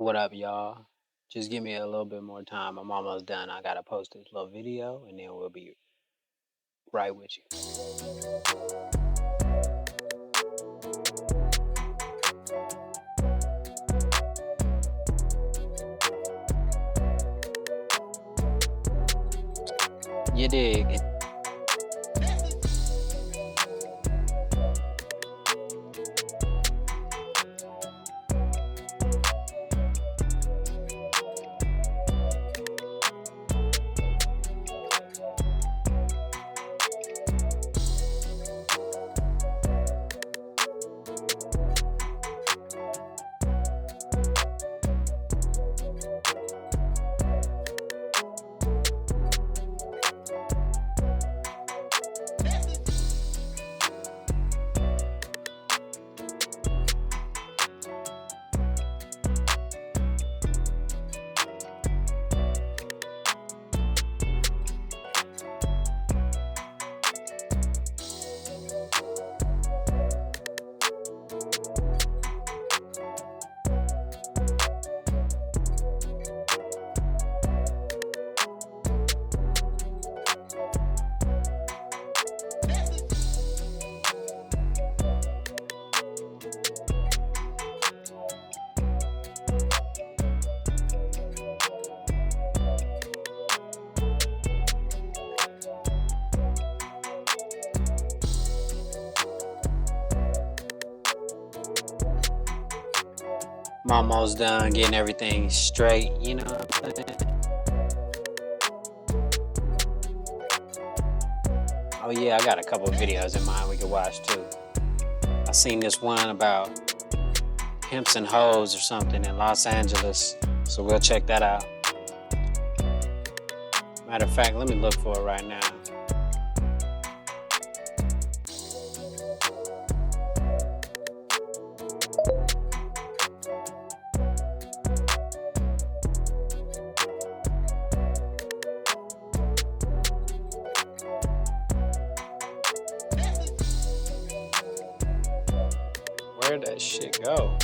What up, y'all? Just give me a little bit more time. I'm almost done. I gotta post this little video and then we'll be right with you. You dig? I'm almost done getting everything straight, you know what I'm saying? Oh yeah, I got a couple of videos in mind we could watch too. I seen this one about pimps and hoes or something in Los Angeles, so we'll check that out. Matter of fact, let me look for it right now. Where'd that shit go?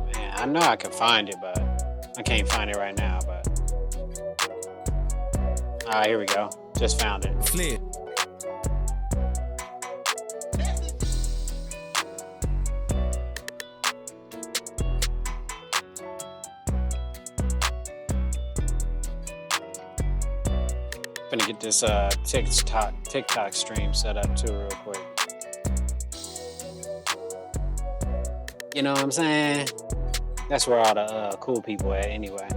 Man, I know I can find it, but I can't find it right now, but. Ah, here we go. Just found it. Flip. Gonna get this TikTok stream set up too real quick. You know what I'm saying? That's where all the cool people at anyway.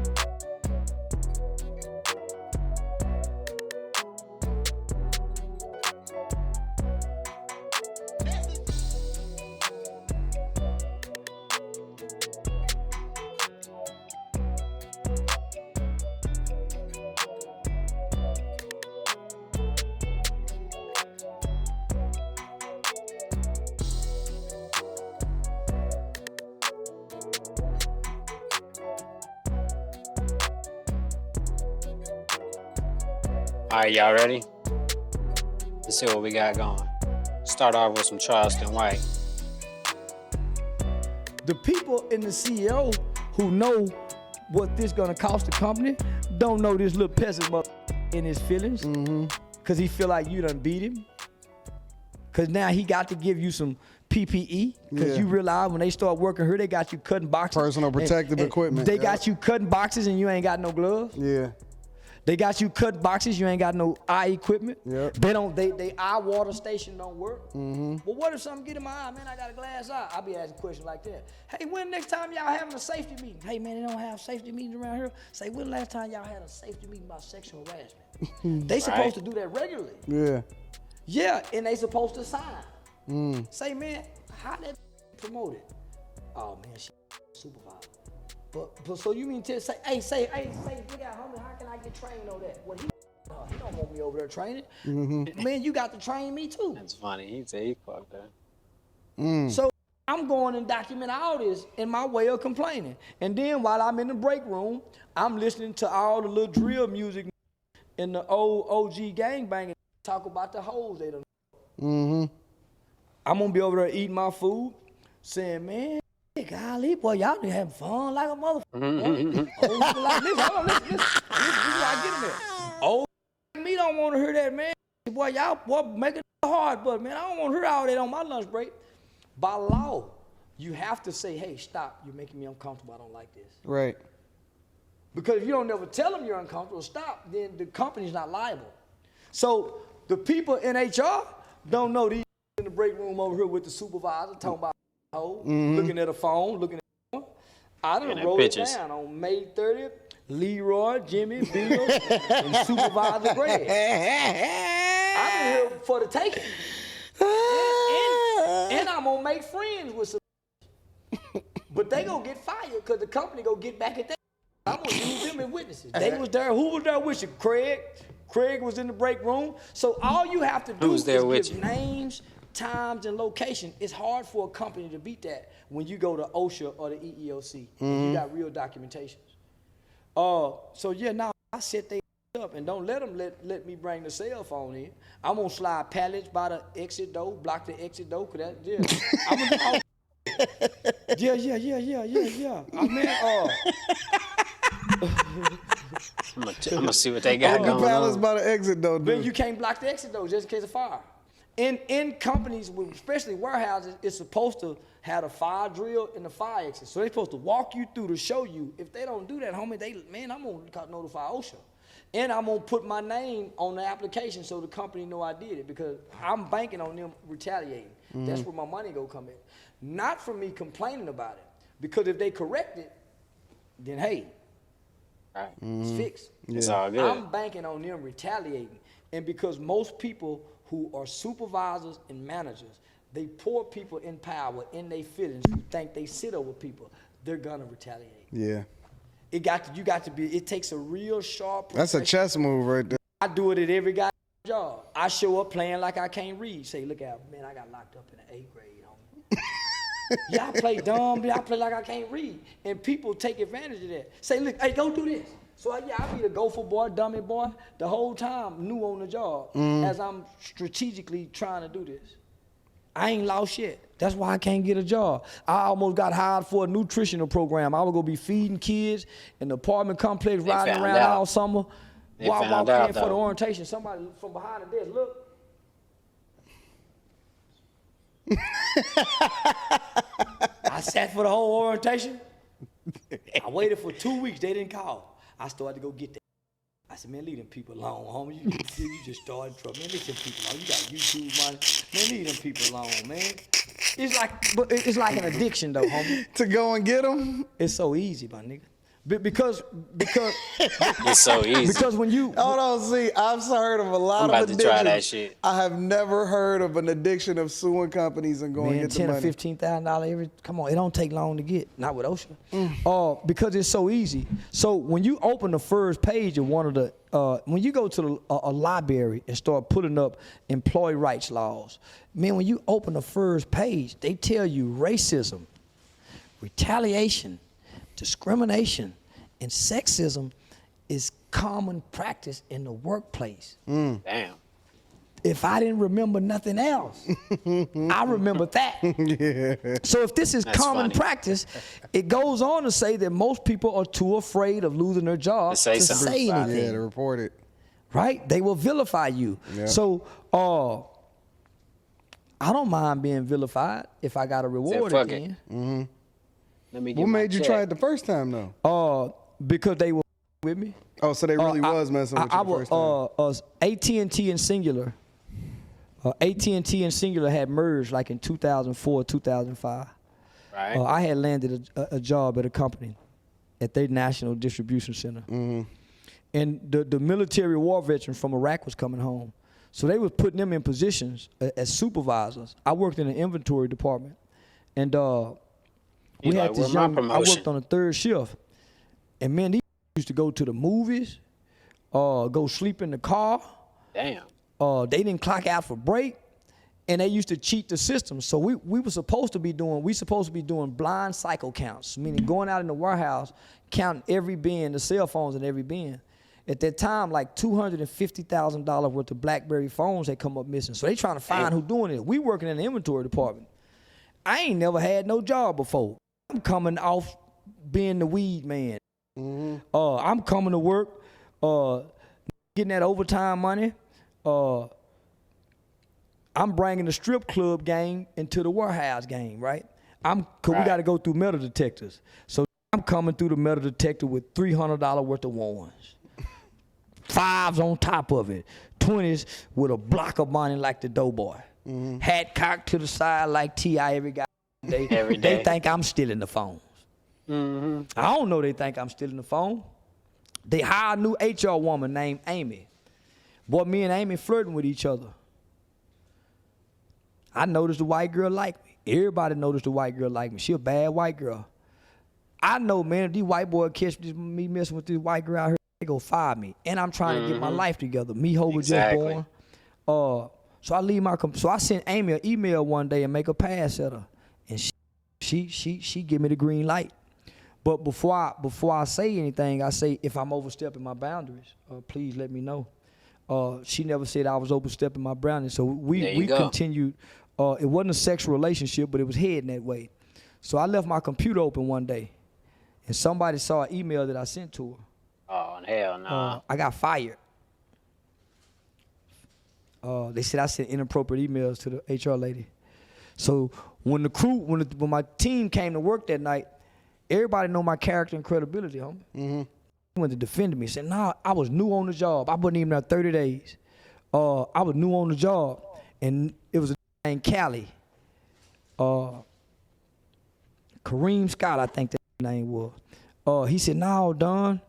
All right, y'all ready? Let's see what we got going. Start off with some Charleston White. The people in the CEO who know what this gonna cost the company don't know this little peasant in his feelings, cause he feel like you done beat him. Cause now he got to give you some PPE, cause you realize when they start working here, they got you cutting boxes. Personal protective equipment. They got you cutting boxes and you ain't got no gloves. Yeah. They got you cutting boxes, you ain't got no eye equipment. Yep. They eye water station don't work. But what if something get in my eye, man, I got a glass eye? I'll be asking questions like that. Hey, when next time y'all having a safety meeting? Hey man, they don't have safety meetings around here. Say, when last time y'all had a safety meeting about sexual harassment? They supposed to do that regularly. Yeah. Yeah, and they supposed to sign. Say, man, how that promoted? Oh man, she supervisor. But so you mean to say, hey, look out, homie, how can I get trained on that? Well, he don't want me over there training. Man, you got to train me too. That's funny. He said he fucked her. So I'm going and document all this in my way of complaining. And then while I'm in the break room, I'm listening to all the little drill music in the old OG gangbanging talk about the hoes they done. Mm-hmm. I'm gonna be over there eating my food, saying, man, golly, boy, y'all be having fun like a motherfucker. Old people like this, hold on, listen, this is how I get in there. Old like me don't want to hear that, man. Boy, y'all boy, make it hard, but man, I don't want to hear all that on my lunch break. By law, you have to say, hey, stop, you're making me uncomfortable, I don't like this. Right. Because if you don't never tell them you're uncomfortable, stop, then the company's not liable. So the people in HR don't know these in the break room over here with the supervisor talking about looking at a phone, looking at the phone. I done wrote it down on May 30th, Leroy, Jimmy, Bill, and Supervisor Greg. I've been here for the taking. And I'm gonna make friends with some, but they gonna get fired because the company gonna get back at them. I'm gonna use them as witnesses. They was there. Who was there with you? Craig. Craig was in the break room. So all you have to do is give names, times, and location. It's hard for a company to beat that when you go to OSHA or the EEOC. You got real documentations. So yeah, now I set they up and don't let them let me bring the cell phone in. I'm gonna slide pallets by the exit door, block the exit door, cause that, yeah. Yeah. I mean, I'm gonna see what they got going the pallets on. by the exit door, dude. But you can't block the exit door just in case of fire. In companies, especially warehouses, it's supposed to have a fire drill and the fire exit. So they're supposed to walk you through to show you. If they don't do that, homie, I'm gonna notify OSHA. And I'm gonna put my name on the application so the company know I did it because I'm banking on them retaliating. That's where my money go come in. Not from me complaining about it. Because if they correct it, then hey, it's fixed. It's all good. I'm banking on them retaliating. And because most people who are supervisors and managers, they pour people in power in their feelings who think they sit over people, they're gonna retaliate. Yeah. It takes a real sharp. That's a chess move right there. I do it at every goddamn job. I show up playing like I can't read. Say, look out, man, I got locked up in the 8th grade, homie. Yeah, I play dumb, I play like I can't read. And people take advantage of that. Say, look, hey, go do this. So I be the gopher boy, dummy boy, the whole time, new on the job, as I'm strategically trying to do this. I ain't lost yet. That's why I can't get a job. I almost got hired for a nutritional program. I was gonna be feeding kids in the apartment complex, riding around all summer. While I walked in for the orientation, somebody from behind the desk, look. I sat for the whole orientation. I waited for 2 weeks. They didn't call. I started to go get that. I said, man, leave them people alone, homie. You just started trouble. Man, leave them people alone. You got YouTube money. Man, leave them people alone, man. It's like an addiction, though, homie. To go and get them? It's so easy, my nigga. Because it's so easy. Because when you hold on, see, I've heard of a lot of addictions. I'm about to try that shit. I have never heard of an addiction of suing companies and going to get the money. $10,000 or $15,000 every. Come on, it don't take long to get. Not with OSHA. Because it's so easy. So when you open the first page of one of the, when you go to a library and start putting up employee rights laws, man, when you open the first page, they tell you racism, retaliation, discrimination, and sexism is common practice in the workplace. Damn. If I didn't remember nothing else, I remember that. Yeah. So if this is common practice, it goes on to say that most people are too afraid of losing their job to say anything. Yeah, to report it. Right? They will vilify you. Yep. So I don't mind being vilified if I got a reward at the end. What made you try it the first time, though? Because they were with me. Oh, so they really was messing with you the first time. AT&T and Singular. AT&T and Singular had merged like in 2004, 2005. Right. I had landed a job at a company at their national distribution center. And the military war veteran from Iraq was coming home. So they was putting them in positions as supervisors. I worked in the inventory department. And we had this young, I worked on a third shift. And man, these used to go to the movies, go sleep in the car. Damn. They didn't clock out for break. and they used to cheat the system. So we supposed to be doing blind cycle counts, meaning going out in the warehouse, counting every bin, the cell phones in every bin. At that time, like $250,000 worth of BlackBerry phones had come up missing. So they trying to find who doing it. We working in the inventory department. I ain't never had no job before. I'm coming off being the weed man. I'm coming to work, getting that overtime money. I'm bringing the strip club game into the warehouse game, right? Cause we got to go through metal detectors. So I'm coming through the metal detector with $300 worth of ones. 5s on top of it, 20s with a block of money like the Doughboy. Hat cocked to the side like T.I. every day. They think I'm stealing the phones. I don't know they think I'm stealing the phone. They hired a new HR woman named Amy. Boy, me and Amy flirting with each other. I noticed the white girl like me. Everybody noticed the white girl like me. She a bad white girl. I know, man, if these white boys catch me messing with this white girl out here, they go fire me. And I'm trying to get my life together. Me, Ho was just born. So I sent Amy an email one day and make a pass at her. And she give me the green light. But before I say anything, I say if I'm overstepping my boundaries, please let me know. She never said I was overstepping my boundaries. So we continued. It wasn't a sexual relationship, but it was heading that way. So I left my computer open one day, and somebody saw an email that I sent to her. Oh, hell no. I got fired. They said I sent inappropriate emails to the HR lady. So when my team came to work that night, everybody know my character and credibility, homie. Went to defend me. Said, nah, I was new on the job. I wasn't even there 30 days. I was new on the job, and it was a named Cali. Kareem Scott, I think that name was. He said, no, Don,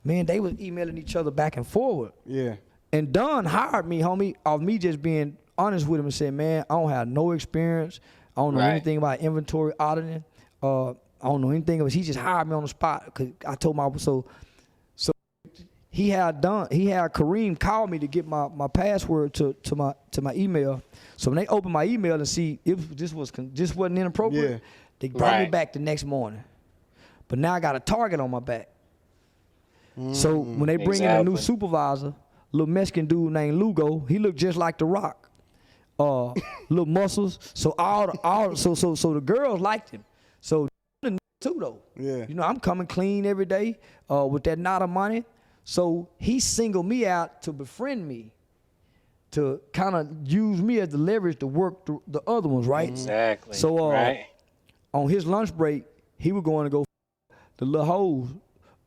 man, they was emailing each other back and forward. Yeah. And Don hired me, homie, off me just being honest with him and said, man, I don't have no experience. I don't know anything about inventory auditing. I don't know anything else. He just hired me on the spot because I told him so he had Kareem call me to get my password to my email. So when they opened my email and see if this wasn't inappropriate, they brought me back the next morning. But now I got a target on my back. So when they bring in a new supervisor, little Mexican dude named Lugo, he looked just like The Rock. Little muscles. So so the girls liked him. So too though. Yeah. You know, I'm coming clean every day with that knot of money. So he singled me out to befriend me, to kind of use me as the leverage to work through the other ones, right? Exactly. So on his lunch break, he was going to go the little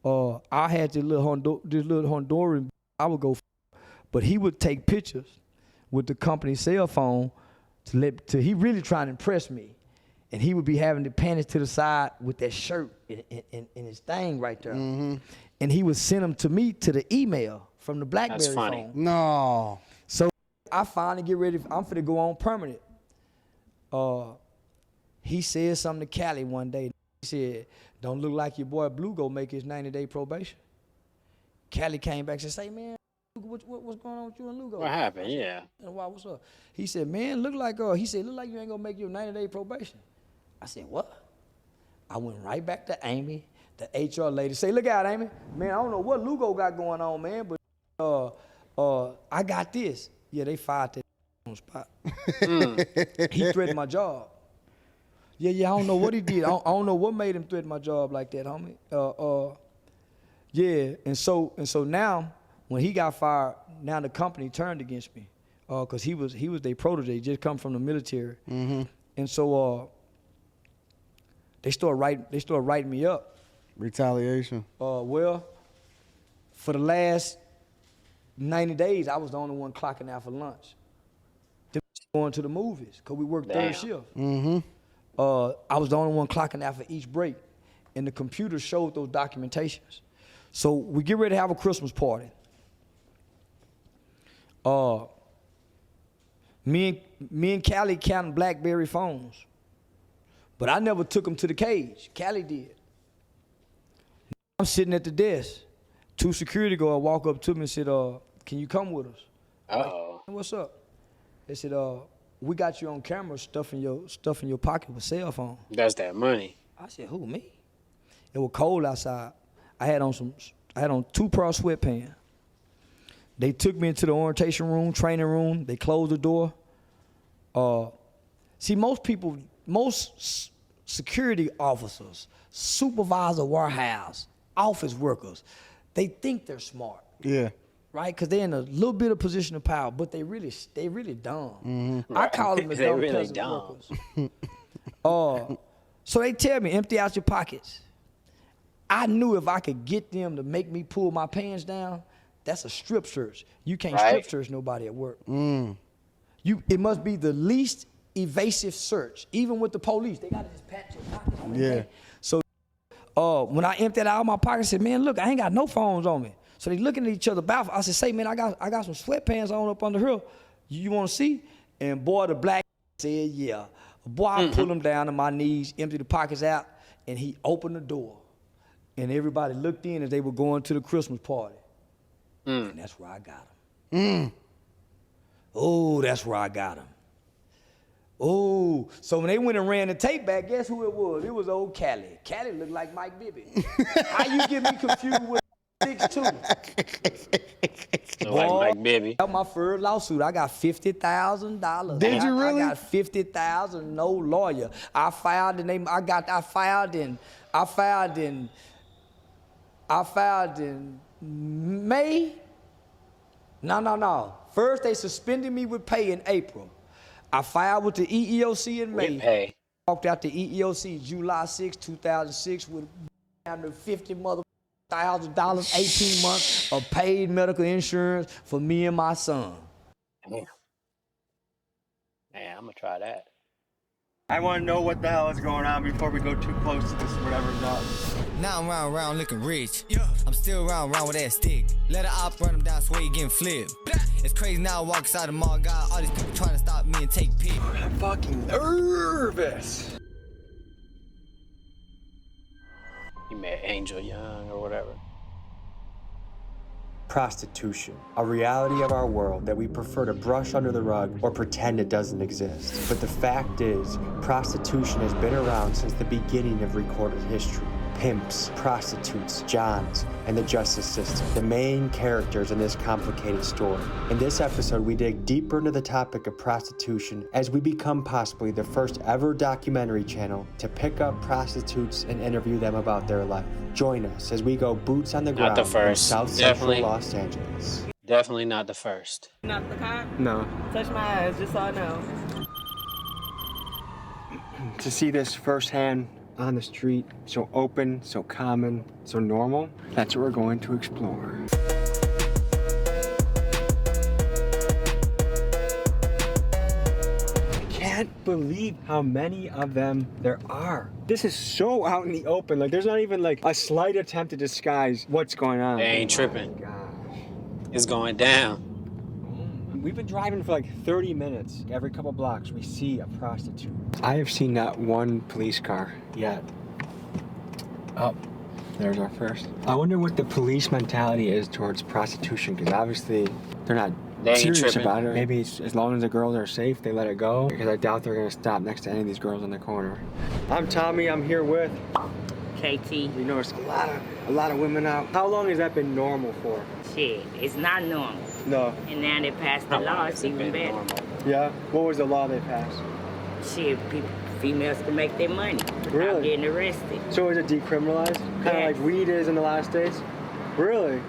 hoes. I had this little Honduran I would go, but he would take pictures with the company cell phone he really trying to impress me. And he would be having the panties to the side with that shirt and his thing right there. And he would send them to me to the email from the BlackBerry phone. No. So I finally get ready. I'm finna go on permanent. He said something to Cali one day. He said, don't look like your boy Blue go make his 90-day probation. Cali came back and said, say, man, what's going on with you and Lugo? What happened? Yeah. And why, what's up? He said, man, look like you ain't gonna make your 90-day probation. I said, what? I went right back to Amy, the HR lady. Say, look out, Amy. Man, I don't know what Lugo got going on, man, but I got this. Yeah, they fired that on the spot. He threatened my job. Yeah, I don't know what he did. I don't know what made him threaten my job like that, homie. Yeah, and so now when he got fired, now the company turned against me, cause he was their protege, just come from the military, and so they started writing me up. Retaliation. Well, for the last 90 days, I was the only one clocking out for lunch. Then going to the movies, cause we worked third shift. I was the only one clocking out for each break, and the computer showed those documentations. So we get ready to have a Christmas party. Me and Cali counting BlackBerry phones, but I never took them to the cage. Cali did. I'm sitting at the desk. 2 security guards walk up to me and said, "Can you come with us?" Uh-oh. What's up? They said, we got you on camera stuffing your pocket with cell phone. That's that money. I said, who, me? It was cold outside. I had on 2 pair of sweatpants. They took me into the orientation room, training room. They closed the door. See, most security officers, supervisor warehouse, office workers, they think they're smart. Yeah. Right? Because they're in a little bit of position of power, but they really dumb. I call them the They dumb really peasant dumb. workers. So they tell me, empty out your pockets. I knew if I could get them to make me pull my pants down, that's a strip search. You can't strip search nobody at work. It must be the least evasive search. Even with the police, they gotta just pat your pockets. Yeah. So when I emptied out my pockets, I said, man, look, I ain't got no phones on me. So they looking at each other baffled. I said, say, man, I got some sweatpants on up under here. You wanna see? And boy, the black said, yeah. Boy, I pulled him down to my knees, emptied the pockets out, and he opened the door. And everybody looked in as they were going to the Christmas party. And that's where I got him. Oh, that's where I got him. Oh, so when they went and ran the tape back, guess who it was? It was old Cali. Cali looked like Mike Bibby. How you get me confused with 6'2"? Like Mike Bibby. That was my first lawsuit. I got $50,000. Did you really? I got $50,000, no lawyer. I filed in May. No. First, they suspended me with pay in April. I filed with the EEOC in May. With pay. Walked out the EEOC July 6, 2006 with $50,000, 18 months of paid medical insurance for me and my son. Man, I'm gonna try that. I want to know what the hell is going on before we go too close to this whatever's up. Now I'm round looking rich. I'm still round with that stick. Let an op run him down, swear he getting flipped. It's crazy now I walk inside the mall, got all these people trying to stop me and take pics. I'm fucking nervous. You met Angel Young or whatever. Prostitution, a reality of our world that we prefer to brush under the rug or pretend it doesn't exist. But the fact is, prostitution has been around since the beginning of recorded history. Pimps, prostitutes, johns, and the justice system, the main characters in this complicated story. In this episode, we dig deeper into the topic of prostitution as we become possibly the first ever documentary channel to pick up prostitutes and interview them about their life. Join us as we go boots on the ground Not the in first. South Definitely. Central Los Angeles. Definitely not the first. Not the cop? No. Touch my eyes, just so I know. To see this firsthand on the street, so open, so common, so normal, that's what we're going to explore. I can't believe how many of them there are. This is so out in the open. Like, there's not even like a slight attempt to disguise what's going on. They ain't tripping. Gosh. It's going down. We've been driving for like 30 minutes. Every couple blocks, we see a prostitute. I have seen not one police car yet. Oh, there's our first. I wonder what the police mentality is towards prostitution, because obviously they're not They ain't serious tripping. about it. Maybe it's, as long as the girls are safe, they let it go, because I doubt they're gonna stop next to any of these girls in the corner. I'm Tommy. I'm here with. KT. We noticed a lot of women out. How long has that been normal for? Shit, it's not normal. No. And now they passed the law, it's even better. Yeah. What was the law they passed? Shit, females can make their money without Really? getting arrested. So is it decriminalized? Kind of Yes. like weed is in the last states? Really?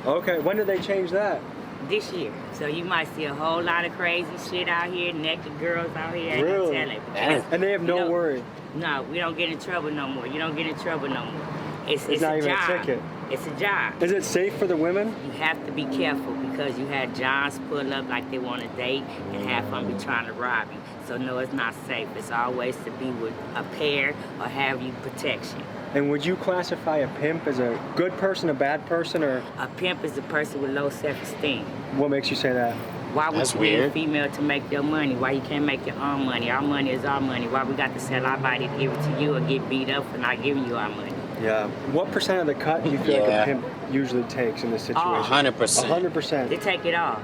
Okay, when did they change that? This year. So you might see a whole lot of crazy shit out here, naked girls out here. I Really? can tell it. Damn. And they have no You know, worry. No, we don't get in trouble no more. You don't get in trouble no more. It's not a even a job. ticket. It's a job. Is it safe for the women? You have to be careful because you had Johns pull up like they want a date and half of them be trying to rob you. So no, it's not safe. It's always to be with a pair or have you protection. And would you classify a pimp as a good person, a bad person, or A pimp is a person with low self-esteem. what makes you say that? Why would That's you need a weird. female to make your money? Why you can't make your own money? Our money is our money. Why we got to sell our body to give it to you or get beat up for not giving you our money? Yeah. What percent of the cut do you feel like Yeah. a pimp usually takes in this situation? 100%. 100%. They take it all.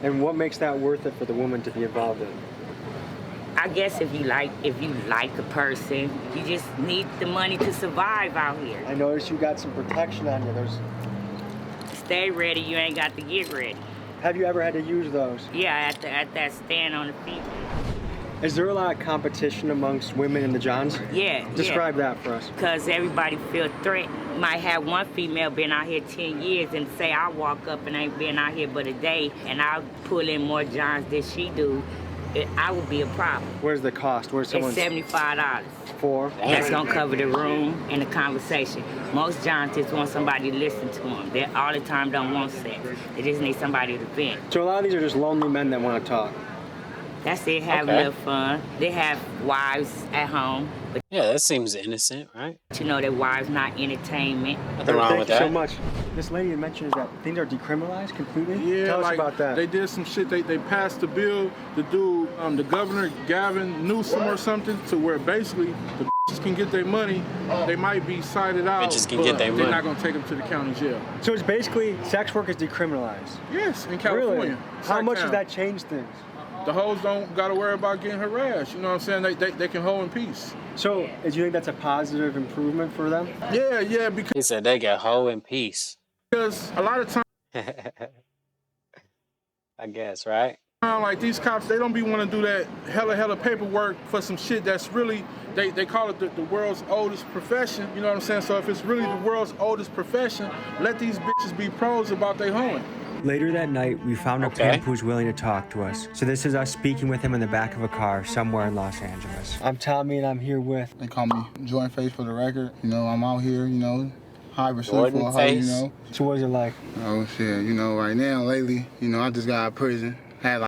And what makes that worth it for the woman to be involved in? I guess if you like a person, you just need the money to survive out here. I noticed you got some protection on you. Stay ready, you ain't got to get ready. Have you ever had to use those? Yeah, at that stand on the feet. Is there a lot of competition amongst women in the Johns? Yeah. Describe that for us. Because everybody feel threatened. Might have one female been out here 10 years and say I walk up and ain't been out here but a day and I'll pull in more Johns than she do. I would be a problem. Where's the cost? Where's someone's... It's $75. For? That's gonna cover the room and the conversation. Most Johns just want somebody to listen to them. They all the time don't want sex. They just need somebody to vent. So a lot of these are just lonely men that want to talk. That's it, have a little fun. They have wives at home. But Yeah, that seems innocent, right? you know their wives not entertainment. Nothing wrong with Thank you that. so much. This lady had mentioned that things are decriminalized completely. Yeah, Tell us like about that. they did some shit. They passed the bill to do the governor Gavin Newsom or something to where basically the bitches can get their money. They might be cited out, Bitches can but get their they're money. not gonna take them to the county jail. So it's basically sex work is decriminalized. Yes, in California. Really? How much does Sacktown. that change things? The hoes don't gotta worry about getting harassed. You know what I'm saying? They can hold in peace. So do you think that's a positive improvement for them? Yeah, He said they get hoe in peace. because a lot of times, I guess, right? like these cops, they don't be want to do that hella paperwork for some shit that's really, they call it the world's oldest profession. You know what I'm saying? So if it's really the world's oldest profession, let these bitches be pros about their hoeing. Later that night, we found a Okay. pimp who's willing to talk to us. So this is us speaking with him in the back of a car somewhere in Los Angeles. I'm Tommy and I'm here with... They call me Jordan Face for the record. You know, I'm out here, you know, high pursuit Jordan for a hoe, you Face. know. So what is it like? Oh shit, you know, right now, lately, you know, I just got out of prison. Had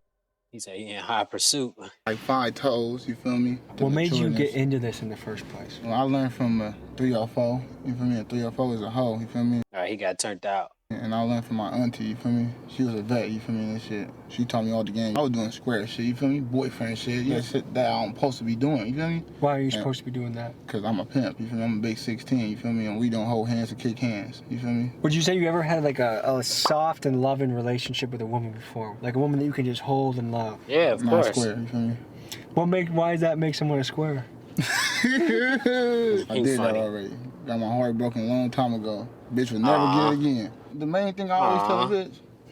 He said he in high pursuit. like 5 toes, you feel me? What made you get in? into this in the first place? Well, I learned from a 304, you feel me? A 304 is a hoe, you feel me? All right, he got turned out. And I learned from my auntie, you feel me? She was a vet, you feel me, and shit. She taught me all the game. I was doing square shit, you feel me? Boyfriend shit, you know, shit that I'm supposed to be doing, you feel me? Why are you supposed to be doing that? Cause I'm a pimp, you feel me? I'm a big 16, you feel me? And we don't hold hands or kick hands, you feel me? Would you say you ever had like a soft and loving relationship with a woman before? Like a woman that you can just hold and love? Yeah, of Not course. square, you feel me? Why does that make someone a square? I He's did funny. that already. Got my heart broken a long time ago. Bitch would never get it again. The main thing I always tell a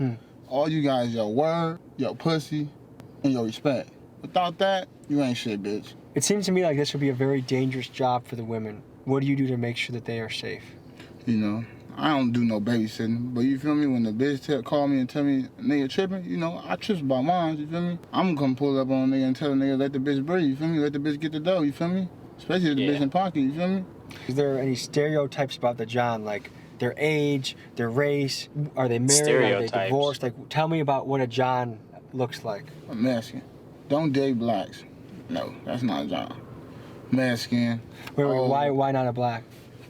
bitch, all you guys, your word, your pussy, and your respect. Without that, you ain't shit, bitch. It seems to me like this would be a very dangerous job for the women. What do you do to make sure that they are safe? You know, I don't do no babysitting, but you feel me? When the bitch call me and tell me nigga tripping, you know, I trips about mine, you feel me? I'm gonna come pull up on a nigga and tell a nigga let the bitch breathe, you feel me? Let the bitch get the dough, you feel me? Especially if the bitch in pocket, you feel me? Is there any stereotypes about the John, like their age, their race? Are they married? Are they Stereotypes. divorced? Like, tell me about what a John looks like. I'm Mexican. Don't date blacks. No, that's not a job. Mexican. Wait, old, why not a black?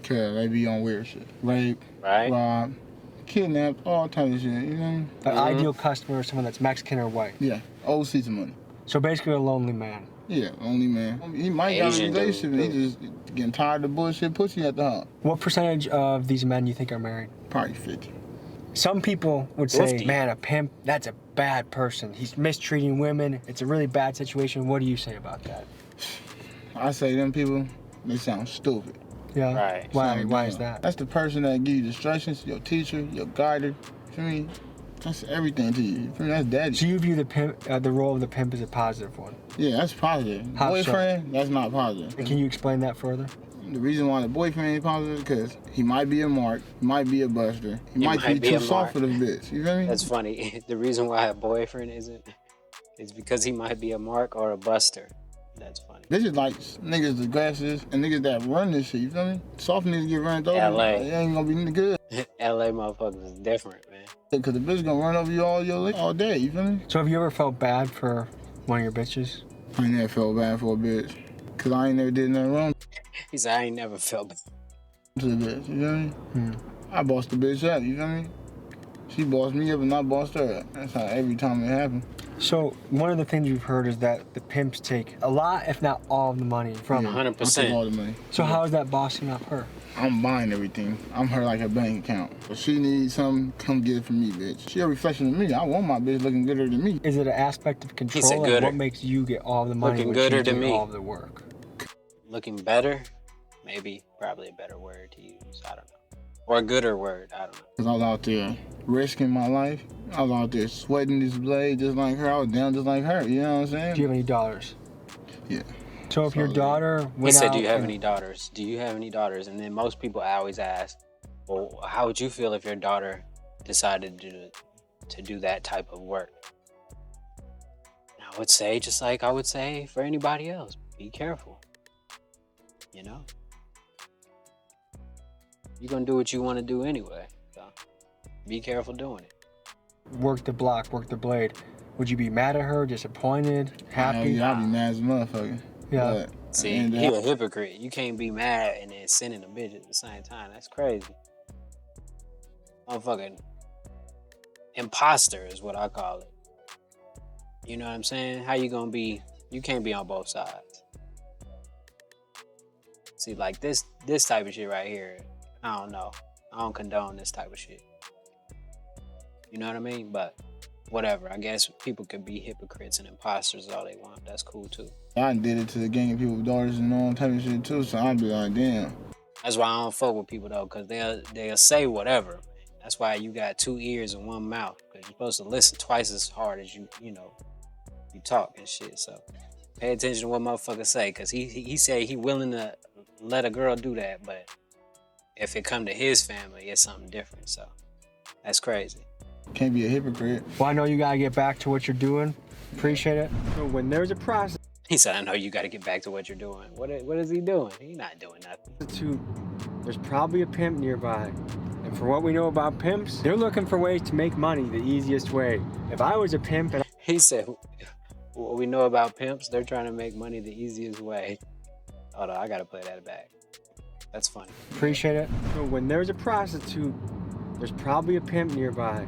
Cause they be on weird shit. Rape, Right? rob, kidnapped, all types of shit, you know what I mean? An ideal customer is someone that's Mexican or white. Yeah, old seats of money. So basically a lonely man. Yeah, only man. He might got a Asian relationship and he dude. just getting tired of bullshit pussy at the hump. What percentage of these men you think are married? Probably 50. Some people would say, 50. man, a pimp, that's a bad person. He's mistreating women. It's a really bad situation. What do you say about that? I say them people, they sound stupid. Yeah. Right. Why? Sound Why dumb. is that? That's the person that give you the instructions, your teacher, your guider. For me, that's everything to you. For me, that's daddy. So you view the pimp, the role of the pimp as a positive one. Yeah, that's positive. How so? Boyfriend, that's not positive. And can you explain that further? The reason why the boyfriend ain't positive because he might be a mark, he might be a buster, he might be too a soft for mark. the bitch. You feel me? That's funny. The reason why a boyfriend isn't is because he might be a mark or a buster. That's funny. Bitches like niggas the glasses and niggas that run this shit. You feel me? Soft niggas get run over. LA. It ain't gonna be good. LA motherfuckers is different, man. Cause the bitch gonna run over you all day. You feel me? So have you ever felt bad for one of your bitches? I ain't never felt bad for a bitch. Cause I ain't never did nothing wrong He said I ain't never felt bad. to the bitch. You feel me? I bossed the bitch up. You feel me? She bossed me up and I bossed her up. That's how every time it happened. So one of the things we've heard is that the pimps take a lot, if not all, of the money from. I took 100%. all the money. So how is that bossing up her? I'm buying everything. I'm her like a bank account. If she needs something, come get it from me, bitch. She a reflection of me. I want my bitch looking gooder than me. Is it an aspect of control? said Like, gooder. what makes you get all the money Looking when gooder she's than doing me. all of the work? Looking better? Maybe, probably a better word to use. I don't know. Or a gooder word. I don't know. Cause I was out there risking my life. I was out there sweating this blade just like her. I was down just like her. You know what I'm saying? Do you have any daughters? Yeah. So if your daughter He went said, out do you have and- any daughters? Do you have any daughters? And then most people always ask, well, how would you feel if your daughter decided to do that type of work? And I would say, just like I would say for anybody else, be careful. You know? You're going to do what you want to do anyway. So be careful doing it. work the block, work the blade, would you be mad at her, disappointed, happy? Yeah, I'd be mad as a motherfucker. Yeah. See, he a hypocrite. You can't be mad and then sending a bitch at the same time. That's crazy. Motherfucking imposter is what I call it. You know what I'm saying? How you gonna be? You can't be on both sides. See, like this type of shit right here, I don't know. I don't condone this type of shit. You know what I mean? But whatever. I guess people could be hypocrites and imposters all they want. That's cool too. I did it to the gang of people's daughters and all type of shit too, so I'd be like, damn. That's why I don't fuck with people though, cause they'll say whatever. That's why you got 2 ears and 1 mouth, cause you're supposed to listen twice as hard as you talk and shit. So pay attention to what motherfuckers say, cause he said he willing to let a girl do that, but if it come to his family, it's something different. So that's crazy. Can't be a hypocrite. Well, I know you gotta get back to what you're doing. Appreciate it. So when there's a process, He said, I know you got to get back to what you're doing. What is he doing? He's not doing nothing. there's probably a pimp nearby. And for what we know about pimps, they're looking for ways to make money the easiest way. If I was a pimp and He said, what we know about pimps, they're trying to make money the easiest way. Hold on, I got to play that back. That's funny. appreciate it. So when there's a prostitute, there's probably a pimp nearby.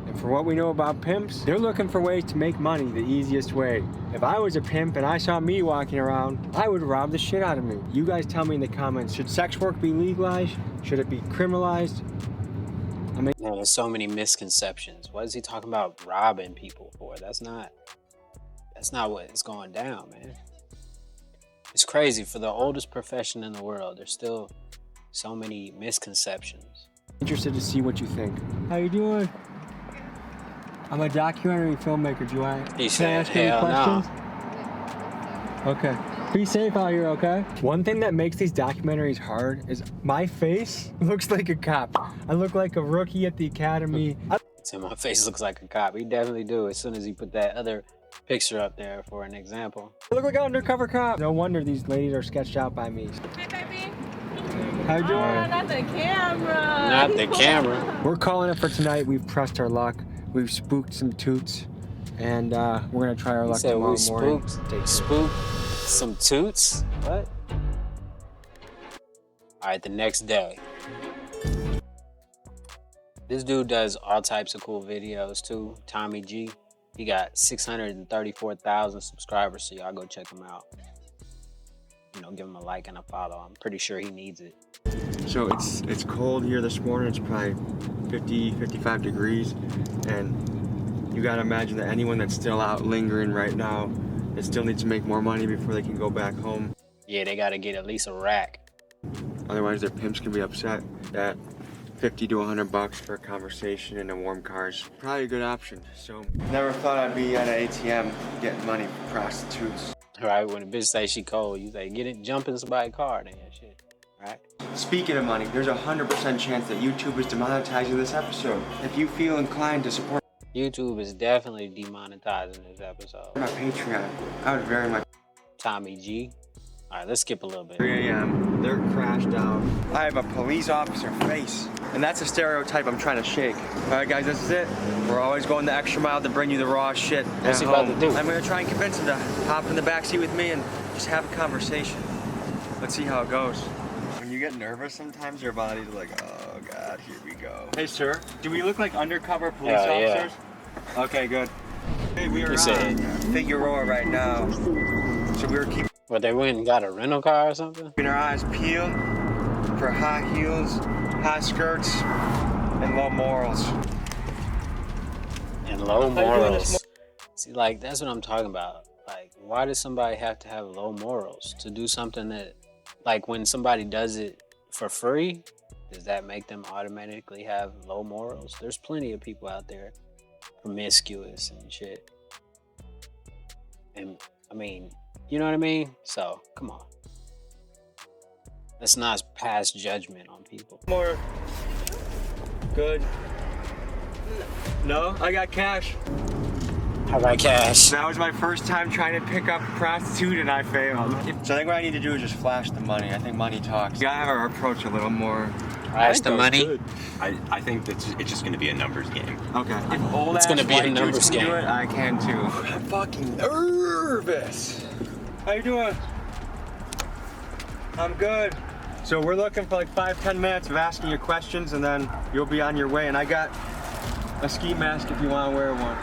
And for what we know about pimps, they're looking for ways to make money the easiest way. If I was a pimp and I saw me walking around, I would rob the shit out of me. You guys tell me in the comments, should sex work be legalized? Should it be criminalized? Man, there's so many misconceptions. What is he talking about robbing people for? That's not what is going down, man. It's crazy. For the oldest profession in the world, there's still so many misconceptions. Interested to see what you think. How you doing? I'm a documentary filmmaker. Do you want He can I ask said, you any hell no. questions? Okay. Be safe out here, okay? One thing that makes these documentaries hard is my face looks like a cop. I look like a rookie at the academy. So my face looks like a cop. He definitely do as soon as he put that other picture up there for an example. I look like an undercover cop. No wonder these ladies are sketched out by me. Hey, baby. How you doing? Not the camera. Not the camera. We're calling it for tonight. We've pressed our luck. We've spooked some toots. And we're gonna try our He luck said tomorrow we morning. spooked some toots? What? All right, the next day. This dude does all types of cool videos too. Tommy G. He got 634,000 subscribers, so y'all go check him out. Give him a like and a follow. I'm pretty sure he needs it. So it's cold here this morning. It's probably 50, 55 degrees. And you gotta imagine that anyone that's still out lingering right now, they still need to make more money before they can go back home. Yeah, they gotta get at least a rack. Otherwise their pimps can be upset that 50 to 100 bucks for a conversation in a warm car is probably a good option. So never thought I'd be at an ATM getting money from prostitutes. Right, when a bitch say she cold, you say, jump in somebody's car then, shit, right? Speaking of money, there's a 100% chance that YouTube is demonetizing this episode. If you feel inclined to support YouTube is definitely demonetizing this episode. my Patreon, I would very much. Tommy G. All right, let's skip a little bit. 3 a.m. They're crashed out. I have a police officer face, and that's a stereotype I'm trying to shake. All right, guys, this is it. We're always going the extra mile to bring you the raw shit. What's he at about home. to do? I'm gonna try and convince him to hop in the backseat with me and just have a conversation. Let's see how it goes. When you get nervous, sometimes your body's like, oh God, here we go. Hey, sir, do we look like undercover police Hell yeah. officers? Okay, good. Hey, we are He said- Figueroa right now, so we were keeping But they went and got a rental car or something? our eyes peeled. for high heels, high skirts, and low morals. And low morals. See, like, that's what I'm talking about. Like, why does somebody have to have low morals to do something that, like, when somebody does it for free, does that make them automatically have low morals? There's plenty of people out there promiscuous and shit. And, I mean, you know what I mean? So, come on. Let's not pass judgment on people. More good. No, I got cash. I got cash. That was my first time trying to pick up a prostitute and I failed. So I think what I need to do is just flash the money. I think money talks. You gotta have our approach a little more. Flash the money? I think that it's just gonna be a numbers game. Okay. If old It's gonna be a numbers can do game. it, I can too. I'm fucking nervous. How you doing? I'm good. So we're looking for like 5-10 minutes of asking you questions and then you'll be on your way. And I got a ski mask if you want to wear one.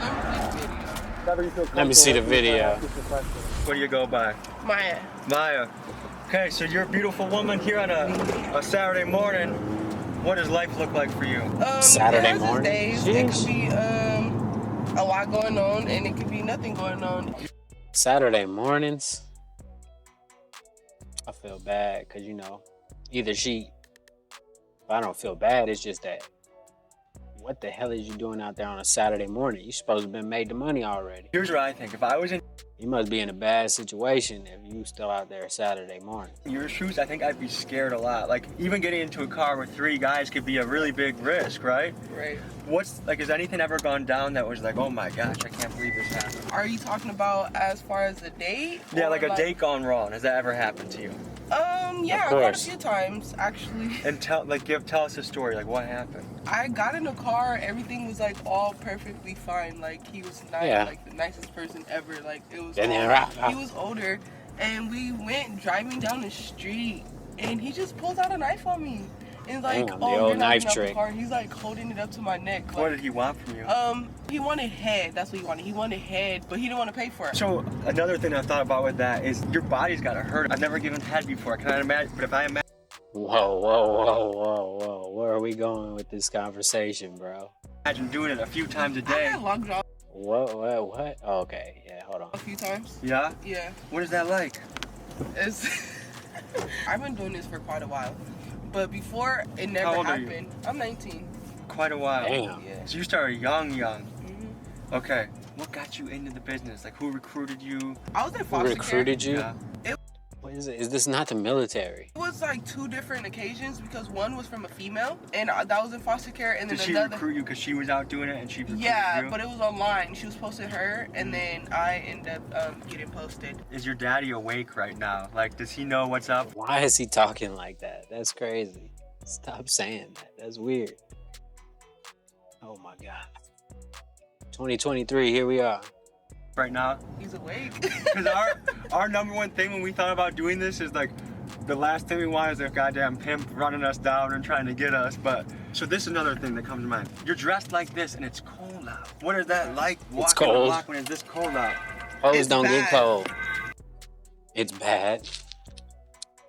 Let me see the video. What do you go by? Maya. Maya. Okay, so you're a beautiful woman here on a Saturday morning. What does life look like for you? Saturday it has its morning? days. It could be a lot going on, and it could be nothing going on. Saturday mornings, I feel bad because, you know, either I don't feel bad, it's just that, what the hell is you doing out there on a Saturday morning? You're supposed to have been made the money already. Here's what I think. If I was in You must be in a bad situation if you still out there Saturday morning. your shoes, I think I'd be scared a lot. Like, even getting into a car with 3 guys could be a really big risk, right? Right. Has anything ever gone down that was like, oh my gosh, I can't believe this happened? Are you talking about as far as a date? Yeah, or like a date gone wrong. Has that ever happened to you? Yeah, Of quite a course. few times actually. And tell us a story. Like, what happened? I got in the car, everything was like all perfectly fine. Like he was nice, Yeah. like the nicest person ever. Like it was. And then, He was older, and we went driving down the street, and he just pulls out a knife on me. And like, Damn, the oh, old you're not knife getting out the trick. car. And he's like holding it up to my neck. Like, What did he want from you? He wanted head. That's what he wanted. He wanted head, but he didn't want to pay for it. So another thing I thought about with that is your body's gotta hurt. I've never given head before. Can I imagine? But if I imagine. Whoa. Where are we going with this conversation, bro? Imagine doing it a few times a I day. had log jaw What? Oh, okay, yeah, hold on. a few times. Yeah? Yeah, What is that like? it's. I've been doing this for quite a while, but before it never How old are you? happened. I'm 19. Quite a while. Damn. Yeah. So you started young. Mhm. Okay. What got you into the business? Like, who recruited you? I was in Who foster care. recruited you? Yeah. What is it? Is this not the military? It was like 2 different occasions because one was from a female, and that was in foster care, and then Did she another. recruit you because she was out doing it and she recruited Yeah, you? but it was online. She was posting her, and then I ended up getting posted. Is your daddy awake right now? Like, does he know what's up? Why is he talking like that? That's crazy. Stop saying that. That's weird. Oh my God. 2023, here we are. Right now? He's awake. Because our number one thing when we thought about doing this is like, the last thing we want is a goddamn pimp running us down and trying to get us. But so this is another thing that comes to mind. You're dressed like this and it's cold out. What is that like? Walking the cold. block when it's this cold out. Clothes It's don't get bad. cold. It's bad.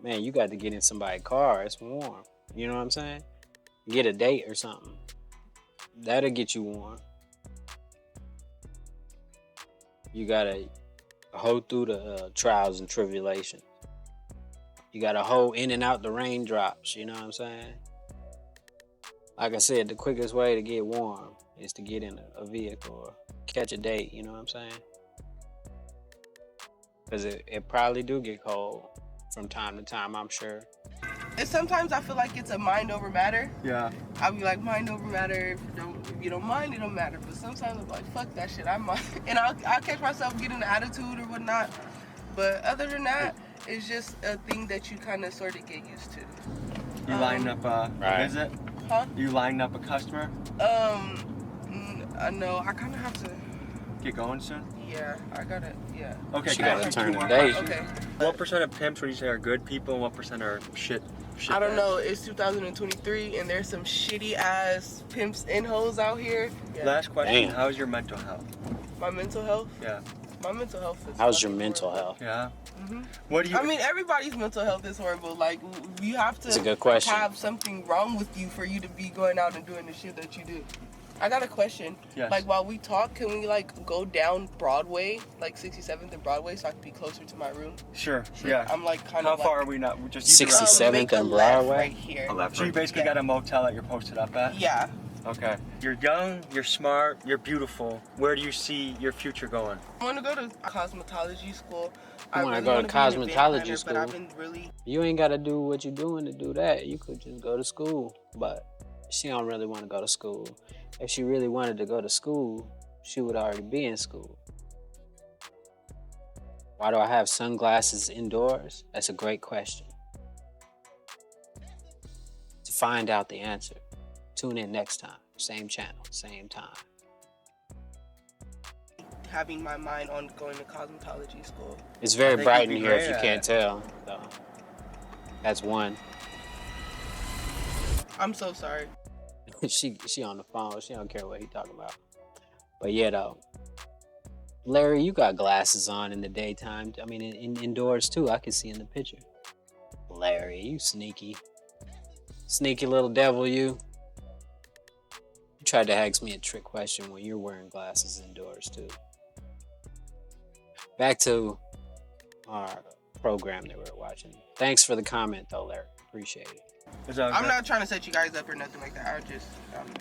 Man, you got to get in somebody's car. It's warm. You know what I'm saying? Get a date or something. That'll get you warm. You gotta hoe through the trials and tribulations. You gotta hoe in and out the raindrops. You know what I'm saying? Like I said, the quickest way to get warm is to get in a vehicle or catch a date. You know what I'm saying? Because it probably do get cold from time to time, I'm sure. And sometimes I feel like it's a mind over matter. Yeah. I'll be like, mind over matter. If you don't mind, it don't matter. But sometimes I'm like, fuck that shit, I mind. And I'll catch myself getting an attitude or whatnot. But other than that, it's just a thing that you kind of sort of get used to. You lining up a Right. visit? Huh? You lining up a customer? No, I kind of have to. Get going soon? Yeah, I gotta. Yeah. Okay, She can I gotta ask you turn two the more date. questions? Okay. What percent of pimps would you say are good people and what percent are shit I don't bags? know. It's 2023, and there's some shitty ass pimps and hoes out here. Yeah. Last question, Damn. how's your mental health? My mental health. Yeah. My mental health is. How's your fucking mental horrible. health? Yeah. What do you? I mean, everybody's mental health is horrible. Like, you have to That's a good question. have something wrong with you for you to be going out and doing the shit that you do. I got a question. Yes. Like, while we talk, can we, like, go down Broadway, like 67th and Broadway, so I can be closer to my room? Sure. Yeah. I'm, like, kind How of, far like, are we not? Just 67th make a and left Broadway? right here. A left So you basically got a motel that you're posted up at? Yeah. Okay. You're young, you're smart, you're beautiful. Where do you see your future going? I want to go to cosmetology school. You wanna really go to wanna be an event cosmetology planner, school? But I've been really... You ain't gotta do what you're doing to do that. You could just go to school. But she don't really want to go to school. If she really wanted to go to school, she would already be in school. Why do I have sunglasses indoors? That's a great question. To find out the answer, tune in next time. Same channel, same time. having my mind on going to cosmetology school. It's very think bright you'd in be here great if you at can't it. tell. So that's one. I'm so sorry. she on the phone. She don't care what he talking about. But yeah, though. Larry, you got glasses on in the daytime. I mean, indoors too. I can see in the picture. Larry, you sneaky. Sneaky little devil, you. You tried to ask me a trick question when you're wearing glasses indoors too. Back to our program that we're watching. Thanks for the comment though, Larry. Appreciate it. I'm not trying to set you guys up or nothing like that. I just,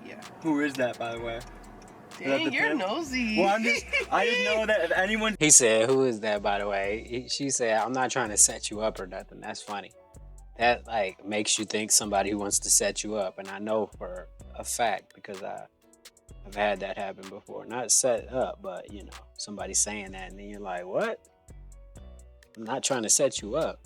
yeah. Who is that, by the way? Dang, you're nosy. Well, I just know that if anyone... He said, who is that, by the way? She said, I'm not trying to set you up or nothing. That's funny. That, like, makes you think somebody who wants to set you up. And I know for a fact because I've had that happen before. Not set up, but, you know, somebody saying that. And then you're like, what? I'm not trying to set you up.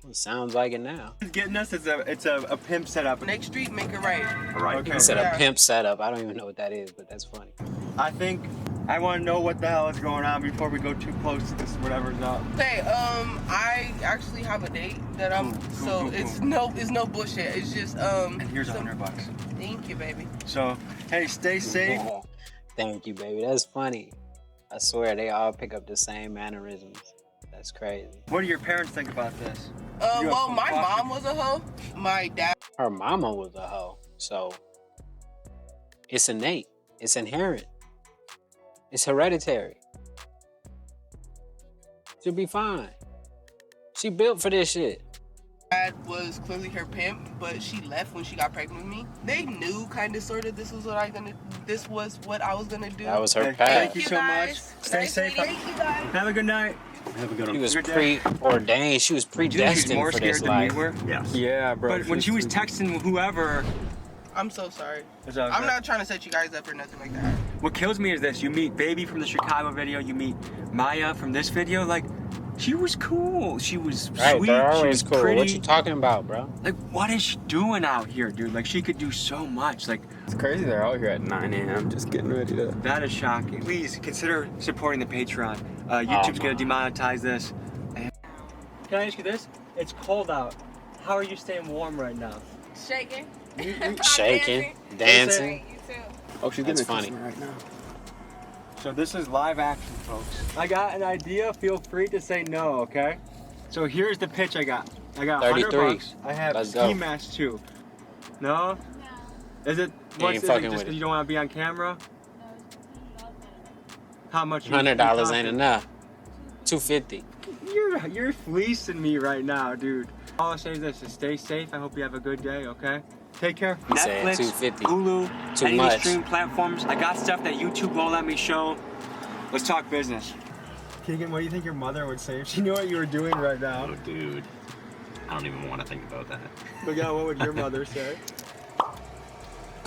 Well, it sounds like it now. Getting us, it's a pimp setup. Next street, make it right. Right. Okay. He said Yeah. a pimp setup. I don't even know what that is, but that's funny. I think I want to know what the hell is going on before we go too close to this whatever's up. Okay, I actually have a date that I'm, Cool. it's no bullshit. It's just, And here's some- $100. Thank you, baby. So, hey, stay safe. Thank you, baby. That's funny. I swear they all pick up the same mannerisms. That's crazy. What do your parents think about this? You Well, have my foster- mom was a hoe. My dad. Her mama was a hoe, so it's innate. It's inherent. It's hereditary. She'll be fine. She built for this shit. Dad was clearly her pimp, but she left when she got pregnant with me. They knew kind of sort of this was what I was gonna do. That was her Hey, path. thank you so guys. much. Stay Nice safe. meeting you. Thank you guys. Have a good night. Have a good She one. was Good day. preordained. She was Dude, she's predestined more for scared this than life. we were. Yes. Yeah, bro. But when she was texting whoever, I'm so sorry. it's all I'm good. not trying to set you guys up or nothing like that. What kills me is this: you meet Baby from the Chicago video, you meet Maya from this video. Like, she was cool. She was Right, sweet. they're She always was cool. pretty. What you talking about, bro? Like, what is she doing out here, dude? Like, she could do so much. Like, It's crazy they're out here at 9 a.m. just getting ready to... that is shocking. Please consider supporting the Patreon. YouTube's gonna demonetize this. And can I ask you this? It's cold out. How are you staying warm right now? Shaking. Shaking, dancing. You too. Oh, she's That's getting a funny. right now. So this is live action, folks. I got an idea. Feel free to say no, okay? So here's the pitch I got. I got 33. $100. I have Let's ski go. mask too. No? No. Is it? You ain't Is it fucking just with 'cause it. you don't want to be on camera? How much? $100 ain't enough. $250. You're fleecing me right now, dude. All I say is this: is stay safe. I hope you have a good day. Okay. Take care. He said Netflix, 250. Hulu, Too any much. streaming platforms. I got stuff that YouTube won't let me show. Let's talk business. Keegan, what do you think your mother would say if she knew what you were doing right now? Oh, dude. I don't even want to think about that. But yeah, what would your mother say?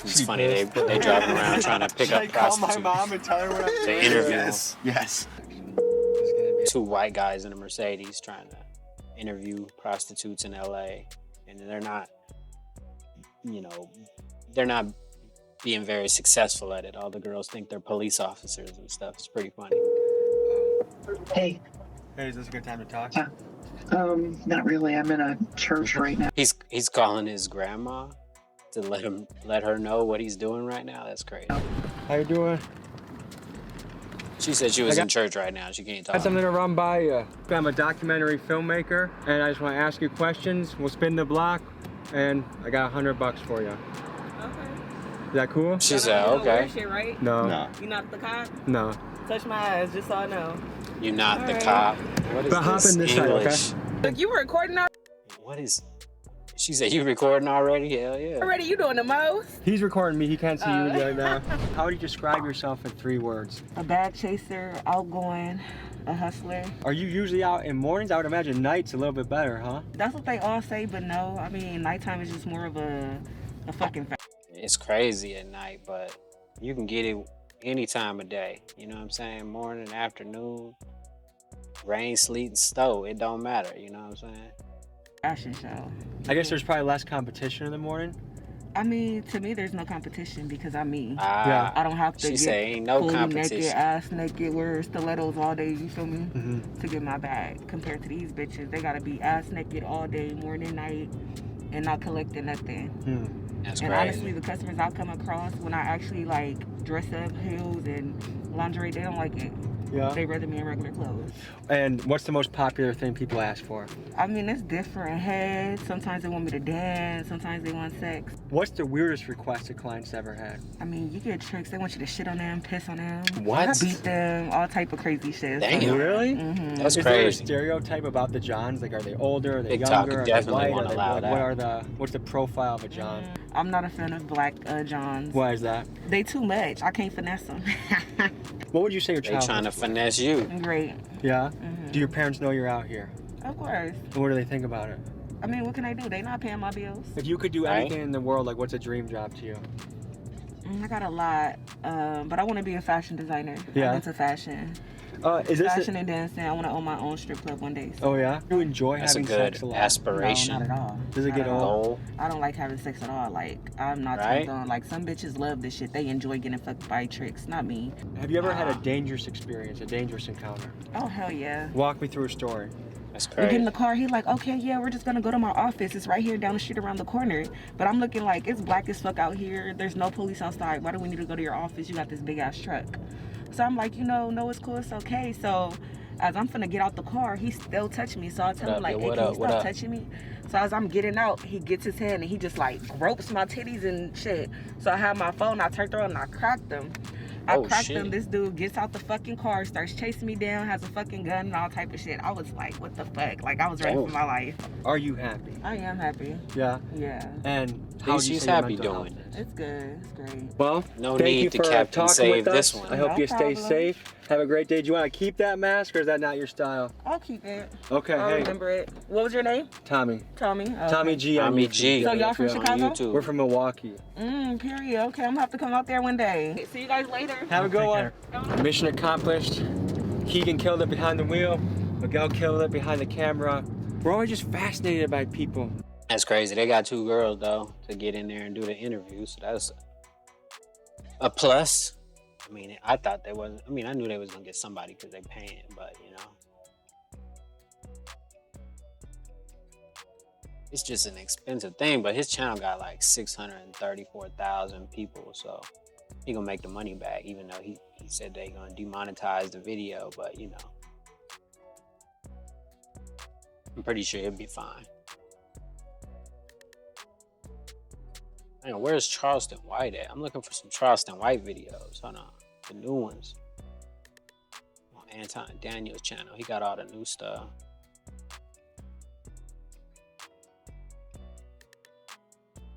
It's funny they driving around trying to pick Should I up call my prostitutes. mom and tell her what I'm They doing? interview Yes. Yes. two white guys in a Mercedes trying to interview prostitutes in LA, and they're not, you know, they're not being very successful at it. All the girls think they're police officers and stuff. It's pretty funny. Hey, Hey, is this a good time to talk? not really. I'm in a church right now. He's calling his grandma to let her know what he's doing right now. That's crazy. How you doing? She said she was I in church right now. She can't talk. Got something to run by you. I'm a documentary filmmaker, and I just want to ask you questions. We'll spin the block, and I got $100 for you. Okay. Is that cool? She said, okay. Shit, right? No. You not the cop? No. Touch my ass, just so I know. You not All the right. cop. What is But hop this in this side, okay? English? Look, you were recording What is? She said you recording already? Hell yeah. already? You doing the most? He's recording me. He can't see you right now. How would you describe yourself in 3 words? A bag chaser, outgoing, a hustler. Are you usually out in mornings? I would imagine nights a little bit better, huh? That's what they all say, but no. I mean, nighttime is just more of a fucking It's crazy at night, but you can get it any time of day. You know what I'm saying? Morning, afternoon, rain, sleet, and snow. It don't matter. You know what I'm saying? fashion show. I guess there's probably less competition in the morning. I mean, to me, there's no competition because I'm me. Yeah. I don't have to She get say ain't no fully competition. naked, ass naked, wear stilettos all day, you feel me? Mm-hmm. To get my bag. Compared to these bitches, they gotta be ass naked all day, morning, night, and not collecting nothing. That's And crazy. honestly, the customers I come across, when I actually like dress up, heels and lingerie, they don't like it. Yeah. They rather me in regular clothes. And what's the most popular thing people ask for? I mean, it's different. Head. Sometimes they want me to dance. Sometimes they want sex. What's the weirdest request a client's ever had? I mean, you get tricks. They want you to shit on them, piss on them, What? beat them, all type of crazy shit. Damn. Really? Mm-hmm. That's Is there a crazy. stereotype about the Johns? Like, are they older? Are they TikTok younger? Are definitely they won't white? Are they, allow what, that. what are the? What's the profile of a John? I'm not a fan of black Johns. Why is that? They too much. I can't finesse them. What would you say your They child? trying to finesse you. Great. Yeah. Do your parents know you're out here? Of course. And what do they think about it? I mean, what can I do? They not paying my bills. If you could do Right. anything in the world, like, what's a dream job to you? I got a lot, but I want to be a fashion designer. Yeah. I'm into fashion. Is this? Fashion and dancing. I want to own my own strip club one day. Oh yeah. You enjoy That's a having good sex a lot? aspiration. No, not at all. Does it Not get at all. old? I don't like having sex at all. Like, I'm not Right? turned on. Like, some bitches love this shit. They enjoy getting fucked by tricks. Not me. Have you ever had a dangerous experience, a dangerous encounter? Oh, hell yeah. Walk me through a story. That's We get in crazy. the car, he like, okay, yeah, we're just gonna go to my office. It's right here down the street around the corner. But I'm looking like, it's black as fuck out here. There's no police outside. Why do we need to go to your office? You got this big ass truck. So I'm like, no, it's cool, it's okay. So as I'm finna get out the car, he still touched me. So I tell What him up, like, yo, hey, what can up, you what stop up? touching me? So as I'm getting out, he gets his hand and he just like gropes my titties and shit. So I have my phone, I turned around and I cracked them. I Oh, cracked shit. them. This dude gets out the fucking car, starts chasing me down, has a fucking gun and all type of shit. I was like, what the fuck? Like, I was ready Oh. for my life. Are you happy? I am happy. Yeah. Yeah. And At how least do you she's say your happy mental doing health it. is? It's good. It's great. Well, No thank need you to for Captain talking save with this us. one. I hope No you stay problem. safe. Have a great day. Do you want to keep that mask or is that not your style? I'll keep it. Okay, I'll hey, remember it. What was your name? Tommy. Tommy. Okay. Tommy G. on Tommy YouTube. G. So y'all from On Chicago? YouTube. We're from Milwaukee. Period. Okay, I'm gonna have to come out there one day. See you guys later. Have a good one. Mission accomplished. Keegan killed it behind the wheel. Miguel killed it behind the camera. We're always just fascinated by people. That's crazy. They got 2 girls though to get in there and do the interview, so that's a plus. I mean, I thought they wasn't. I mean, I knew they was gonna get somebody because they paying, but you know, it's just an expensive thing. But his channel got like 634,000 people, so he gonna make the money back. Even though he said they gonna demonetize the video, but you know, I'm pretty sure he'll be fine. Hang on, where's Charleston White at? I'm looking for some Charleston White videos. Hold on. The new ones. On Anton Daniels channel. He got all the new stuff.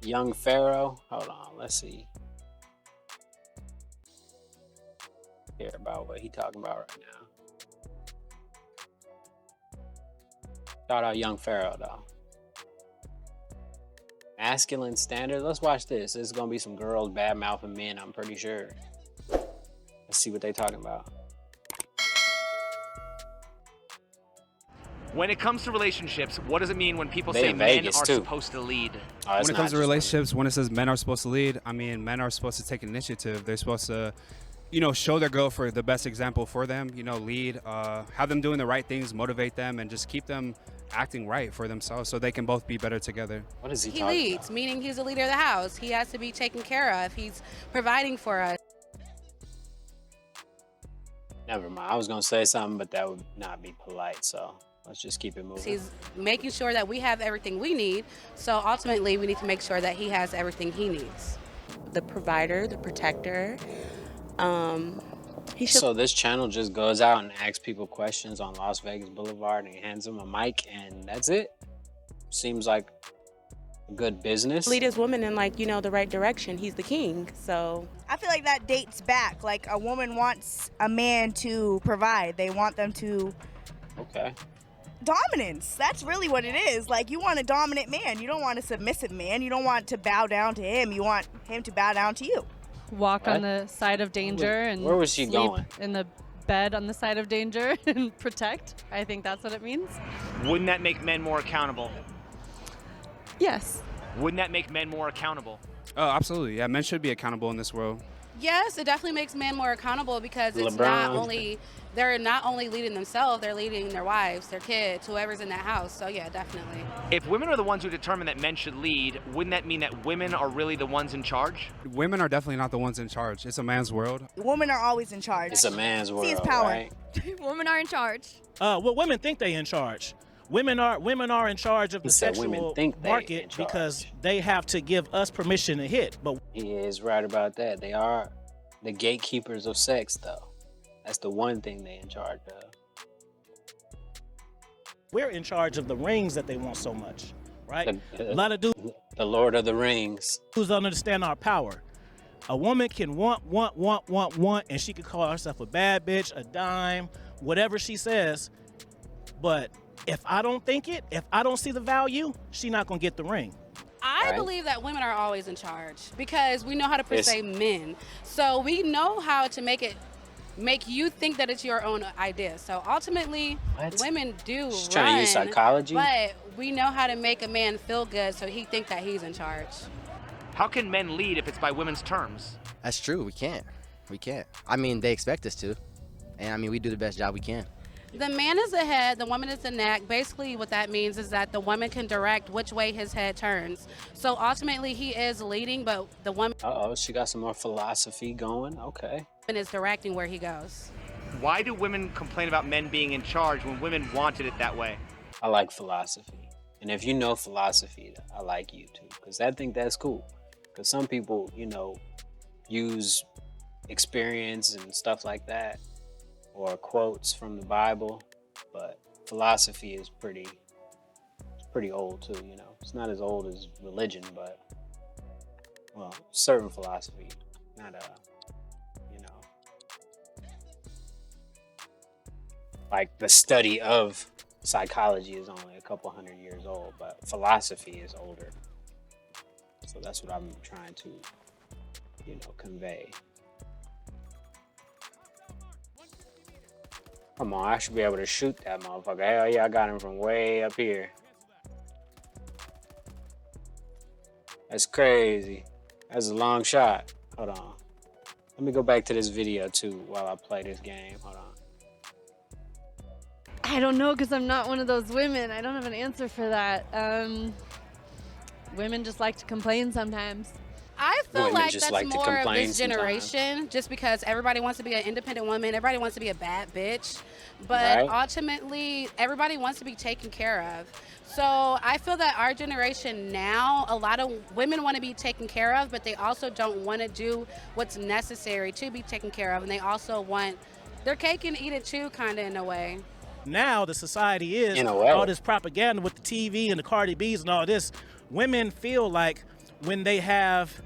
Young Pharaoh. Hold on, let's see. Hear about what he talking about right now. Shout out Young Pharaoh though. Masculine standards. Let's watch this. There's gonna be some girls bad mouthing men, I'm pretty sure. Let's see what they talking about. When it comes to relationships, what does it mean when people They say in men Vegas, are too. supposed to lead? Oh, When it comes to relationships, when it says men are supposed to lead, I mean, men are supposed to take initiative. They're supposed to, show their girl for the best example for them, lead, have them doing the right things, motivate them, and just keep them acting right for themselves so they can both be better together. What is He leads, meaning he's the leader of the house. He has to be taken care of. He's providing for us. Never mind. I was gonna say something, but that would not be polite. So let's just keep it moving. He's making sure that we have everything we need. So ultimately, we need to make sure that he has everything he needs. The provider, the protector. He should. So this channel just goes out and asks people questions on Las Vegas Boulevard and hands them a mic, and that's it. Seems like a good business. Lead his woman in, like, you know, the right direction. He's the king, so. I feel like that dates back. Like, a woman wants a man to provide. They want them to. Okay. Dominance. That's really what it is. Like, you want a dominant man. You don't want a submissive man. You don't want to bow down to him. You want him to bow down to you. Walk on the side of danger and where was she sleep going? in the bed on the side of danger and protect. I think that's what it means. Wouldn't that make men more accountable? Yes. Wouldn't that make men more accountable? Oh, absolutely. Yeah, men should be accountable in this world. Yes, it definitely makes men more accountable because it's LeBron. they're not only leading themselves, they're leading their wives, their kids, whoever's in that house. So yeah, definitely. If women are the ones who determine that men should lead, wouldn't that mean that women are really the ones in charge? Women are definitely not the ones in charge. It's a man's world. Women are always in charge. It's a man's world, Seize power. right? Women are in charge. Well, women think they in charge. Women are in charge of the said women sexual think they in market charge. because they have to give us permission to hit. But He is right about that. They are the gatekeepers of sex, though. That's the one thing they in charge of. we're in charge of the rings that they want so much, right? The A lot of dudes The Lord of the Rings. don't understand our power. A woman can want, and she can call herself a bad bitch, a dime, whatever she says. But if I don't think it, if I don't see the value, she not gonna get the ring. I believe that women are always in charge because we know how to persuade men. So we know how to make you think that it's your own idea. So ultimately, women do She's trying to use psychology? But we know how to make a man feel good so he think that he's in charge. How can men lead if it's by women's terms? That's true. We can't. I mean, they expect us to. And I mean, we do the best job we can. The man is the head, the woman is the neck. Basically what that means is that the woman can direct which way his head turns. So ultimately he is leading, but the woman She got some more philosophy going. Okay. is directing where he goes. Why do women complain about men being in charge when women wanted it that way? I like philosophy. And if you know philosophy, I like you too. Because I think that's cool. Because some people, use experience and stuff like that, or quotes from the Bible, but philosophy is pretty old too, It's not as old as religion, but, well, certain philosophy, not like the study of psychology is only a couple hundred years old, but philosophy is older. So that's what I'm trying to, convey. Come on, I should be able to shoot that motherfucker. Hell yeah, I got him from way up here. That's crazy. That's a long shot. Hold on. Let me go back to this video too while I play this game. Hold on. I don't know because I'm not one of those women. I don't have an answer for that. Women just like to complain sometimes. I feel Women like just that's like to more of complain this generation, just because everybody wants to be an independent woman, everybody wants to be a bad bitch, but Right. ultimately everybody wants to be taken care of. So I feel that our generation now, a lot of women want to be taken care of, but they also don't want to do what's necessary to be taken care of, and they also want their cake and eat it too, kind of in a way. Now the society is In a way. all this propaganda with the TV and the Cardi B's and all this. Women feel like when they have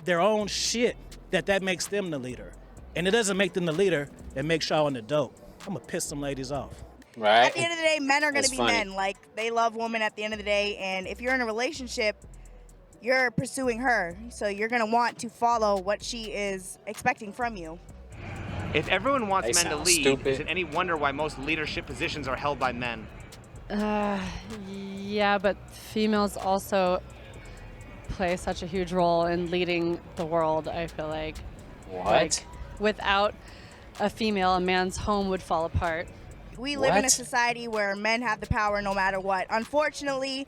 their own shit, that makes them the leader. And it doesn't make them the leader, it makes y'all in the dope. I'm gonna piss some ladies off. Right? At the end of the day, men are going That's to be funny. men. Like, they love women at the end of the day. And if you're in a relationship, you're pursuing her. So you're going to want to follow what she is expecting from you. If everyone wants They men to sound lead, stupid. is it any wonder why most leadership positions are held by men? Yeah, but females also play such a huge role in leading the world, I feel like. What? Like, without a female, a man's home would fall apart. We live in a What? society where men have the power no matter what. Unfortunately,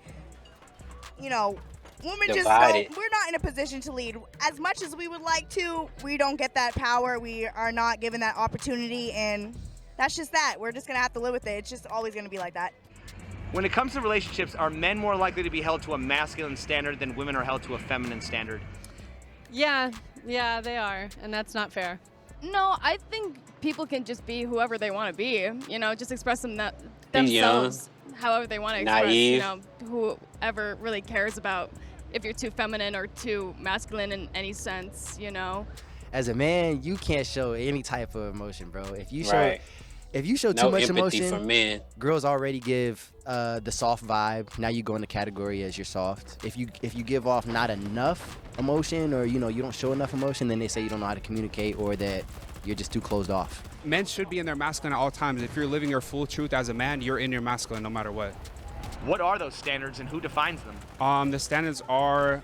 Women just divided. don't, we're not in a position to lead. As much as we would like to, we don't get that power. We are not given that opportunity, and that's just that. We're just going to have to live with it. It's just always going to be like that. When it comes to relationships, are men more likely to be held to a masculine standard than women are held to a feminine standard? Yeah, they are, and that's not fair. No, I think people can just be whoever they want to be. You know, just express young. themselves however they want to express. Naive. You know, whoever really cares about if you're too feminine or too masculine in any sense. You know. As a man, you can't show any type of emotion, bro. If you show Right. If you show No too much empathy emotion, for men. girls already give the soft vibe. Now you go in the category as you're soft. If you give off not enough emotion, or you don't show enough emotion, then they say you don't know how to communicate, or that you're just too closed off. Men should be in their masculine at all times. If you're living your full truth as a man, you're in your masculine no matter what. What are those standards and who defines them? The standards are,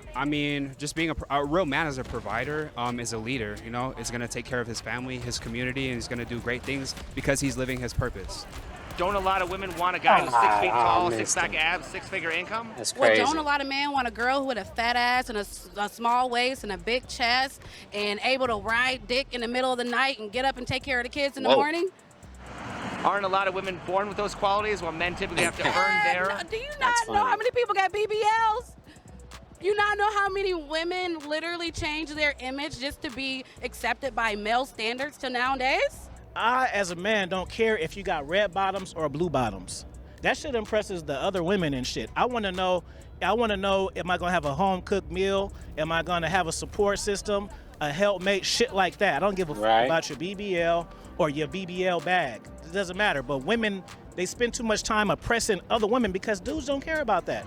just being a real man as a provider, is a leader, is going to take care of his family, his community, and he's going to do great things because he's living his purpose. Don't a lot of women want a guy who's 6 feet tall, six-pack abs, six-figure income? That's Well, crazy. don't a lot of men want a girl with a fat ass and a small waist and a big chest and able to ride dick in the middle of the night and get up and take care of the kids in the Whoa. morning? Aren't a lot of women born with those qualities while men typically have to earn their? Do you not know how many people got BBLs? You not know how many women literally change their image just to be accepted by male standards till nowadays? I, as a man, don't care if you got red bottoms or blue bottoms. That shit impresses the other women and shit. I want to know, am I going to have a home-cooked meal? Am I going to have a support system, a helpmate, shit like that? I don't give a fuck about your BBL or your BBL bag. It doesn't matter. But women, they spend too much time oppressing other women because dudes don't care about that.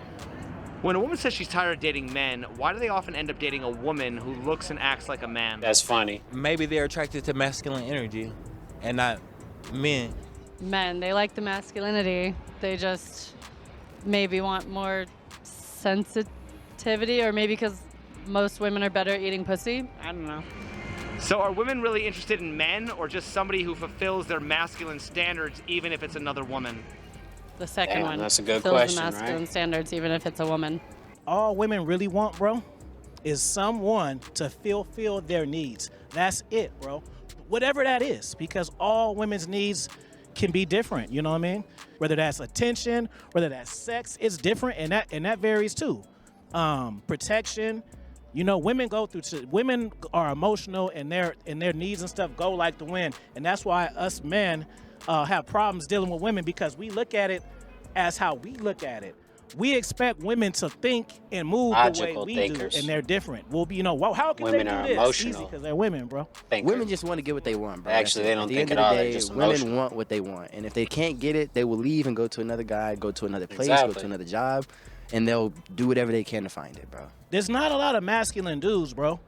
When a woman says she's tired of dating men, why do they often end up dating a woman who looks and acts like a man? That's funny. Maybe they're attracted to masculine energy and not men. Men, they like the masculinity. They just maybe want more sensitivity, or maybe because most women are better at eating pussy. I don't know. So are women really interested in men or just somebody who fulfills their masculine standards even if it's another woman? The second one. That's a good fills question, the masculine right? standards, even if it's a woman. All women really want, bro, is someone to fulfill their needs. That's it, bro. Whatever that is, because all women's needs can be different, you know what I mean? Whether that's attention, whether that's sex, it's different, and that varies too. Protection, women women are emotional, and their needs and stuff go like the wind, and that's why us men have problems dealing with women, because we look at it as how we look at it. We expect women to think and move Logical the way we thinkers. do, and they're different. We'll be, how can Women they do are this? emotional. Easy, because they're women, bro. Women just want to get what they want, bro. Actually, they That's it. don't At the think end at of all. the They're day, just women emotional. want what they want, and if they can't get it, they will leave and go to another guy, go to another place, go Exactly. to another job, and they'll do whatever they can to find it, bro. There's not a lot of masculine dudes, bro.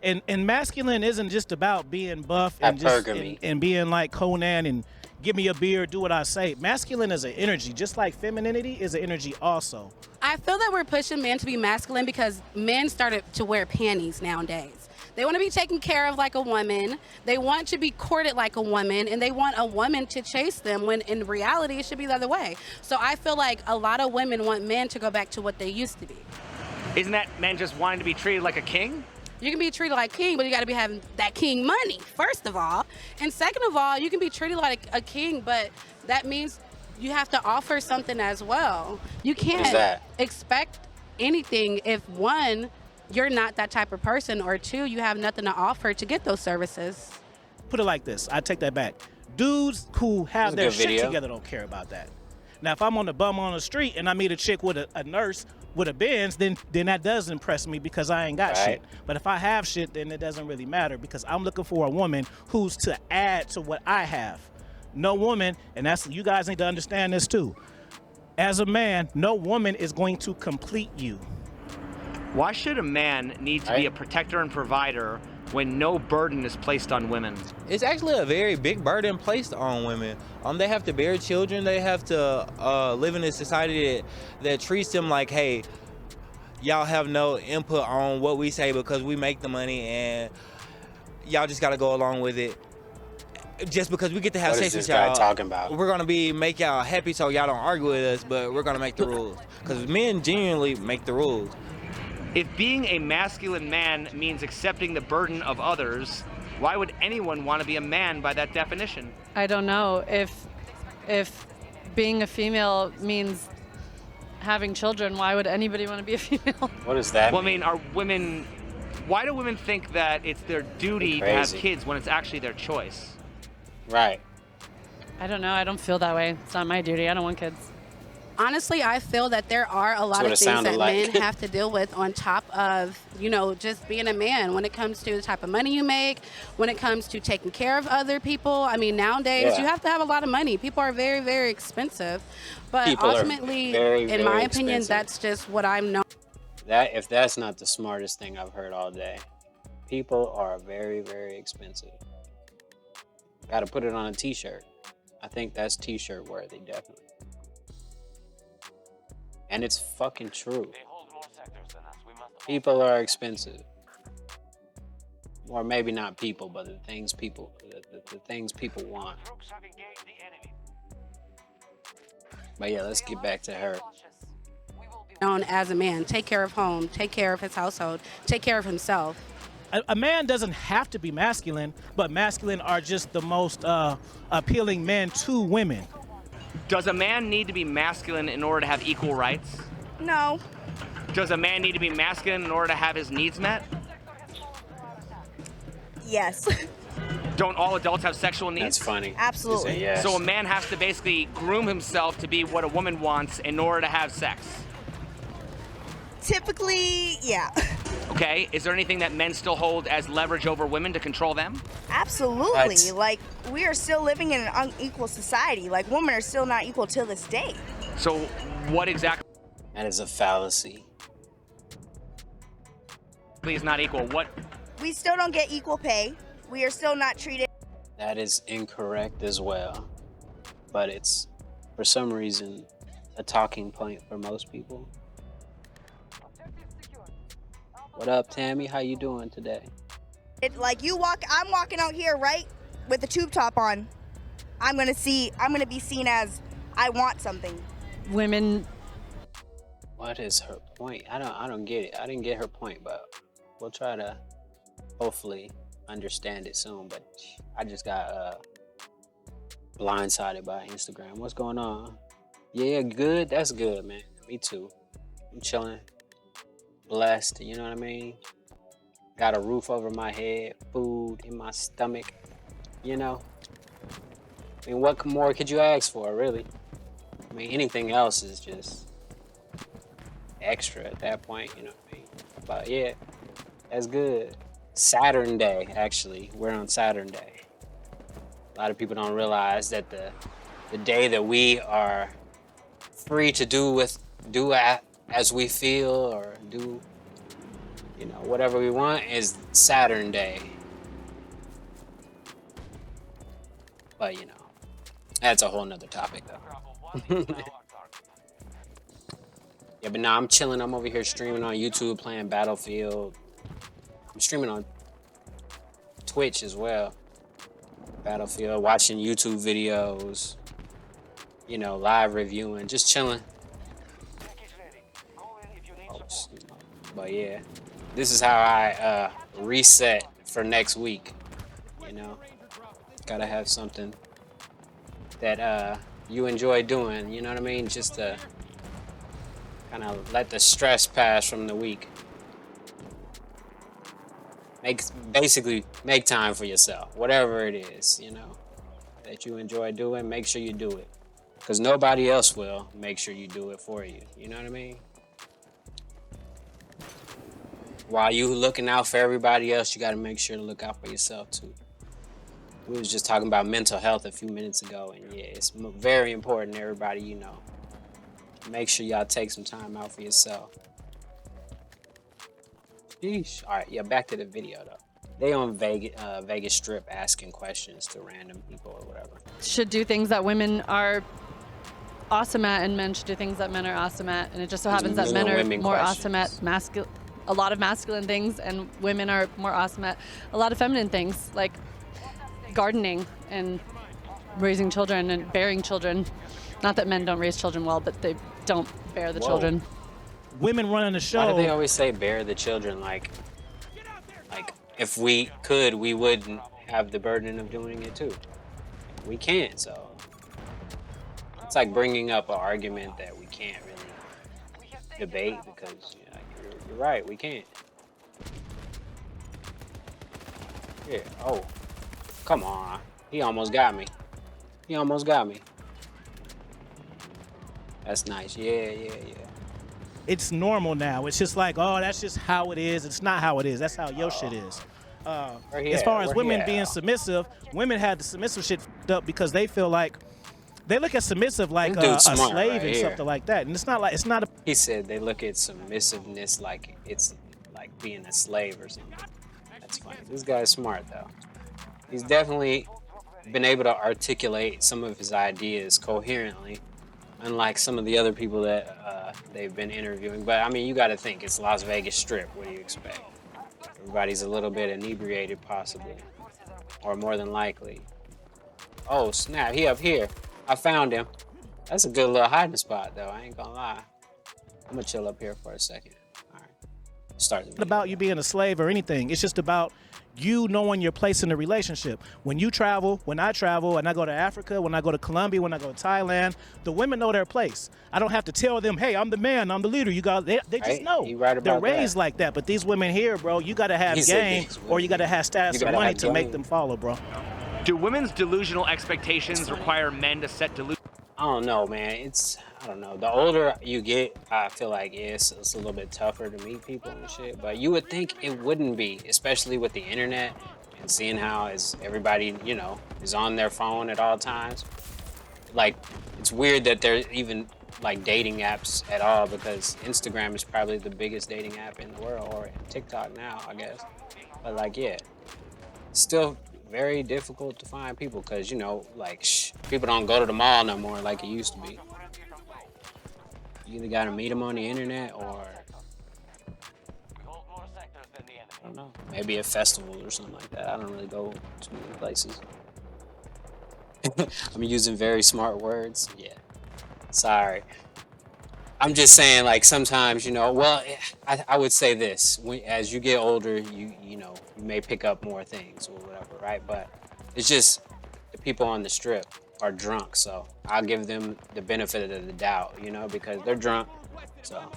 And masculine isn't just about being buff and Hypergamy. and being like Conan and give me a beer, do what I say. Masculine is an energy, just like femininity is an energy also. I feel that we're pushing men to be masculine because men started to wear panties nowadays. They want to be taken care of like a woman. They want to be courted like a woman, and they want a woman to chase them, when in reality it should be the other way. So I feel like a lot of women want men to go back to what they used to be. Isn't that men just wanting to be treated like a king? You can be treated like king, but you got to be having that king money, first of all. And second of all, you can be treated like a king, but that means you have to offer something as well. You What is can't that? expect anything if, one, you're not that type of person, or two, you have nothing to offer to get those services. Put it like this, I take that back. Dudes who have That's a their good shit video. together don't care about that. Now, if I'm on the bum on the street and I meet a chick with a nurse with a Benz, then that does impress me because I ain't got Right. shit. But if I have shit, then it doesn't really matter because I'm looking for a woman who's to add to what I have. No woman, and that's, you guys need to understand this too. As a man, no woman is going to complete you. Why should a man need to be a protector and provider when no burden is placed on women? It's actually a very big burden placed on women. They have to bear children. They have to live in a society that treats them like, hey, y'all have no input on what we say because we make the money and y'all just got to go along with it. Just because we get to have What sex is this with y'all, guy talking about? we're gonna make y'all happy so y'all don't argue with us, but we're gonna make the rules. Because men genuinely make the rules. If being a masculine man means accepting the burden of others, why would anyone want to be a man by that definition? I don't know if being a female means having children. Why would anybody want to be a female? What does that Well, mean? I mean, why do women think that it's their duty to have Crazy. kids when it's actually their choice? Right. I don't know. I don't feel that way. It's not my duty. I don't want kids. Honestly, I feel that there are a lot what of it things sounded that like. men have to deal with on top of, you know, just being a man when it comes to the type of money you make, when it comes to taking care of other people. I mean, nowadays Yeah. you have to have a lot of money. People are very, very expensive. But People are ultimately, very, in very my opinion, expensive. that's just what I'm known. If that's not the smartest thing I've heard all day. People are very, very expensive. Got to put it on a t-shirt. I think that's t-shirt worthy, definitely. And it's fucking true. People are expensive. Or maybe not people, but the things people want. But yeah, let's get back to her. Known as a man, take care of home, take care of his household, take care of himself. A man doesn't have to be masculine, but masculine are just the most appealing men to women. Does a man need to be masculine in order to have equal rights? No. Does a man need to be masculine in order to have his needs met? Yes. Don't all adults have sexual needs? That's funny. Absolutely. You say yes. So a man has to basically groom himself to be what a woman wants in order to have sex. Typically, yeah. Okay, is there anything that men still hold as leverage over women to control them? Absolutely. What? Like, we are still living in an unequal society. Like, women are still not equal till this day. So what exactly That is a fallacy. is not equal? What? We still don't get equal pay. We are still not treated. That is incorrect as well. But it's, for some reason, a talking point for most people. What up, Tammy? How you doing today? Like, I'm walking out here, right, with the tube top on. I'm gonna be seen as I want something. Women. What is her point? I don't get it. I didn't get her point, but we'll try to hopefully understand it soon. But I just got blindsided by Instagram. What's going on? Yeah, good. That's good, man. Me too. I'm chilling. Blessed, you know what I mean? Got a roof over my head, food in my stomach, you know? I mean, what more could you ask for, really? I mean, anything else is just extra at that point, you know what I mean? But yeah, that's good. Saturn Day, actually. We're on Saturn Day. A lot of people don't realize that the day that we are free to do as we feel or do, you know, whatever we want is Saturn Day. But, you know, that's a whole nother topic, though. Yeah, but now I'm chilling. I'm over here streaming on YouTube, playing Battlefield. I'm streaming on Twitch as well. Battlefield, watching YouTube videos, you know, live reviewing, just chilling. But yeah, this is how I reset for next week. You know, gotta have something that you enjoy doing. You know what I mean? Just to kind of let the stress pass from the week. Basically make time for yourself, whatever it is. You know, that you enjoy doing. Make sure you do it, because nobody else will make sure you do it for you. You know what I mean? While you looking out for everybody else, you got to make sure to look out for yourself too. We was just talking about mental health a few minutes ago, and yeah, it's very important, everybody, you know. Make sure y'all take some time out for yourself. Sheesh. All right, yeah, back to the video though. They on Vegas Strip asking questions to random people or whatever. Should do things that women are awesome at, and men should do things that men are awesome at. And it just so happens that men are more awesome at a lot of masculine things, and women are more awesome at a lot of feminine things, like gardening and raising children and bearing children. Not that men don't raise children well, but they don't bear the children. women running the show. Why do they always say bear the children? Like if we could, we wouldn't have the burden of doing it too. We can't, so it's like bringing up an argument that we can't really debate because you're right, we can't. Yeah. Oh, come on. He almost got me. He almost got me. That's nice. Yeah. It's normal now. It's just like, oh, that's just how it is. It's not how it is. That's how your shit is. As far as women being submissive, women had the submissive shit f***ed up because they feel like they look at submissive like a slave right and here. something like that. And it's not a. He said they look at submissiveness like it's like being a slave or something. That's funny. This guy's smart though. He's definitely been able to articulate some of his ideas coherently, unlike some of the other people that they've been interviewing. But I mean, you got to think it's Las Vegas Strip. What do you expect? Everybody's a little bit inebriated, possibly, or more than likely. Oh snap! He up here. I found him. That's a good little hiding spot, though. I ain't gonna lie. I'm gonna chill up here for a second. All right. Start. It's not about you being a slave or anything. It's just about you knowing your place in the relationship. When you travel, when I travel, when I go to Africa, when I go to Colombia, when I go to Thailand, the women know their place. I don't have to tell them, hey, I'm the man, I'm the leader. You got, they just know. They're raised like that. But these women here, bro, you got to have game or you got to have status or money to make them follow, bro. Do women's delusional expectations require men to set delusions? I don't know, man. I don't know. The older you get, I feel like it's a little bit tougher to meet people and shit. But you would think it wouldn't be, especially with the internet and seeing how everybody, is on their phone at all times. Like, it's weird that there's even like dating apps at all because Instagram is probably the biggest dating app in the world, or TikTok now, I guess. But like, yeah, still very difficult to find people because, people don't go to the mall no more like it used to be. You either gotta meet them on the internet or, I don't know, maybe a festival or something like that. I don't really go to many places. I'm using very smart words. Yeah. Sorry. I'm just saying, like, sometimes, I would say this. As you get older, you may pick up more things or whatever, right? But it's just the people on the strip are drunk, so I'll give them the benefit of the doubt, because they're drunk, so.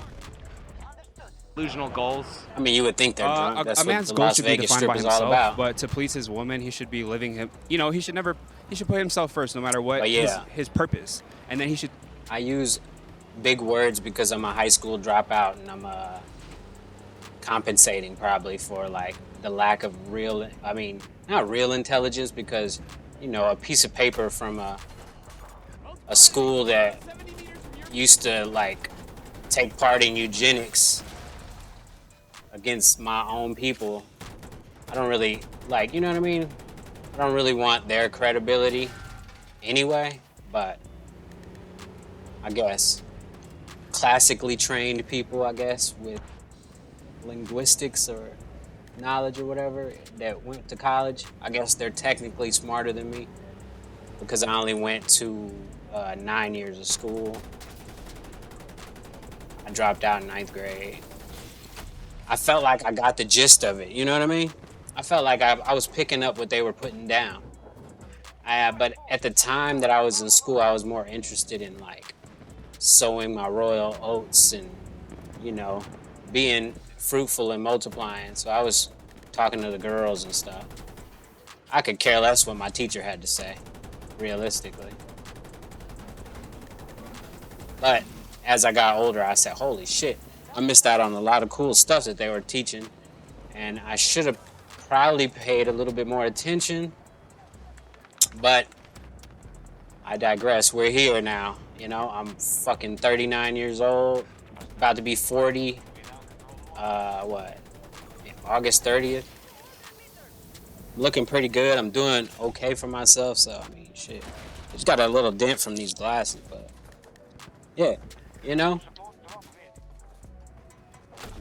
Delusional goals? I mean, you would think they're drunk. That's a man's what the goal Las should be Vegas defined Strip by is all himself, about. but to please his woman, he should be living him. He should put himself first, no matter what his purpose, and then he should. I use big words because I'm a high school dropout and I'm compensating probably for like the lack of not real intelligence because, a piece of paper from a school that used to like take part in eugenics against my own people. I don't really like, you know what I mean? I don't really want their credibility anyway, but I guess classically trained people, I guess, with linguistics or knowledge or whatever that went to college, I guess they're technically smarter than me because I only went to 9 years of school. I dropped out in 9th grade. I felt like I got the gist of it, you know what I mean? I felt like I was picking up what they were putting down. But at the time that I was in school, I was more interested in like sowing my royal oats and, being fruitful and multiplying. So I was talking to the girls and stuff. I could care less what my teacher had to say, realistically. But as I got older, I said, holy shit, I missed out on a lot of cool stuff that they were teaching. And I should have probably paid a little bit more attention. But I digress. We're here now. I'm fucking 39 years old, about to be 40. August 30th. Looking pretty good. I'm doing okay for myself. So, I mean, shit. Just got a little dent from these glasses, but yeah, I'm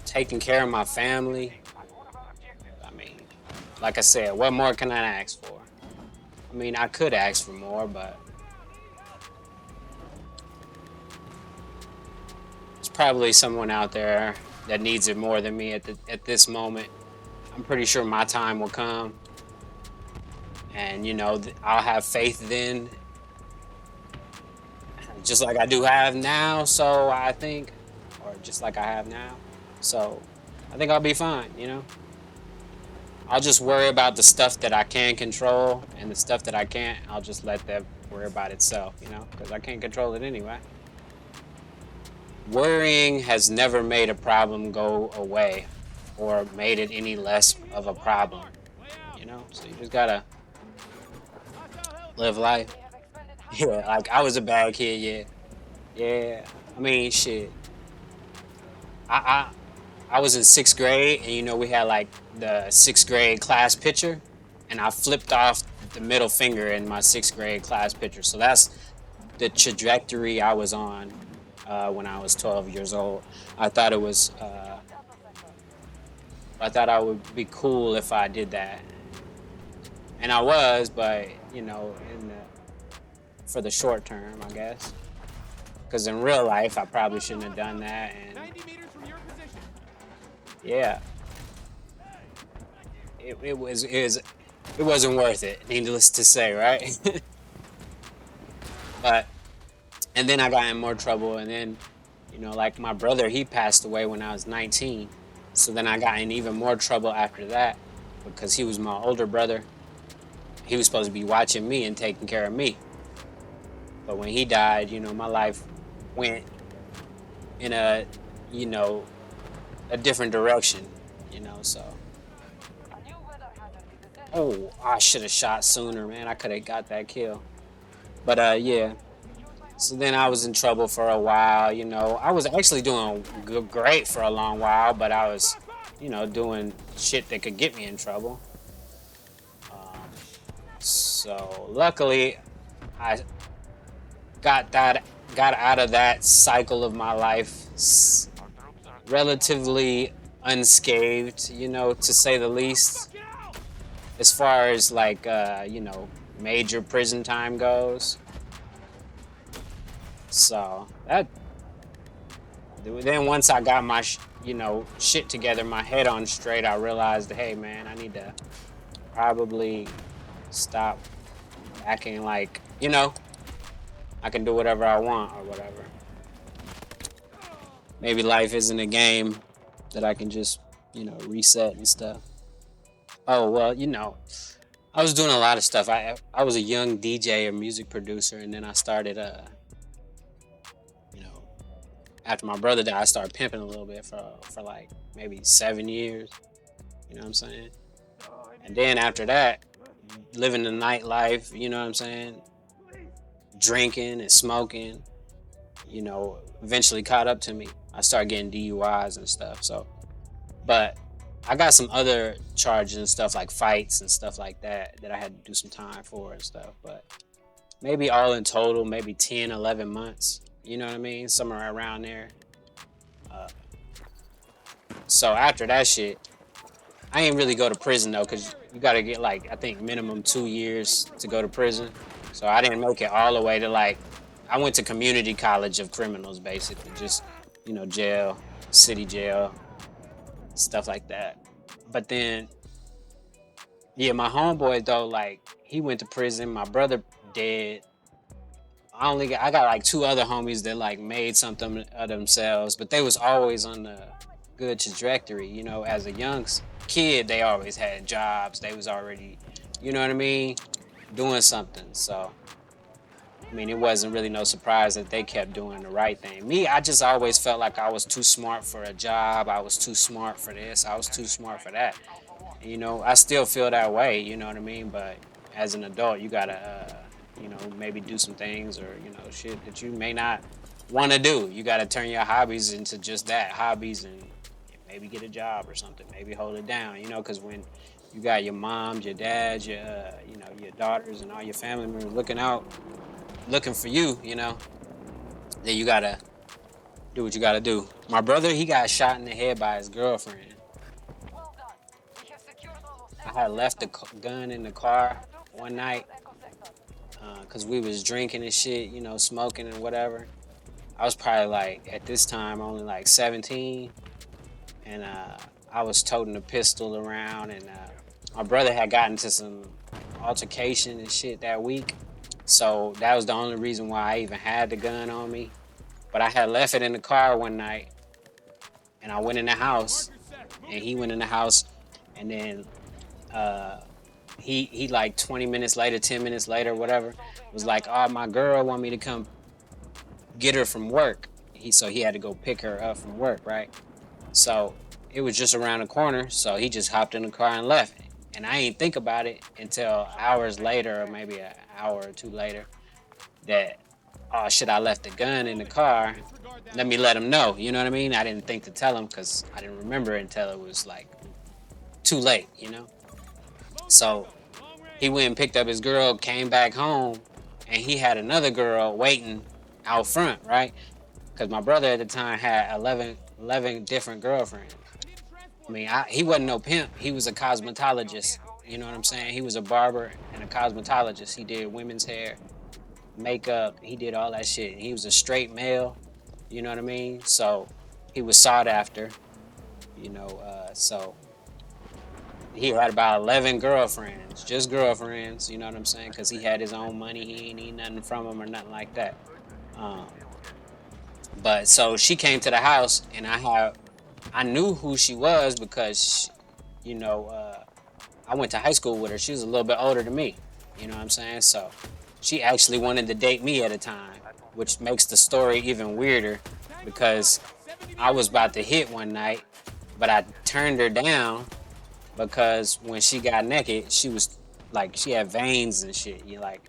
taking care of my family. I mean, like I said, what more can I ask for? I mean, I could ask for more, but it's probably someone out there that needs it more than me at this moment. I'm pretty sure my time will come, and you know, I'll have faith then, just like I do have now. So I think, or just like I have now. So I think I'll be fine. You know, I'll just worry about the stuff that I can control, and the stuff that I can't, I'll just let that worry about itself. You know, because I can't control it anyway. Worrying has never made a problem go away or made it any less of a problem, you know? So you just gotta live life. Yeah, like I was a bad kid, yeah. I mean, shit. I was in 6th grade, and you know, we had like the 6th grade class picture, and I flipped off the middle finger in my 6th grade class picture. So that's the trajectory I was on when I was 12 years old. I thought it was, I thought I would be cool if I did that. And I was, but, you know, for the short term, I guess. Because in real life, I probably shouldn't have done that. And 90 meters from your position. yeah. It wasn't worth it, needless to say, right? But, and then I got in more trouble, and then, you know, like my brother, he passed away when I was 19. So then I got in even more trouble after that, because he was my older brother. He was supposed to be watching me and taking care of me. But when he died, you know, my life went in a, you know, a different direction, you know, so. Oh, I should have shot sooner, man. I could have got that kill. But, yeah. So then I was in trouble for a while, you know. I was actually doing great for a long while, but I was, you know, doing shit that could get me in trouble. So luckily, I got out of that cycle of my life relatively unscathed, you know, to say the least. As far as like, you know, major prison time goes. So that, then once I got my, you know, shit together, my head on straight, I realized, hey man, I need to probably stop acting like, you know, I can do whatever I want or whatever. Maybe life isn't a game that I can just, you know, reset and stuff. Oh, well, you know, I was doing a lot of stuff. I was a young DJ or music producer, and then I started, you know, after my brother died, I started pimping a little bit for like maybe 7 years. You know what I'm saying? And then after that, living the nightlife, you know what I'm saying? Drinking and smoking, you know, eventually caught up to me. I started getting DUIs and stuff, so. But I got some other charges and stuff like fights and stuff like that I had to do some time for and stuff. But maybe all in total, maybe 10, 11 months. You know what I mean? Somewhere around there. So after that shit, I ain't really go to prison though, because you got to get like, I think minimum 2 years to go to prison. So I didn't make it all the way to like, I went to community college of criminals basically. Just, you know, jail, city jail, stuff like that. But then, yeah, my homeboy though, like, he went to prison. My brother dead. I got like 2 other homies that like made something of themselves, but they was always on the good trajectory. You know, as a young kid, they always had jobs. They was already, you know what I mean, doing something. So, I mean, it wasn't really no surprise that they kept doing the right thing. Me, I just always felt like I was too smart for a job. I was too smart for this. I was too smart for that. And, you know, I still feel that way, you know what I mean? But as an adult, you gotta, you know, maybe do some things or, you know, shit that you may not want to do. You gotta turn your hobbies into just that, hobbies, and maybe get a job or something. Maybe hold it down, you know, because when you got your moms, your dads, your, you know, your daughters and all your family members looking for you, you know, then you gotta do what you gotta do. My brother, he got shot in the head by his girlfriend. I had left the gun in the car one night because we was drinking and shit, you know, smoking and whatever. I was probably like, at this time, only like 17. And I was toting a pistol around, and my brother had gotten into some altercation and shit that week. So that was the only reason why I even had the gun on me. But I had left it in the car one night, and I went in the house, and he went in the house, and then he like 20 minutes later, 10 minutes later, whatever, was like, oh, my girl want me to come get her from work. So he had to go pick her up from work, right? So it was just around the corner, so he just hopped in the car and left. And I ain't think about it until hours later, or maybe an hour or two later, that, oh shit, I left the gun in the car. Let me let him know, you know what I mean? I didn't think to tell him because I didn't remember it until it was like too late, you know? So he went and picked up his girl, came back home, and he had another girl waiting out front, right? Because my brother at the time had 11 different girlfriends. I mean, he wasn't no pimp. He was a cosmetologist. You know what I'm saying? He was a barber and a cosmetologist. He did women's hair, makeup. He did all that shit. He was a straight male. You know what I mean? So he was sought after. You know, so he had about 11 girlfriends, just girlfriends. You know what I'm saying? Because he had his own money. He ain't need nothing from them or nothing like that. But so she came to the house, and I knew who she was because, you know, I went to high school with her. She was a little bit older than me, you know what I'm saying? So she actually wanted to date me at a time, which makes the story even weirder because I was about to hit one night, but I turned her down because when she got naked, she was like, she had veins and shit.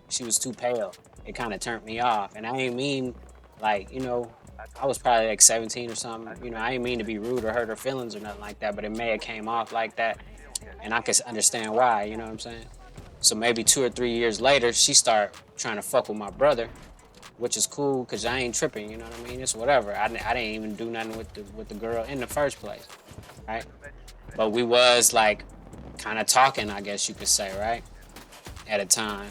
She was too pale. It kind of turned me off. And I ain't mean, like, you know, I was probably like 17 or something. You know, I didn't mean to be rude or hurt her feelings or nothing like that, but it may have came off like that. And I could understand why, you know what I'm saying? So maybe 2 or 3 years later, she started trying to fuck with my brother, which is cool because I ain't tripping, you know what I mean? It's whatever. I didn't even do nothing with the girl in the first place, right? But we was like kind of talking, I guess you could say, right? At a time.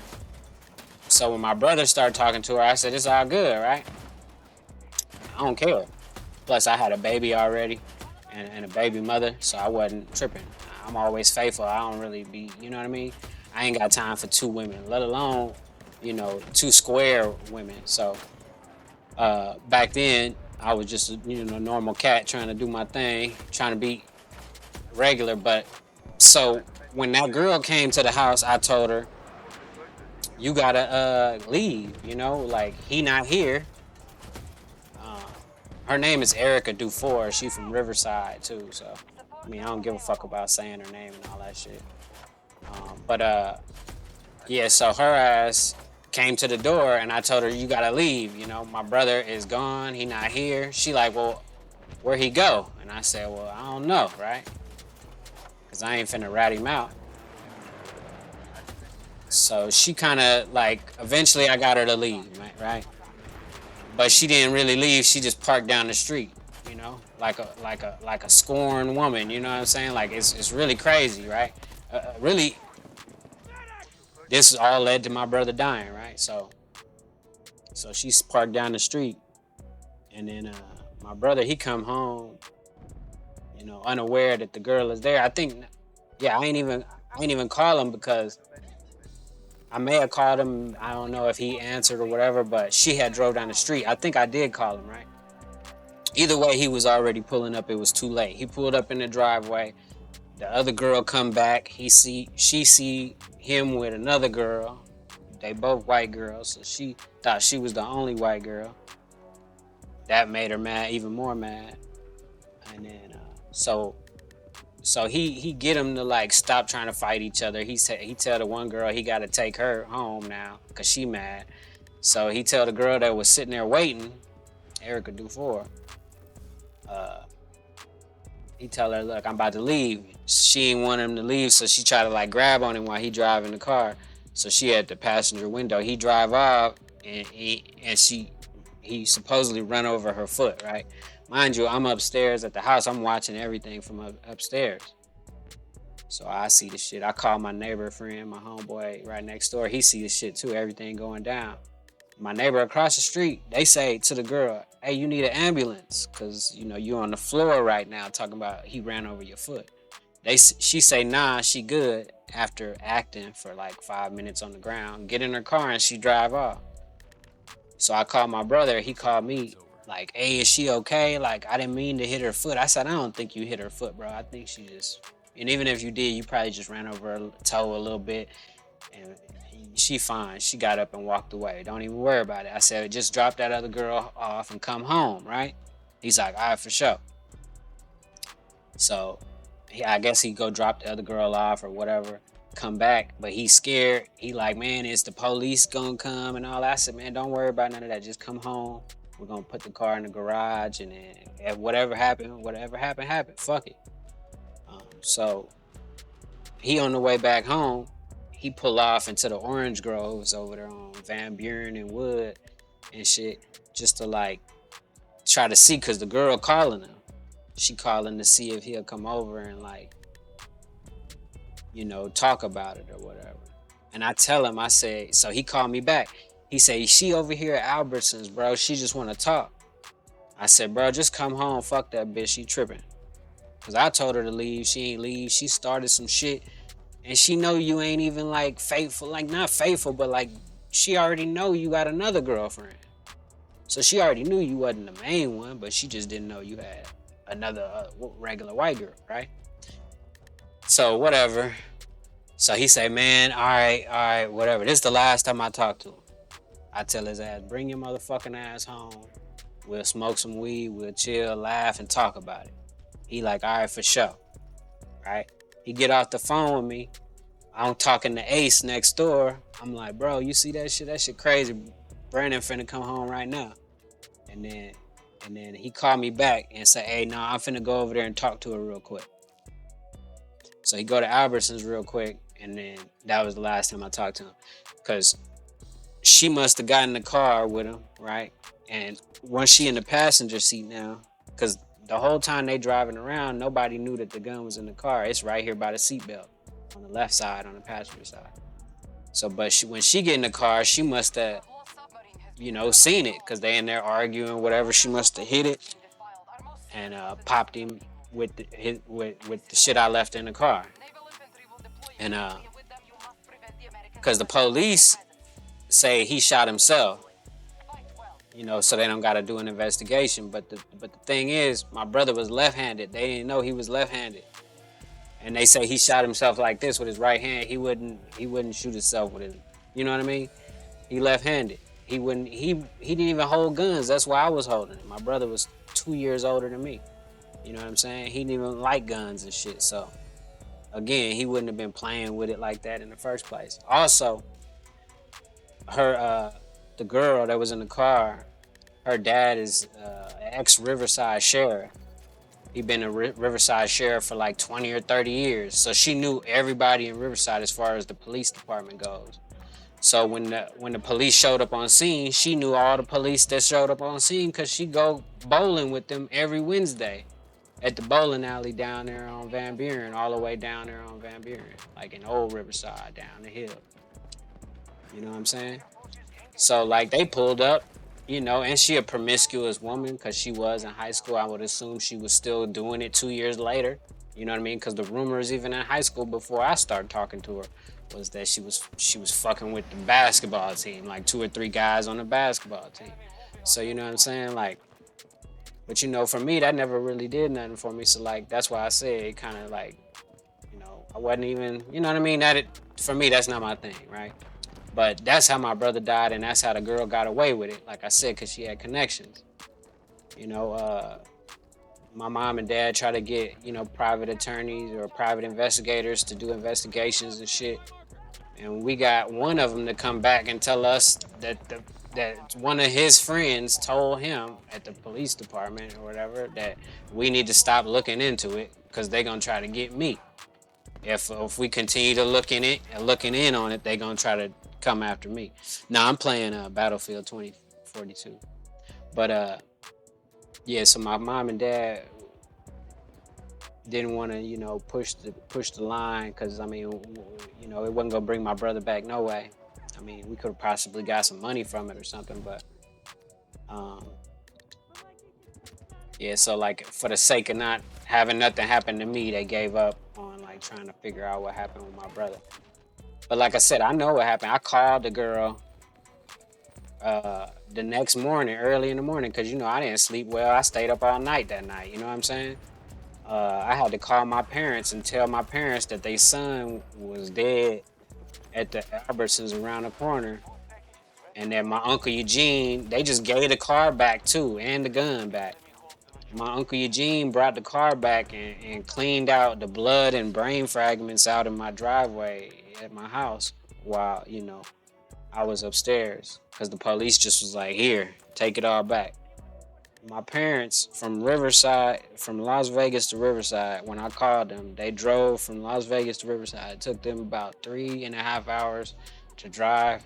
So when my brother started talking to her, I said, it's all good, right? I don't care. Plus, I had a baby already and a baby mother, so I wasn't tripping. I'm always faithful. I don't really be, you know what I mean? I ain't got time for 2 women, let alone, you know, 2 square women. So back then, I was just a, you know, normal cat trying to do my thing, trying to be regular. But so when that girl came to the house, I told her, you gotta leave, you know, like he not here. Her name is Erica Dufour. She from Riverside too, so I mean I don't give a fuck about saying her name and all that shit. Yeah, so her ass came to the door and I told her you gotta leave. You know, my brother is gone. He not here. She like, well, where he go? And I said, well, I don't know, right? Cause I ain't finna rat him out. So she kind of like, eventually I got her to leave, right? But she didn't really leave. She just parked down the street, you know, like a scorned woman. You know what I'm saying? Like it's really crazy, right? Really, this all led to my brother dying, right? So she's parked down the street, and then my brother he come home, you know, unaware that the girl is there. I think, yeah, I ain't even call him because I may have called him. I don't know if he answered or whatever, but she had drove down the street. I think I did call him, right? Either way, he was already pulling up. It was too late. He pulled up in the driveway. The other girl come back. She see him with another girl. They both white girls, so she thought she was the only white girl. That made her mad, even more mad. And then So he get him to like stop trying to fight each other. He tell the one girl he got to take her home now because she mad. So he tell the girl that was sitting there waiting, Erica Dufour, he tell her, look, I'm about to leave. She ain't want him to leave, so she tried to like grab on him while he drive in the car. So she at the passenger window. He drive off and he supposedly run over her foot, right? Mind you, I'm upstairs at the house. I'm watching everything from upstairs. So I see the shit. I call my neighbor friend, my homeboy right next door. He see the shit too, everything going down. my neighbor across the street, they say to the girl, hey, you need an ambulance because, you know, you're on the floor right now talking about he ran over your foot. She say, nah, she good after acting for like 5 minutes on the ground, get in her car and she drive off. So I called my brother. He called me like, hey, is she okay? Like, I didn't mean to hit her foot. I said, I don't think you hit her foot, bro. I think she just, and even if you did, you probably just ran over her toe a little bit and she fine. She got up and walked away. Don't even worry about it. I said, just drop that other girl off and come home, right? He's like, all right, for sure. So I guess he go drop the other girl off or whatever, come back, but he's scared. He like, man, is the police gonna come and all that? I said, man, don't worry about none of that. Just come home. We're gonna put the car in the garage and then whatever happened, happened. Fuck it. So he on the way back home, he pull off into the orange groves over there on Van Buren and Wood and shit, just to like try to see, cause the girl calling him. She calling to see if he'll come over and like, you know, talk about it or whatever. And I tell him, I say, so he called me back. He say, she over here at Albertsons, bro. She just want to talk. I said, bro, just come home. Fuck that bitch. She tripping. Cause I told her to leave. She ain't leave. She started some shit. And she know you ain't even like faithful, like not faithful, but like she already know you got another girlfriend. So she already knew you wasn't the main one, but she just didn't know you had another regular white girl, right? So whatever. So he say, man, all right, whatever. This is the last time I talk to him. I tell his ass, bring your motherfucking ass home. We'll smoke some weed, we'll chill, laugh, and talk about it. He like, all right, for sure, right? He get off the phone with me. I'm talking to Ace next door. I'm like, bro, you see that shit? That shit crazy. Brandon finna come home right now. And then he called me back and said, hey, no, I'm finna go over there and talk to her real quick. So he go to Albertsons real quick, and then that was the last time I talked to him. Because she must have gotten in the car with him, right? And once she in the passenger seat now, because the whole time they driving around, nobody knew that the gun was in the car. It's right here by the seatbelt on the left side, on the passenger side. So, but when she get in the car, she must have, you know, seen it because they in there arguing, whatever. She must have hit it and popped him with the shit I left in the car. And because the police say he shot himself, you know, so they don't got to do an investigation. But the thing is, my brother was left-handed. They didn't know he was left-handed, and they say he shot himself like this with his right hand. He wouldn't shoot himself with his, you know what I mean? He left-handed. He didn't even hold guns. That's why I was holding it. My brother was 2 years older than me. You know what I'm saying? He didn't even like guns and shit. So again, he wouldn't have been playing with it like that in the first place. Also, the girl that was in the car, her dad is ex-Riverside sheriff. He'd been a Riverside sheriff for like 20 or 30 years. So she knew everybody in Riverside as far as the police department goes. So when the police showed up on scene, she knew all the police that showed up on scene because she go bowling with them every Wednesday at the bowling alley down there on Van Buren, all the way down there on Van Buren, like in old Riverside down the hill. You know what I'm saying? So like they pulled up, you know, and she a promiscuous woman because she was in high school. I would assume she was still doing it 2 years later. You know what I mean? Because the rumors even in high school before I started talking to her was that she was fucking with the basketball team, like 2 or 3 guys on the basketball team. So you know what I'm saying? Like, but you know, for me, that never really did nothing for me. So like, that's why I say it kind of like, you know, I wasn't even, you know what I mean? For me, that's not my thing, right? But that's how my brother died, and that's how the girl got away with it. Like I said, because she had connections. You know, my mom and dad try to get, you know, private attorneys or private investigators to do investigations and shit. And we got one of them to come back and tell us that one of his friends told him at the police department or whatever that we need to stop looking into it because they're going to try to get me. If we continue to looking in on it, they're going to try to come after me. Now I'm playing Battlefield 2042. But yeah, so my mom and dad didn't want to, you know, push the line because I mean, you know, it wasn't gonna bring my brother back no way. I I mean, we could have possibly got some money from it or something, but yeah. So like, for the sake of not having nothing happen to me, they gave up on like trying to figure out what happened with my brother. But like I said, I know what happened. I called the girl the next morning, early in the morning, because, you know, I didn't sleep well. I stayed up all night that night, you know what I'm saying? I had to call my parents and tell my parents that their son was dead at the Albertsons around the corner, and that my Uncle Eugene, they just gave the car back too, and the gun back. My Uncle Eugene brought the car back and cleaned out the blood and brain fragments out in my driveway at my house while, you know, I was upstairs, because the police just was like, here, take it all back. My parents from Riverside, from Las Vegas to Riverside, when I called them, they drove from Las Vegas to Riverside. It took them about 3.5 hours to drive.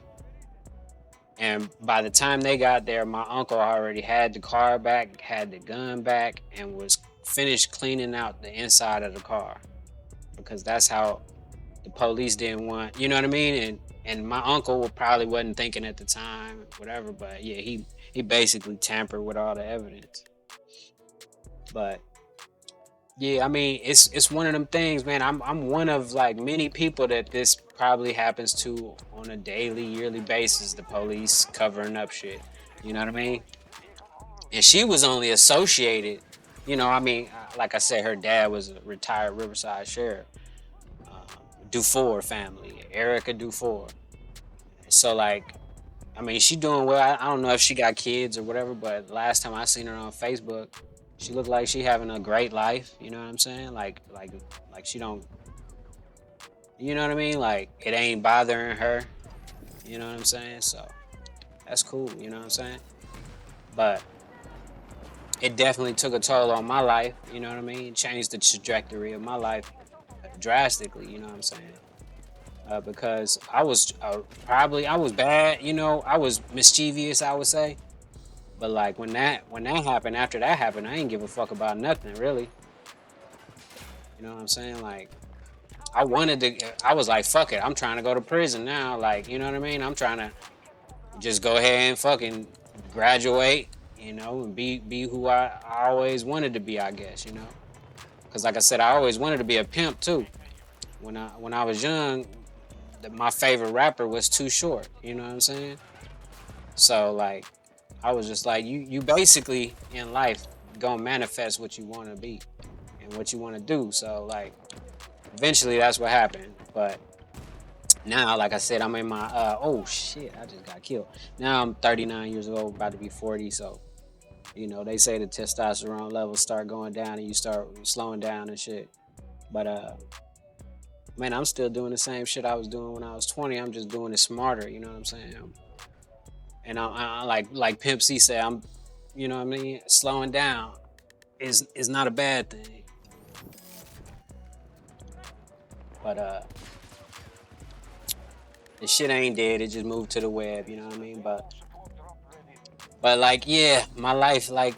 And by the time they got there, my uncle already had the car back, had the gun back, and was finished cleaning out the inside of the car. Because that's how the police didn't want, you know what I mean? And my uncle probably wasn't thinking at the time, whatever, but yeah, he basically tampered with all the evidence. But yeah, I mean, it's one of them things, man. I'm one of like many people that this probably happens to on a daily, yearly basis, the police covering up shit. You know what I mean? And she was only associated, you know, I mean, like I said, her dad was a retired Riverside sheriff. Dufour family, Erica Dufour. So like, I mean, she doing well. I don't know if she got kids or whatever, but last time I seen her on Facebook, she looked like she having a great life. You know what I'm saying? Like she don't, you know what I mean? Like, it ain't bothering her. You know what I'm saying? So that's cool. You know what I'm saying? But it definitely took a toll on my life. You know what I mean? Changed the trajectory of my life drastically, you know what I'm saying? Because I was bad, you know, I was mischievous, I would say. But like when that happened, after that happened, I didn't give a fuck about nothing, really. You know what I'm saying? Like, I was like, fuck it, I'm trying to go to prison now. Like, you know what I mean? I'm trying to just go ahead and fucking graduate, you know, and be who I always wanted to be, I guess, you know? Because like I said, I always wanted to be a pimp too. When I was young, my favorite rapper was Too Short, you know what I'm saying? So like, I was just like, you basically in life gonna manifest what you want to be and what you want to do. So like, eventually that's what happened. But now, like I said, I'm in my, oh shit, I just got killed. Now I'm 39 years old, about to be 40, so. You know, they say the testosterone levels start going down and you start slowing down and shit. But, man, I'm still doing the same shit I was doing when I was 20. I'm just doing it smarter, you know what I'm saying? And I like Pimp C said, I'm, you know what I mean? Slowing down is not a bad thing. But, the shit ain't dead. It just moved to the web, you know what I mean? But like, yeah, my life, like,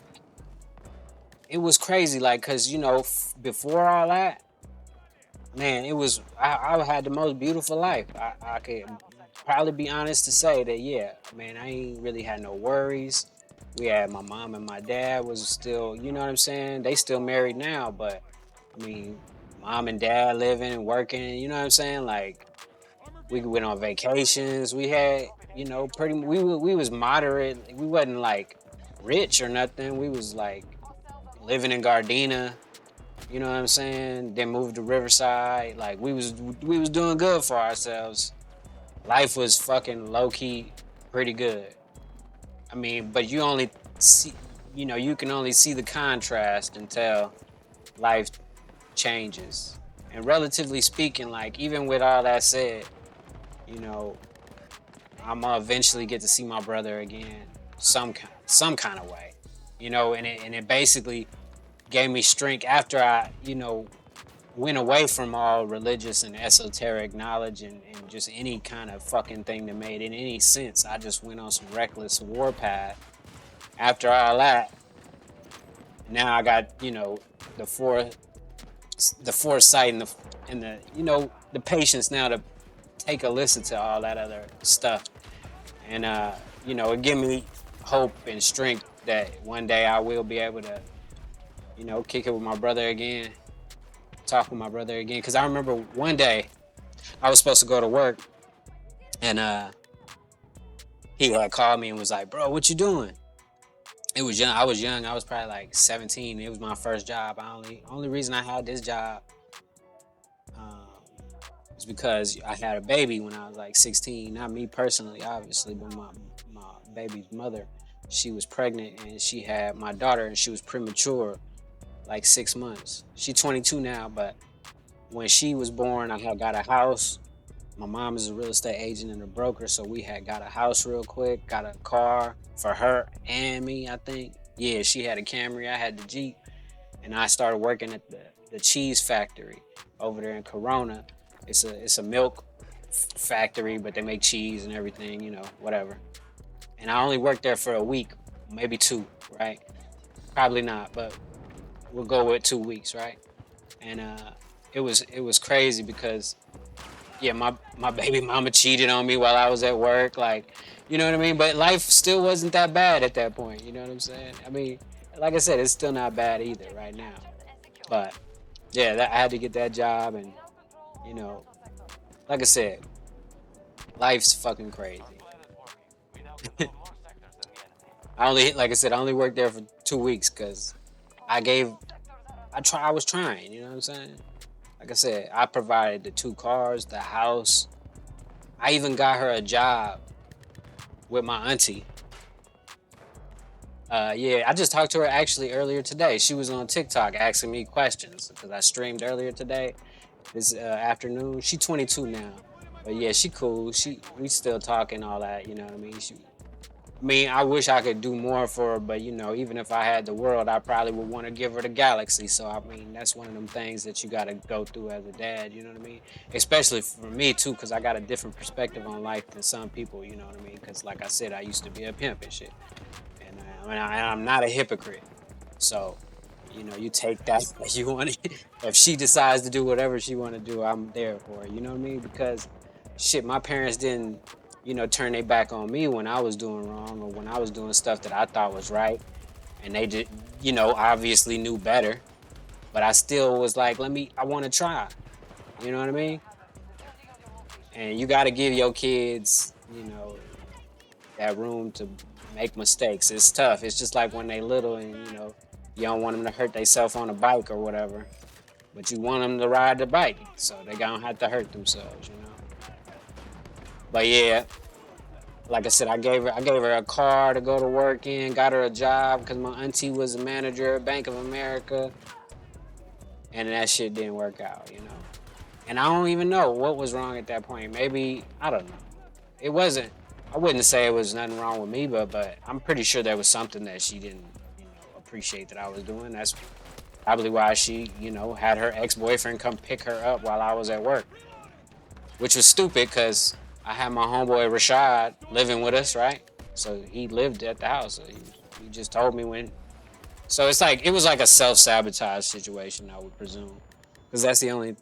it was crazy, like, cause you know, before all that, man, it was, I had the most beautiful life. I could probably be honest to say that, yeah, man, I ain't really had no worries. We had my mom and my dad was still, you know what I'm saying? They still married now, but I mean, mom and dad living and working, you know what I'm saying? Like, we went on vacations. We had, you know, we was moderate. We wasn't like rich or nothing. We was like living in Gardena, you know what I'm saying? Then moved to Riverside. Like, we was doing good for ourselves. Life was fucking low key pretty good. I mean, but you only see, you know, you can only see the contrast until life changes. And relatively speaking, like, even with all that said, you know, I'm gonna eventually get to see my brother again, some kind of way, you know, and it basically gave me strength after I, you know, went away from all religious and esoteric knowledge and just any kind of fucking thing that made any sense. I just went on some reckless warpath. After all that, now I got, you know, the foresight and the you know, the patience now to take a listen to all that other stuff. And, you know, it give me hope and strength that one day I will be able to, you know, kick it with my brother again, talk with my brother again. Because I remember one day I was supposed to go to work, and he had called me and was like, bro, what you doing? It was young. I was young. I was probably like 17. It was my first job. Only reason I had this job was because I had a baby when I was like 16. Not me personally, obviously, but my baby's mother. She was pregnant and she had my daughter, and she was premature, like 6 months. She's 22 now, but when she was born, I had got a house. My mom is a real estate agent and a broker, so we had got a house real quick, got a car for her and me, I think. Yeah, she had a Camry, I had the Jeep, and I started working at the cheese factory over there in Corona. It's a milk factory, but they make cheese and everything, you know, whatever. And I only worked there for a week, maybe 2, right? Probably not, but we'll go with 2 weeks, right? And it was crazy because, yeah, my baby mama cheated on me while I was at work, like, you know what I mean? But life still wasn't that bad at that point, you know what I'm saying? I mean, like I said, it's still not bad either right now. But yeah, I had to get that job, and, you know, like I said, life's fucking crazy. I only worked there for 2 weeks because I was trying, you know what I'm saying? Like I said, I provided the 2 cars, the house. I even got her a job with my auntie. Yeah, I just talked to her actually earlier today. She was on TikTok asking me questions because I streamed earlier today, this afternoon. She's 22 now, but yeah, she cool. We still talking all that, you know what I mean? I wish I could do more for her, but, you know, even if I had the world, I probably would want to give her the galaxy. So, I mean, that's one of them things that you got to go through as a dad, you know what I mean? Especially for me, too, because I got a different perspective on life than some people, you know what I mean? Because, like I said, I used to be a pimp and shit. And I'm not a hypocrite. So, you know, you take that if you want it. If she decides to do whatever she want to do, I'm there for her, you know what I mean? Because, shit, my parents didn't, you know, turn their back on me when I was doing wrong or when I was doing stuff that I thought was right. And they did, you know, obviously knew better. But I still was like, I want to try. You know what I mean? And you got to give your kids, you know, that room to make mistakes. It's tough. It's just like when they little and, you know, you don't want them to hurt themselves on a bike or whatever. But you want them to ride the bike. So they going to have to hurt themselves, you know? But yeah, like I said, I gave her a car to go to work in, got her a job because my auntie was a manager at Bank of America, and that shit didn't work out, you know. And I don't even know what was wrong at that point. Maybe, I don't know. It wasn't, I wouldn't say it was nothing wrong with me, but I'm pretty sure there was something that she didn't, you know, appreciate that I was doing. That's probably why she, you know, had her ex-boyfriend come pick her up while I was at work, which was stupid because I had my homeboy Rashad living with us, right? So he lived at the house. So he just told me when. So it's like, it was like a self-sabotage situation, I would presume. Because that's the only,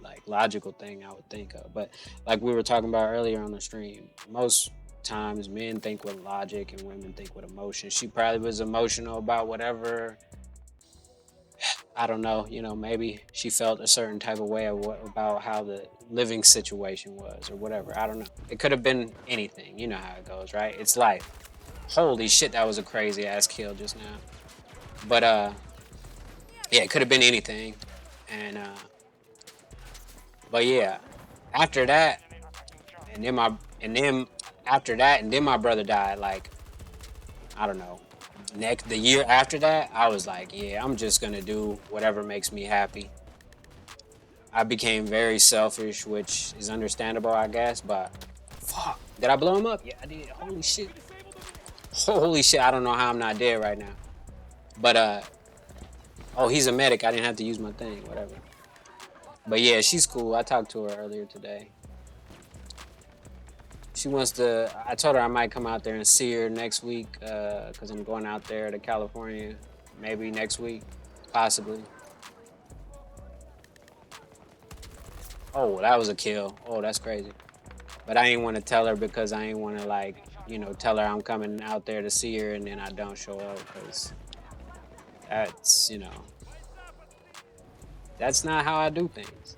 like, logical thing I would think of. But like we were talking about earlier on the stream, most times men think with logic and women think with emotion. She probably was emotional about whatever, I don't know, you know, maybe she felt a certain type of way about how the living situation was or whatever. I don't know. It could have been anything. You know how it goes, right? It's life. Holy shit, that was a crazy ass kill just now. But yeah, it could have been anything. And but yeah, after that, and then my brother died, like, I don't know. The year after that, I was like, yeah, I'm just gonna do whatever makes me happy. I became very selfish, which is understandable, I guess, but fuck. Did I blow him up? Yeah, I did. Holy shit. Holy shit, I don't know how I'm not dead right now. But, oh, he's a medic. I didn't have to use my thing, whatever. But yeah, she's cool. I talked to her earlier today. She wants to, I told her I might come out there and see her next week because I'm going out there to California, maybe next week, possibly. Oh, that was a kill. Oh, that's crazy. But I ain't want to tell her because I ain't want to like, tell her I'm coming out there to see her and then I don't show up because that's, that's not how I do things.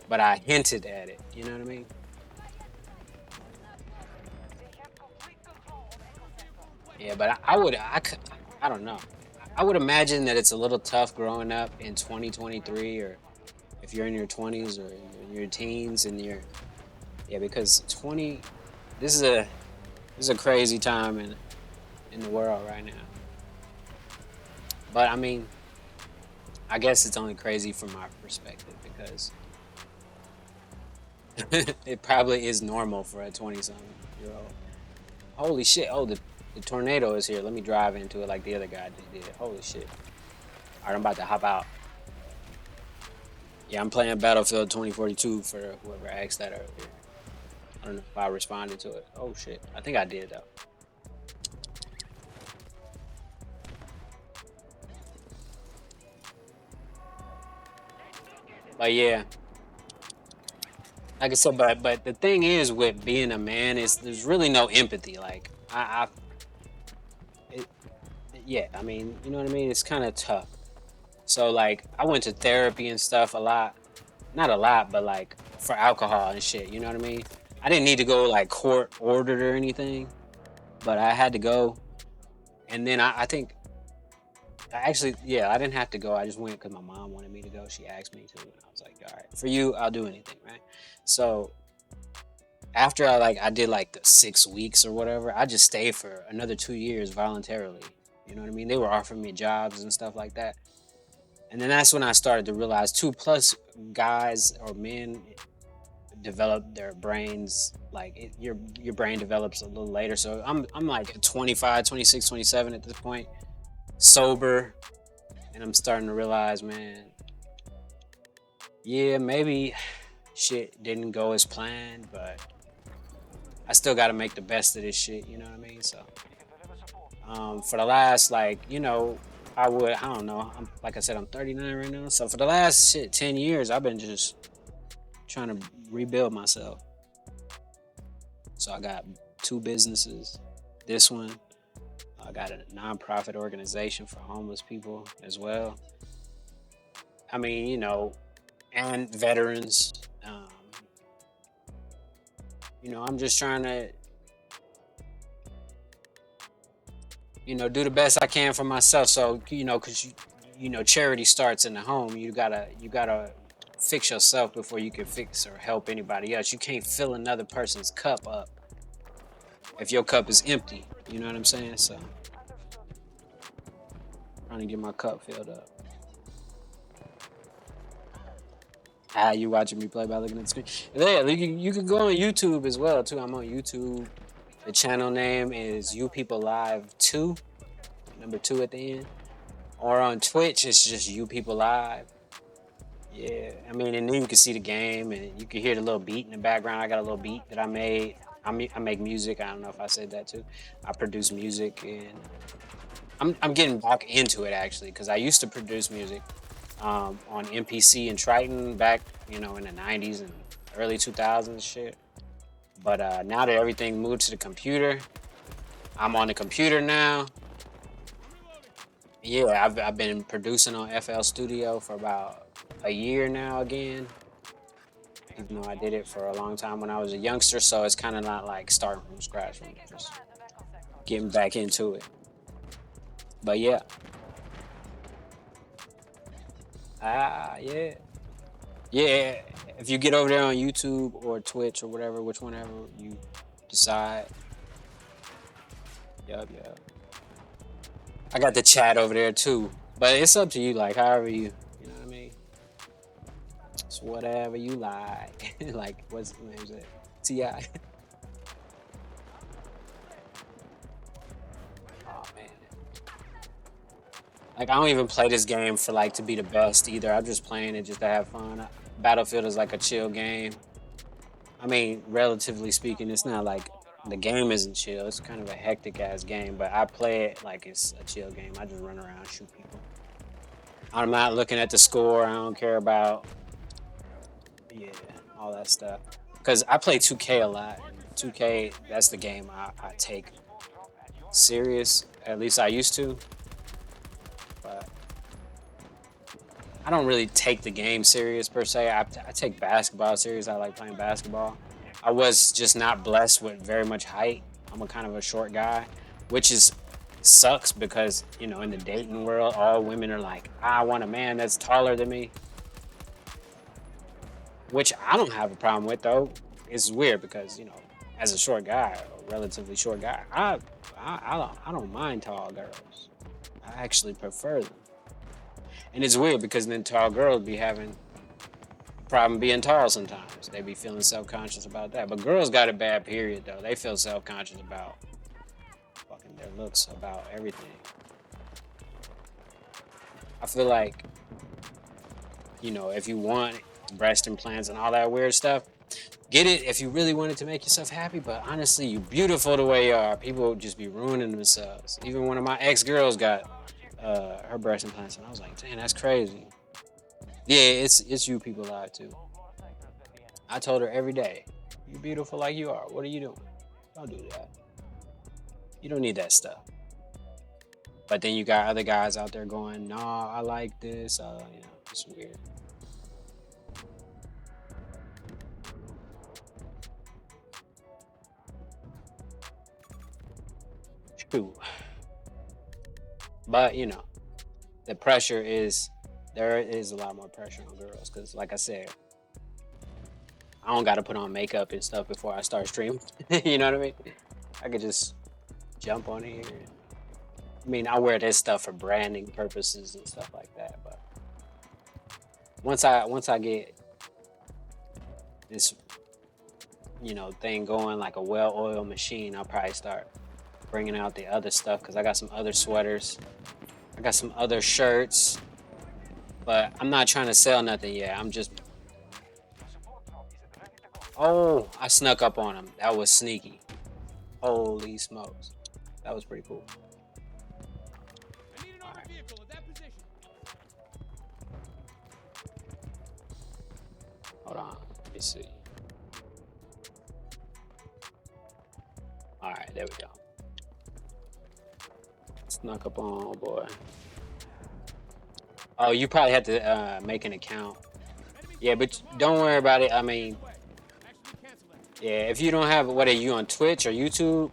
But I hinted at it. You know what I mean? Yeah, but I don't know. I would imagine that it's a little tough growing up in 2023, or if you're in your 20s or in your teens and because this is a crazy time in the world right now. But I mean, I guess it's only crazy from my perspective because it probably is normal for a 20-something-year-old. Holy shit! Oh, the tornado is here. Let me drive into it like the other guy just did. Holy shit! All right, I'm about to hop out. Yeah, I'm playing Battlefield 2042 for whoever asked that earlier. I don't know if I responded to it. Oh shit! I think I did though. But yeah, like I said, but the thing is with being a man is there's really no empathy. Like yeah, I mean, you know what I mean? It's kind of tough. So like I went to therapy and stuff a lot. Not a lot, but like for alcohol and shit, you know what I mean? I didn't need to go like court ordered or anything, but I had to go. And then I think I didn't have to go. I just went because my mom wanted me to go. She asked me to, and I was like, all right, for you, I'll do anything, right? So after I did like the 6 weeks or whatever, I just stayed for another 2 years voluntarily. You know what I mean? They were offering me jobs and stuff like that. And then that's when I started to realize 2+ guys or men develop their brains, like your brain develops a little later. So I'm like 25, 26, 27 at this point, sober, and I'm starting to realize, man, yeah, maybe shit didn't go as planned, but I still got to make the best of this shit, you know what I mean? So for the last, I don't know, like I said, I'm 39 right now, so for the last 10 years I've been just trying to rebuild myself. So I got 2 businesses. This one, I got a nonprofit organization for homeless people as well. I mean, and veterans. I'm just trying to, do the best I can for myself. So, because charity starts in the home. You gotta fix yourself before you can fix or help anybody else. You can't fill another person's cup up if your cup is empty. You know what I'm saying? So, trying to get my cup filled up. You watching me play by looking at the screen? Yeah, you can go on YouTube as well too. I'm on YouTube. The channel name is You People Live 2, number 2 at the end. Or on Twitch, it's just You People Live. Yeah, I mean, and then you can see the game, and you can hear the little beat in the background. I got a little beat that I made. I make music. I don't know if I said that too. I produce music, and I'm getting back into it actually, because I used to produce music on MPC and Triton back, in the 90s and early 2000s shit. But now that everything moved to the computer, I'm on the computer now. Yeah, I've been producing on FL Studio for about a year now again. Even though I did it for a long time when I was a youngster, so it's kind of not like starting from scratch. I'm just getting back into it. But yeah. Yeah. Yeah, if you get over there on YouTube or Twitch or whatever, whichever you decide. Yup. I got the chat over there too, but it's up to you, like however you know what I mean? It's whatever you like. Like, what's the name of it? T.I. Oh man. Like, I don't even play this game for to be the best either. I'm just playing it just to have fun. Battlefield is like a chill game. I mean, relatively speaking, it's not like the game isn't chill. It's kind of a hectic ass game, but I play it like it's a chill game. I just run around, shoot people. I'm not looking at the score. I don't care about Yeah, all that stuff. Because I play 2K a lot. 2K, that's the game I take serious. At least I used to. But I don't really take the game serious per se. I take basketball serious. I like playing basketball. I was just not blessed with very much height. I'm a kind of a short guy, which sucks because, you know, in the dating world, all women are like, I want a man that's taller than me. Which I don't have a problem with, though. It's weird because, you know, as a short guy, a relatively short guy, I don't mind tall girls. I actually prefer them. And it's weird because then tall girls be having a problem being tall sometimes. They be feeling self-conscious about that. But girls got a bad period, though. They feel self-conscious about fucking their looks, about everything. I feel like, you know, if you want breast implants and all that weird stuff, get it if you really wanted to make yourself happy, but honestly, you're beautiful the way you are. People just be ruining themselves. Even one of my ex-girls got her breast implants, and I was like, damn, that's crazy. Yeah, it's you people lie too. I told her every day, you're beautiful like you are. What are you doing? Don't do that. You don't need that stuff. But then you got other guys out there going, nah, I like this. You know, it's weird. True. But, you know, the pressure there is a lot more pressure on girls because, like I said, I don't got to put on makeup and stuff before I start streaming. You know what I mean? I could just jump on here. I mean, I wear this stuff for branding purposes and stuff like that. But once I get this, you know, thing going like a well-oiled machine, I'll probably start bringing out the other stuff because I got some other sweaters. I got some other shirts. But I'm not trying to sell nothing yet. I'm just... Oh, I snuck up on him. That was sneaky. Holy smokes. That was pretty cool. Right. Hold on. Let me see. All right, there we go. Snuck up on, oh boy. Oh, you probably have to make an account. Yeah, but don't worry about it. I mean, yeah, if you don't have, what are you on Twitch or YouTube?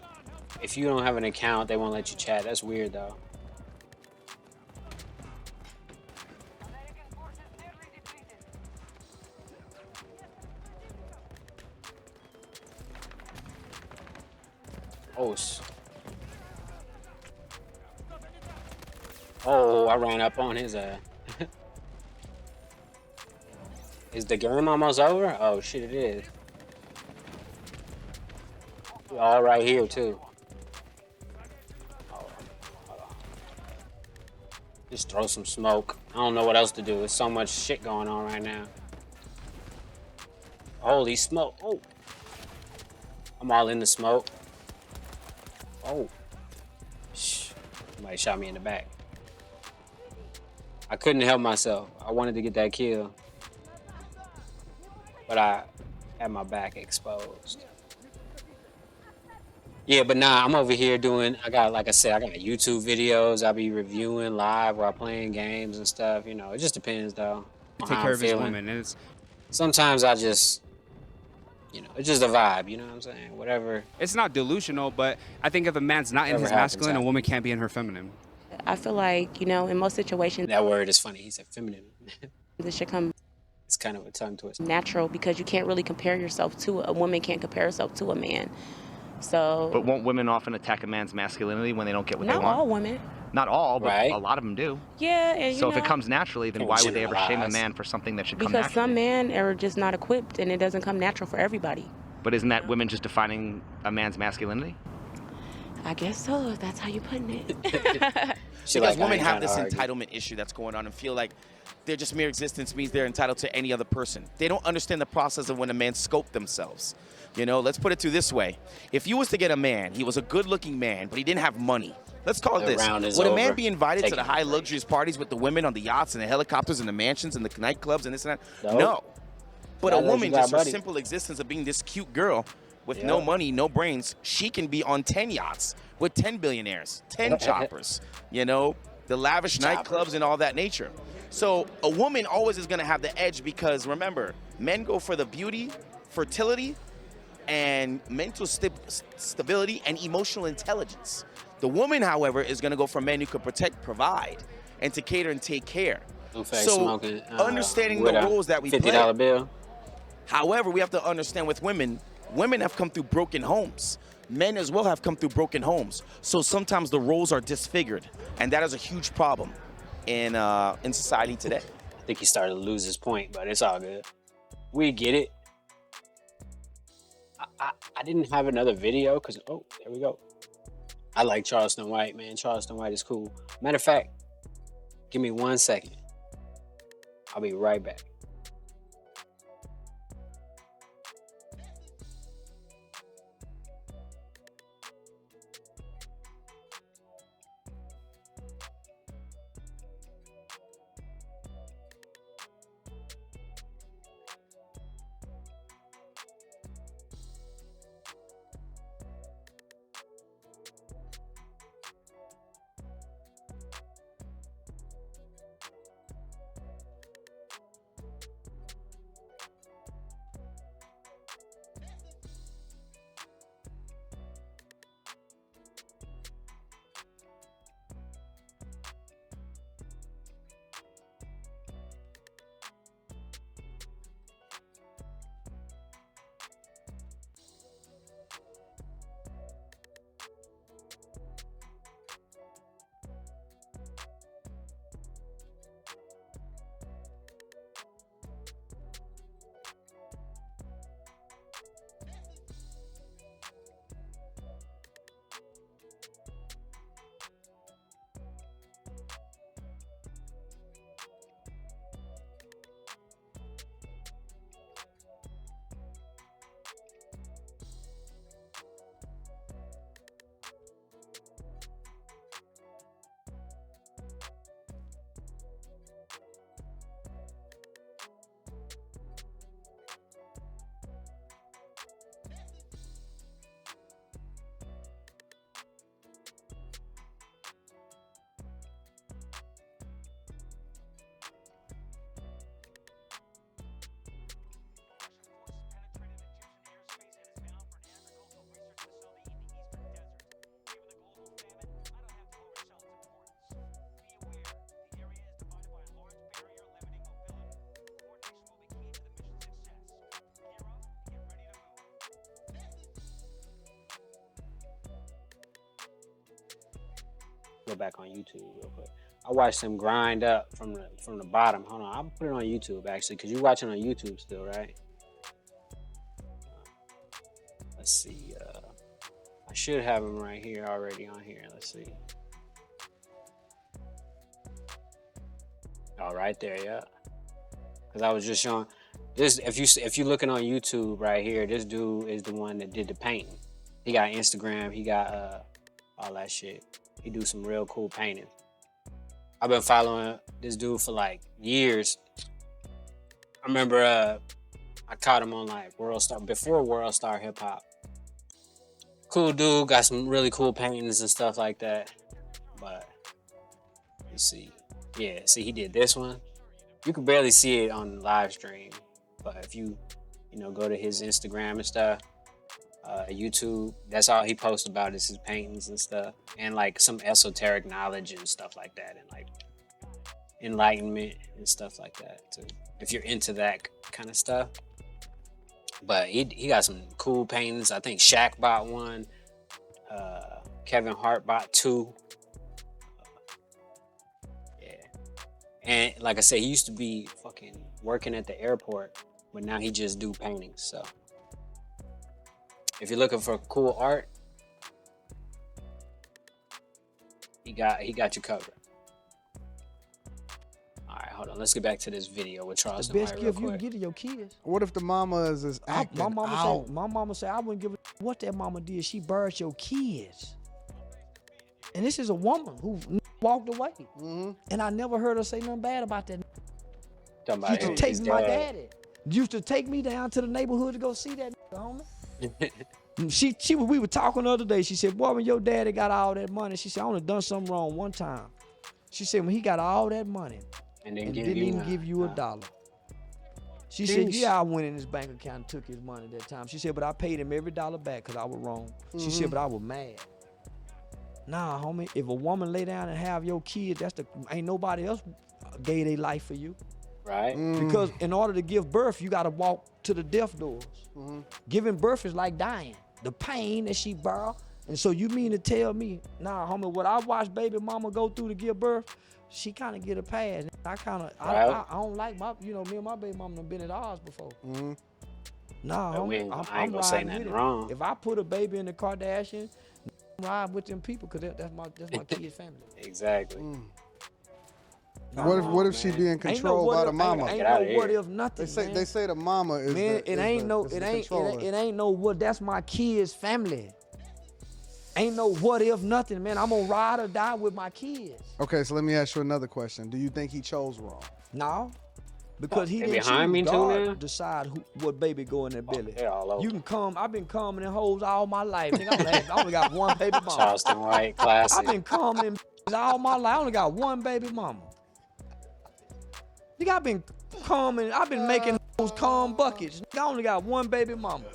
If you don't have an account, they won't let you chat. That's weird, though. Oh, I ran up on his Is the game almost over? Oh shit, it is. All right here too. Oh, hold on. Just throw some smoke. I don't know what else to do. There's so much shit going on right now. Holy smoke. Oh. I'm all in the smoke. Oh. Somebody shot me in the back. I couldn't help myself. I wanted to get that kill. But I had my back exposed. Yeah, but nah, I'm over here doing, like I said, I got YouTube videos. I'll be reviewing live while playing games and stuff. You know, it just depends though. Take care of his woman. And sometimes I just, you know, it's just a vibe, you know what I'm saying? Whatever. It's not delusional, but I think if a man's not in his masculine, a woman can't be in her feminine. I feel like, you know, in most situations... That word is funny. He said feminine. This should come... It's kind of a tongue twist. Natural, because you can't really compare yourself to... A woman can't compare herself to a man. So... But won't women often attack a man's masculinity when they don't get what they want? Not all women. Not all, but a lot of them do. Yeah, and so if it comes naturally, then why would they ever shame a man for something that should come naturally? Because some men are just not equipped, and it doesn't come natural for everybody. But isn't that women just defining a man's masculinity? I guess so, if that's how you're putting it. Because women have this entitlement issue that's going on and feel like their just mere existence means they're entitled to any other person. They don't understand the process of when a man scoped themselves. You know, let's put it to this way. If you was to get a man, he was a good-looking man, but he didn't have money. Let's call it this. Would a man be invited to the high luxurious parties with the women on the yachts and the helicopters and the mansions and the nightclubs and this and that? No. But a woman, just her simple existence of being this cute girl with no money, no brains, she can be on 10 yachts with 10 billionaires, 10 choppers, you know, the lavish nightclubs and all that nature. So a woman always is going to have the edge because, remember, men go for the beauty, fertility, and mental stability and emotional intelligence. The woman, however, is going to go for men who could protect, provide, and to cater and take care. So understanding the roles that we play. $50 bill. However, we have to understand with women, women have come through broken homes. Men as well have come through broken homes. So sometimes the roles are disfigured, and that is a huge problem in society today. I think he started to lose his point, but it's all good. We get it. I didn't have another video because, oh, there we go. I like Charleston White, man. Charleston White is cool. Matter of fact, give me 1 second. I'll be right back. Go back on YouTube real quick. I watched them grind up from the bottom. Hold on, I'll put it on YouTube actually, because you're watching on YouTube still, right? Let's see. I should have them right here already on here. Let's see. Oh, right there, yeah. Because I was just showing this. If you're looking on YouTube right here, this dude is the one that did the painting. He got Instagram. He got all that shit. He do some real cool painting. I've been following this dude for like years. I remember I caught him on like World Star, before World Star Hip Hop. Cool dude, got some really cool paintings and stuff like that. But you see, yeah, see he did this one. You could barely see it on the live stream, but if you go to his Instagram and stuff, YouTube, that's all he posts about is his paintings and stuff, and like some esoteric knowledge and stuff like that, and like enlightenment and stuff like that too, if you're into that kind of stuff. But he got some cool paintings. I think Shaq bought one, Kevin Hart bought two. Yeah, and like I said, he used to be fucking working at the airport, but now he just do paintings. So if you're looking for cool art, he got you covered. All right, hold on. Let's get back to this video with Charleston White real quick. The best gift you can get to your kids. What if the mama is acting my out? mama said, I wouldn't give a what that mama did. She buried your kids. And this is a woman who walked away. And I never heard her say nothing bad about that. Talking about you take my daddy. used to take me down to the neighborhood to go see that homie. We were talking the other day. She said, boy, when your daddy got all that money, she said, I only done something wrong one time. She said, when he got all that money and didn't even give you a dollar. She said, yeah, I went in his bank account and took his money that time. She said, but I paid him every dollar back because I was wrong. She said, but I was mad. Nah, homie, if a woman lay down and have your kid, ain't nobody else gave their life for you. Right. Because in order to give birth, you got to walk to the death doors. Giving birth is like dying. The pain that she bear. And so you mean to tell me, nah, homie, what I watched baby mama go through to give birth, she kind of get a pass. I don't like my, me and my baby mama done been at ours before. Nah, homie, I ain't gonna say nothing wrong. If I put a baby in the Kardashian, ride with them people because that's my kid's family. Exactly. What if she being controlled by the mama? Ain't no what if nothing. They say the mama is. Man, it ain't no what. That's my kid's family. Ain't no what if nothing, man. I'm gonna ride or die with my kids. Okay, so let me ask you another question. Do you think he chose wrong? No. Because he didn't choose God to decide what baby go in their belly. You can come. I've been coming in hoes all my life. Nigga, I only got one baby mama. Charleston White classic. I've been coming in all my life. I only got one baby mama. Nigga, I've been making those calm buckets. Nigga, I only got one baby mama.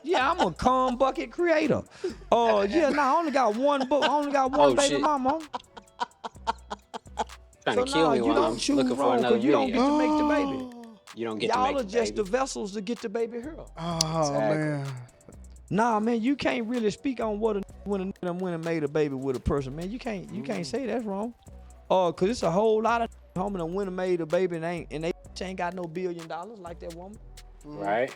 Yeah, I'm a calm bucket creator. I only got one book. I only got one baby mama. Trying to kill me while I'm looking for another video. You don't get to make the baby. You don't get to make the baby. Y'all are just the vessels to get the baby here. Oh, man. Nah, man, you can't really speak on when a woman made a baby with a person, man. You can't say that's wrong. Cause it's a whole lot of homie that went and made a baby and they ain't got no $1 billion like that woman. Right.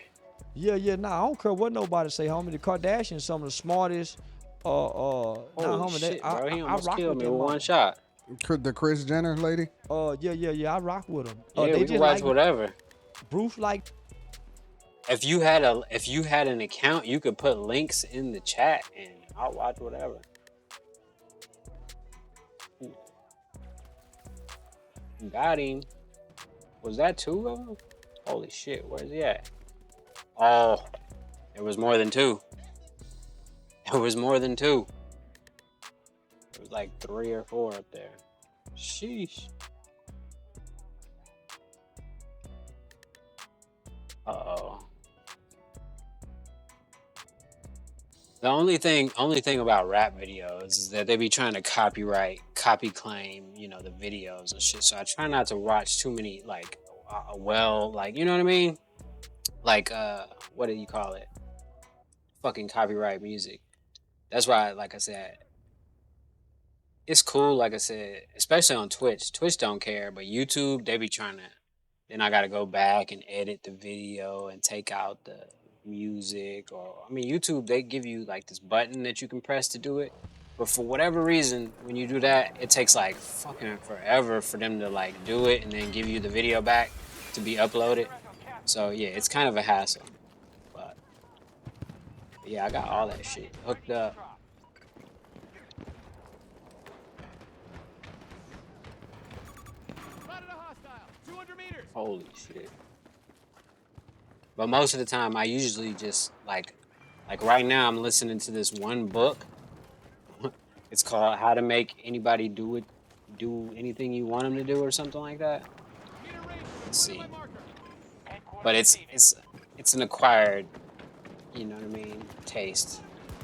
Yeah, nah, I don't care what nobody say, homie. The Kardashians, some of the smartest. Holy shit, bro. He almost killed me with one shot. The Kris Jenner lady? Yeah, I rock with them. Yeah, we can watch whatever. Bruce like. If you had an account, you could put links in the chat and I'll watch whatever. Got him. Was that 2 of them? Holy shit, where's he at? Oh, there was more than 2. There was more than 2. There was like 3 or 4 up there. Sheesh. Uh-oh. The only thing about rap videos is that they be trying to copy claim, the videos and shit. So I try not to watch too many, you know what I mean? Like, what do you call it? Fucking copyright music. That's why, like I said, it's cool, like I said, especially on Twitch. Twitch don't care, but YouTube, they be trying to, then I gotta go back and edit the video and take out the music, YouTube, they give you like this button that you can press to do it, but for whatever reason, when you do that, it takes like fucking forever for them to like do it and then give you the video back to be uploaded. So yeah, it's kind of a hassle, but yeah, I got all that shit hooked up. Holy shit. But most of the time, I usually just, like right now, I'm listening to this one book. It's called How to Make Anybody Do Anything You Want Them to Do or something like that. Let's see. But it's an acquired, you know what I mean, taste.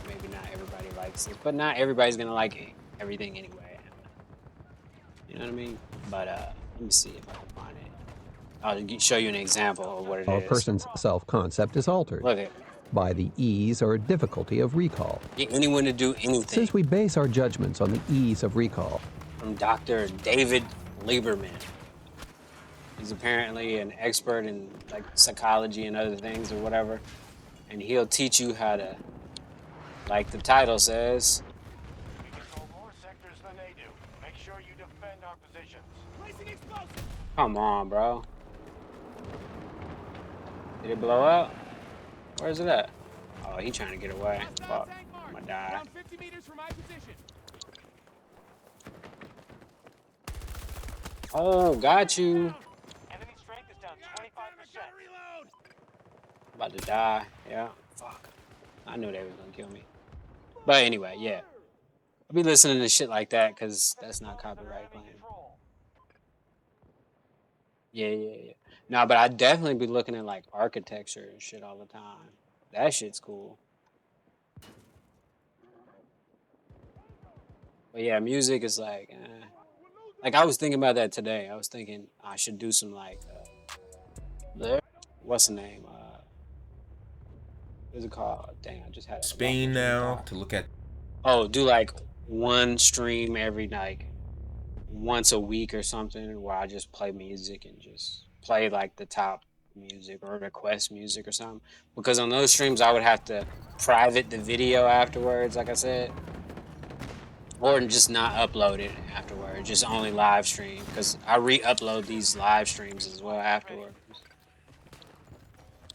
Maybe not everybody likes it, but not everybody's gonna like everything anyway. You know what I mean? But let me see if I can find it. I'll show you an example of what it is. A person's self-concept is altered by the ease or difficulty of recall. Get anyone to do anything. Since we base our judgments on the ease of recall. From Dr. David Lieberman. He's apparently an expert in like psychology and other things or whatever. And he'll teach you how to, like the title says, come on, bro. Did it blow up? Where's it at? Oh, he trying to get away. Fuck, I'm gonna die. Oh, got you. About to die. Yeah. Fuck. I knew they were gonna kill me. But anyway, yeah. I'll be listening to shit like that because that's not copyright claim. Yeah. No, but I definitely be looking at like architecture and shit all the time. That shit's cool. But yeah, music is like, like I was thinking about that today. I was thinking I should do some like, what's the name? What's it called? Dang, I just had Spain now to look at. Oh, do like one stream every like once a week or something where I just play music and just play like the top music or request music or something. Because on those streams I would have to private the video afterwards, like I said. Or just not upload it afterwards, just only live stream. Because I re-upload these live streams as well afterwards.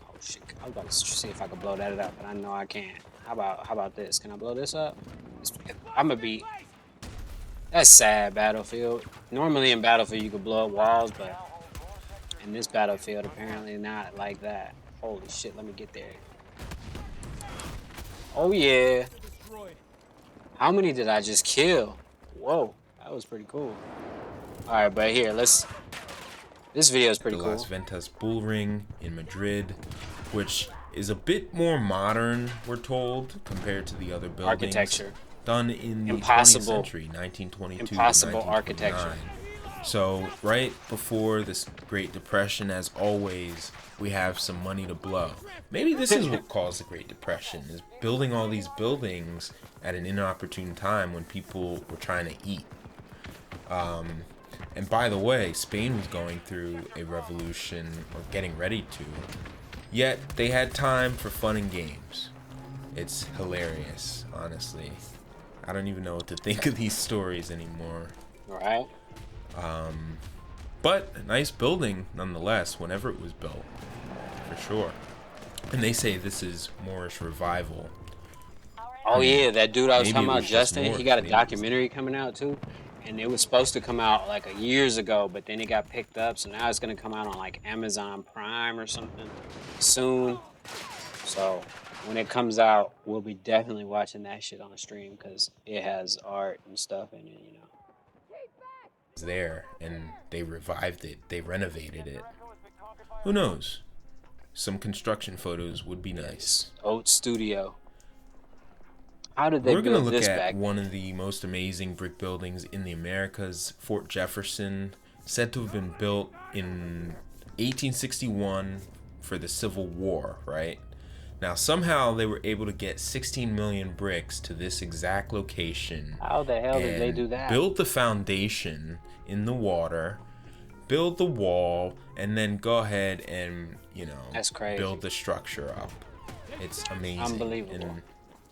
Oh shit, I was about to see if I could blow that up, but I know I can't. How about this? Can I blow this up? I'm gonna be... That's sad, Battlefield. Normally in Battlefield you could blow up walls, but in this Battlefield apparently not like that. Holy shit, let me get there. Oh yeah. How many did I just kill? Whoa, that was pretty cool. Alright, but here, let's... This video is pretty cool. Las Ventas Bull Ring in Madrid, which is a bit more modern, we're told, compared to the other buildings. Architecture. Done in the 20th century, 1922 Impossible to 1929. architecture. So, right before this Great Depression, as always, we have some money to blow. Maybe this is what caused the Great Depression, is building all these buildings at an inopportune time when people were trying to eat. And by the way, Spain was going through a revolution, or getting ready to, yet they had time for fun and games. It's hilarious, honestly. I don't even know what to think of these stories anymore. Right. But a nice building nonetheless, whenever it was built, for sure. And they say this is Moorish revival. Oh yeah, that dude I was talking about, just Justin, Moorish, he got a maybe. documentary coming out too. And it was supposed to come out like years ago, but then it got picked up, so now it's gonna come out on like Amazon Prime or something soon. So when it comes out, we'll be definitely watching that shit on the stream because it has art and stuff in it, you know. It's there, and they revived it, they renovated it. Who knows? Some construction photos would be nice. Oat Studio. How did they We're gonna build look this at back? one of the most amazing brick buildings in the Americas, Fort Jefferson, said to have been built in 1861 for the Civil War, right? Now somehow they were able to get 16 million bricks to this exact location. How the hell did they do that? Build the foundation in the water, build the wall, and then go ahead and, you know, That's crazy. build the structure up. It's amazing. Unbelievable. And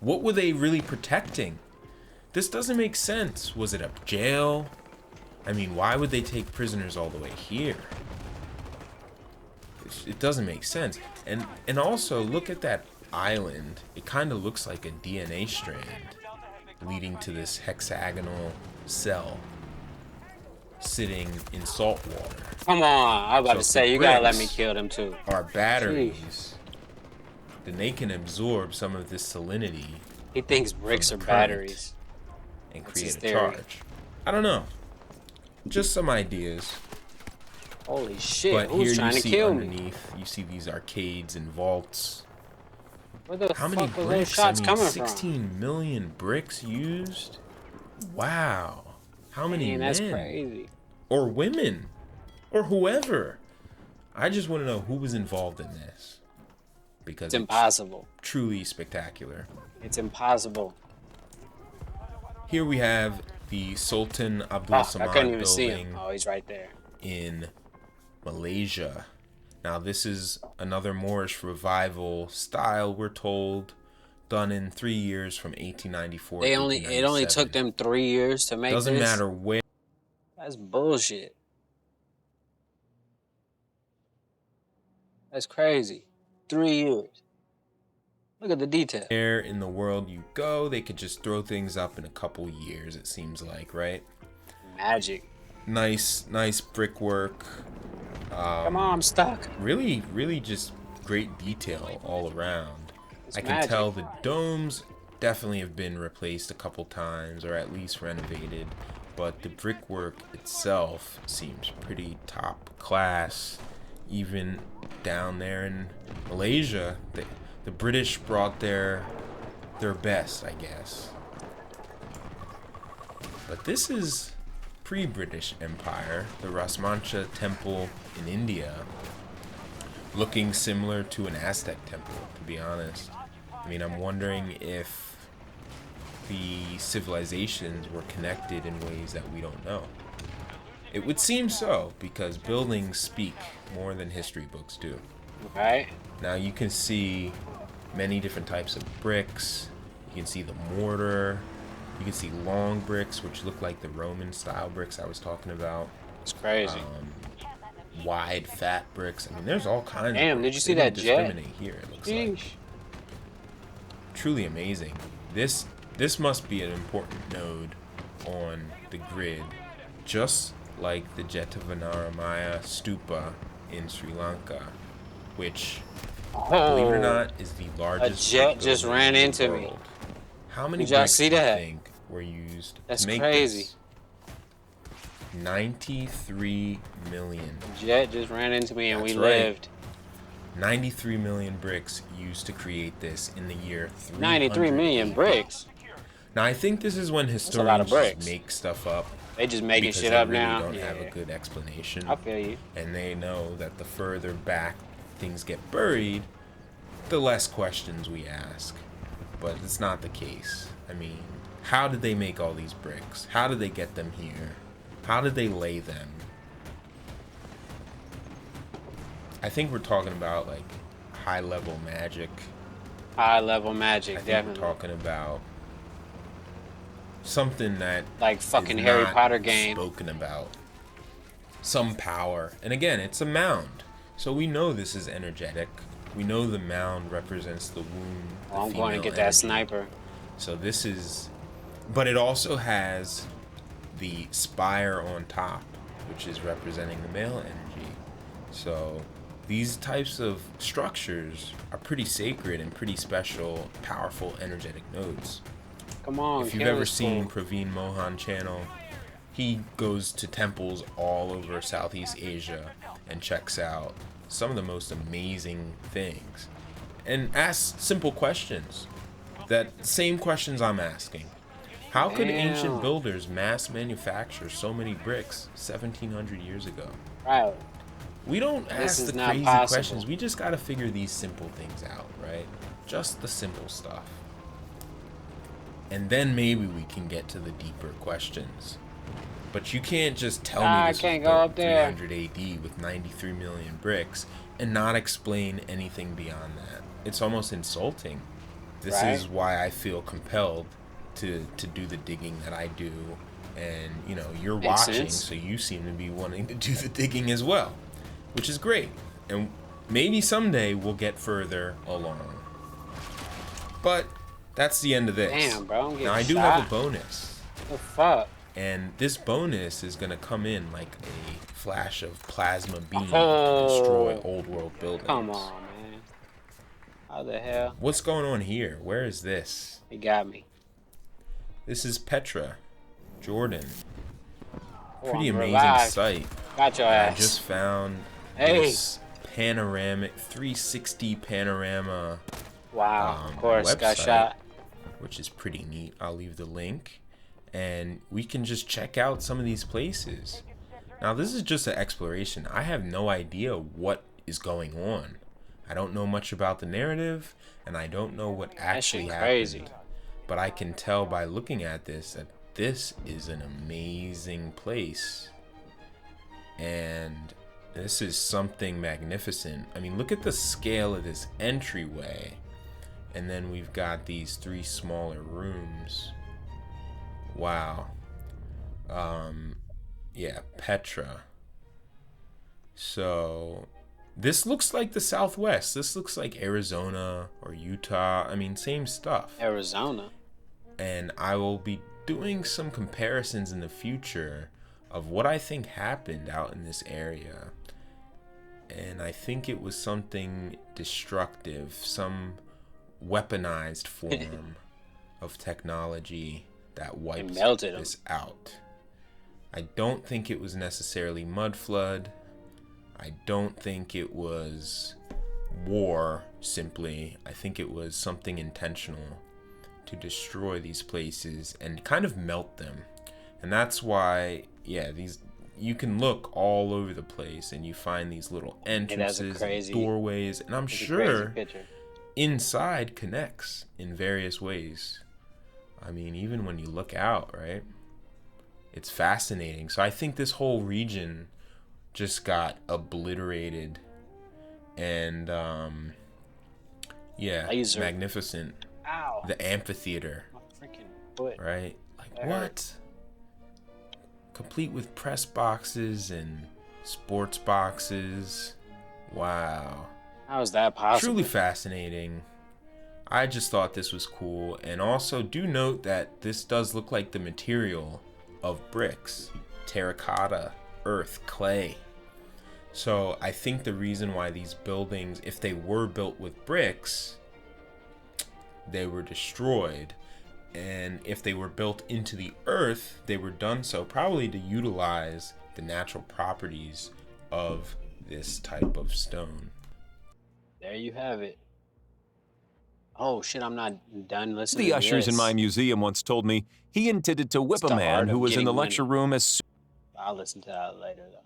what were they really protecting? This doesn't make sense. Was it a jail? I mean, why would they take prisoners all the way here? It doesn't make sense. And also, look at that island. It kind of looks like a DNA strand leading to this hexagonal cell sitting in salt water. Come on, I was about to So say, the you gotta let me bricks kill them too. Are batteries. Then they can absorb some of this salinity. He thinks bricks are from the current batteries. and That's his create a theory. charge. I don't know. Just some ideas. Holy shit, But who's here trying you to see kill me? underneath, you see these arcades and vaults. Where the How many fuck were those bricks? shots coming from? 16 million bricks used? Wow. How many Man, men? that's crazy. Or women? Or whoever? I just want to know who was involved in this. Because It's impossible. Truly spectacular. It's impossible. Here we have the Sultan Abdul I Samad couldn't even see him. building Oh, he's right there. in Malaysia. Now this is another Moorish revival style, we're told, done in 3 years from 1894 to It only 1897. took them 3 years to make Doesn't this. matter where. That's bullshit. That's crazy. 3 years. Look at the detail. Where in the world you go, they could just throw things up in a couple years, it seems like, right? Magic. Nice brickwork. Come on, I'm stuck. Really, really just great detail all around. I can tell the domes definitely have been replaced a couple times, or at least renovated, but the brickwork itself seems pretty top class. Even down there in Malaysia, the British brought their best, I guess. But this is pre-British Empire, the Rasmancha Temple in India, looking similar to an Aztec temple, to be honest. I mean, I'm wondering if the civilizations were connected in ways that we don't know. It would seem so, because buildings speak more than history books do. Right. Now you can see many different types of bricks. You can see the mortar. You can see long bricks, which look like the Roman style bricks I was talking about. It's crazy. Wide, fat bricks. I mean, there's all kinds. Damn, of did you see that jet? Discriminate here. It looks like truly amazing. This must be an important node on the grid, just like the Jetavanaramaya Stupa in Sri Lanka, which, believe it or not, is the largest. A jet just ran into me. How many Did y'all bricks see do you that? think were used That's to make crazy. this? 93 million. Jet just ran into me and That's we right. lived. 93 million bricks used to create this in the year 300. 93 million bricks. Now I think this is when a lot of historians bricks. just make stuff up. They just making because shit they up really now. don't have Yeah. a good explanation. I feel you. And they know that the further back things get buried, the less questions we ask. But it's not the case. I mean, how did they make all these bricks? How did they get them here? How did they lay them? I think we're talking about like high level magic. High level magic, I think definitely. we're talking about something that Like fucking is Harry not Potter game. spoken about. Some power. And again, it's a mound. So we know this is energetic. We know the mound represents the womb. The I'm going to female get that energy. sniper. So this is, but it also has the spire on top, which is representing the male energy. So these types of structures are pretty sacred and pretty special, powerful, energetic nodes. Come on, If you've ever seen Praveen Mohan channel, he goes to temples all over Southeast Asia and checks out some of the most amazing things and asks simple questions. That same questions I'm asking. How could ancient Damn. builders mass manufacture so many bricks 1700 years ago? Right. We don't This ask is the not crazy possible. questions. We just gotta figure these simple things out, right? Just the simple stuff. And then maybe we can get to the deeper questions. But you can't just tell me I this can't was go built up there. 300 AD with 93 million bricks and not explain anything beyond that. It's almost insulting. This Right. is why I feel compelled to do the digging that I do. And, you know, you're Makes watching, sense. so you seem to be wanting to do the digging as well, which is great. And maybe someday we'll get further along. But that's the end of this. Damn, bro, I'm getting now I do have shot. a bonus. The fuck? And this bonus is gonna come in like a flash of plasma beam to Oh. destroy old world buildings. Come on, man. How the hell? What's going on here? Where is this? He got me. This is Petra, Jordan. Oh, Pretty I'm amazing revived. site. Got your I ass. just found Hey. this panoramic 360 panorama. Wow, of course, got website, shot. which is pretty neat. I'll leave the link, and we can just check out some of these places. Now, this is just an exploration. I have no idea what is going on. I don't know much about the narrative, and I don't know what actually happened. crazy. But I can tell by looking at this that this is an amazing place. And this is something magnificent. I mean, look at the scale of this entryway. And then we've got these 3 smaller rooms. Wow. Yeah, Petra. So this looks like the Southwest. This looks like Arizona or Utah. I mean, same stuff. Arizona. And I will be doing some comparisons in the future of what I think happened out in this area. and I think it was something destructive, some weaponized form of technology that wiped this out. I don't think it was necessarily mud flood. I don't think it was war simply. I think it was something intentional to destroy these places and kind of melt them. And that's why, yeah, you can look all over the place and you find these little entrances, doorways, and I'm sure inside connects in various ways. I mean, even when you look out, right? It's fascinating. So I think this whole region just got obliterated, and yeah, Laser. magnificent. Ow. The amphitheater, right? Like what? Complete with press boxes and sports boxes. Wow. How is that possible? Truly fascinating. I just thought this was cool, and also do note that this does look like the material of bricks, terracotta, earth, clay. So I think the reason why these buildings, if they were built with bricks, they were destroyed. And if they were built into the earth, they were done so probably to utilize the natural properties of this type of stone. There you have it. Oh shit, I'm not done listening The to ushers in this. my museum once told me he intended to whip It's a the man art who of was in getting the money. lecture room as soon. I'll listen to that later though.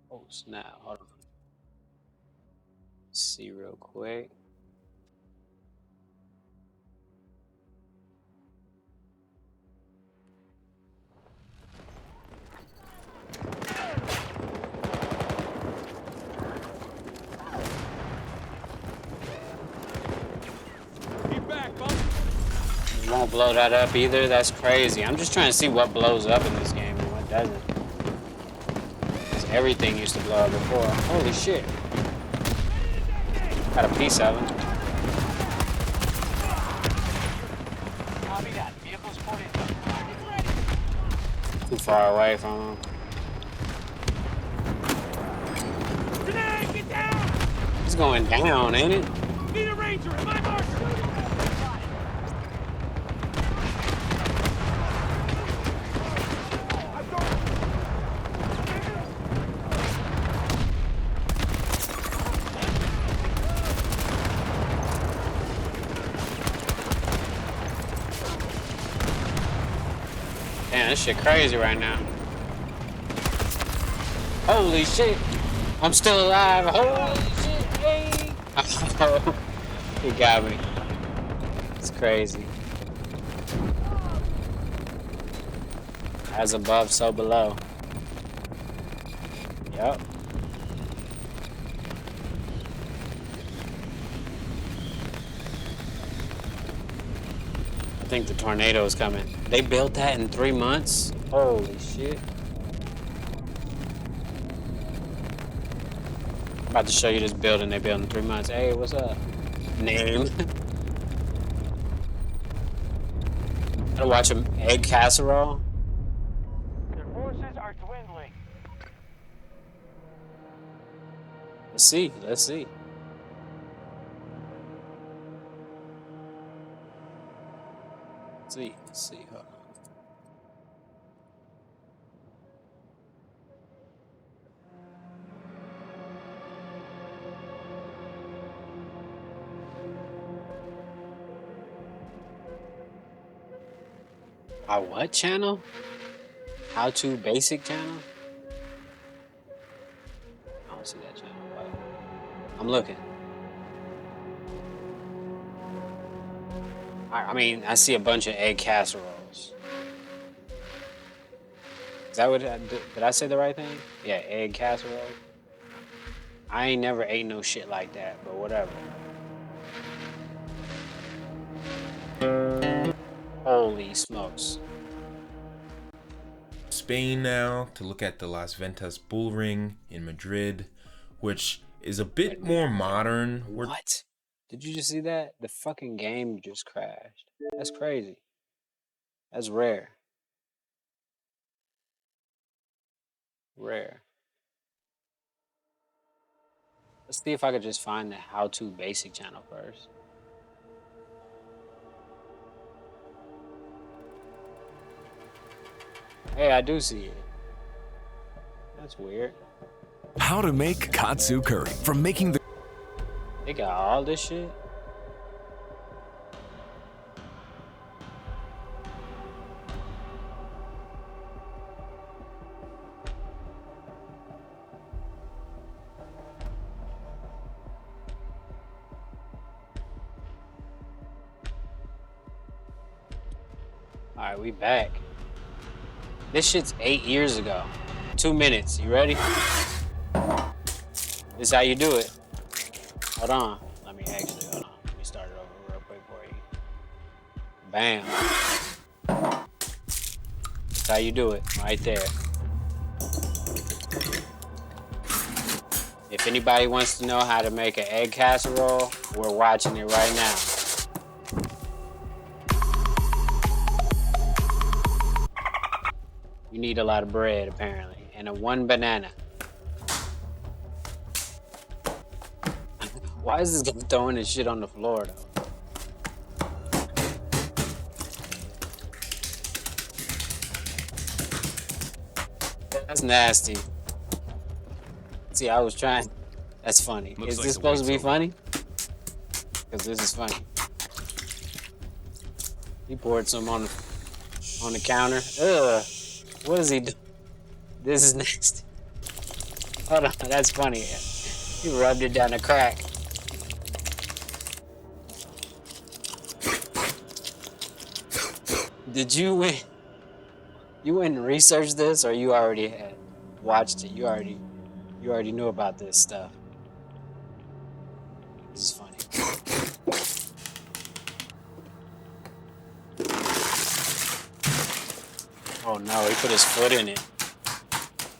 Oh snap, hold on. See real quick. You won't blow that up either? That's crazy. I'm just trying to see what blows up in this game and what doesn't. Because everything used to blow up before. Holy shit. Got a piece of it. Too far away from him. It's going down, ain't it? Need a ranger in my marker! Damn, this shit crazy right now. Holy shit. I'm still alive. Holy shit. Hey. He got me. It's crazy. As above, so below. Yep. I think the tornado is coming. They built that in 3 months? Holy shit. I'm about to show you this building they built in 3 months. Hey, what's up? Name. Gotta watch an egg casserole. Their forces are dwindling. Let's see. Let's see. Let's see. Hold on. Our what channel? How to basic channel? I don't see that channel, but I'm looking. I mean, I see a bunch of egg casseroles. Is that what did I say the right thing? Yeah, egg casserole. I ain't never ate no shit like that, but whatever. Holy smokes. Spain now to look at the Las Ventas Bull Ring in Madrid, which is a bit more modern. What? Did you just see that? The fucking game just crashed. That's crazy. That's rare. Rare. Let's see if I could just find the How To Basic channel first. Hey, I do see it. That's weird. How to make katsu curry from making the... They got all this shit? Alright, we back. This shit's 8 years ago. 2 minutes. You ready? This is how you do it. Hold on. Let me start it over real quick for you. Bam. That's how you do it. Right there. If anybody wants to know how to make an egg casserole, we're watching it right now. You need a lot of bread, apparently, and one banana. Why is this guy throwing his shit on the floor, though? That's nasty. See, I was trying. That's funny. Is this supposed to be funny? Because this is funny. He poured some on the counter. Ugh. What is he doing? This is nasty. Hold on, that's funny. He rubbed it down the crack. Did you went and researched this, or you already had watched it? You already knew about this stuff. This is funny. Oh no, he put his foot in it.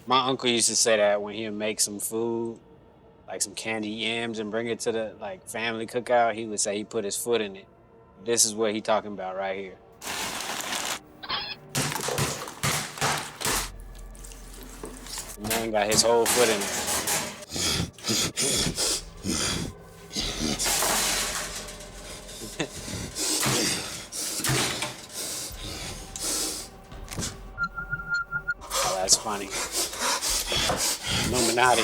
My uncle used to say that when he would make some food, like some candy yams, and bring it to the family cookout, he would say he put his foot in it. This is what he talking about right here. The man got his whole foot in it. Oh, that's funny. Illuminati.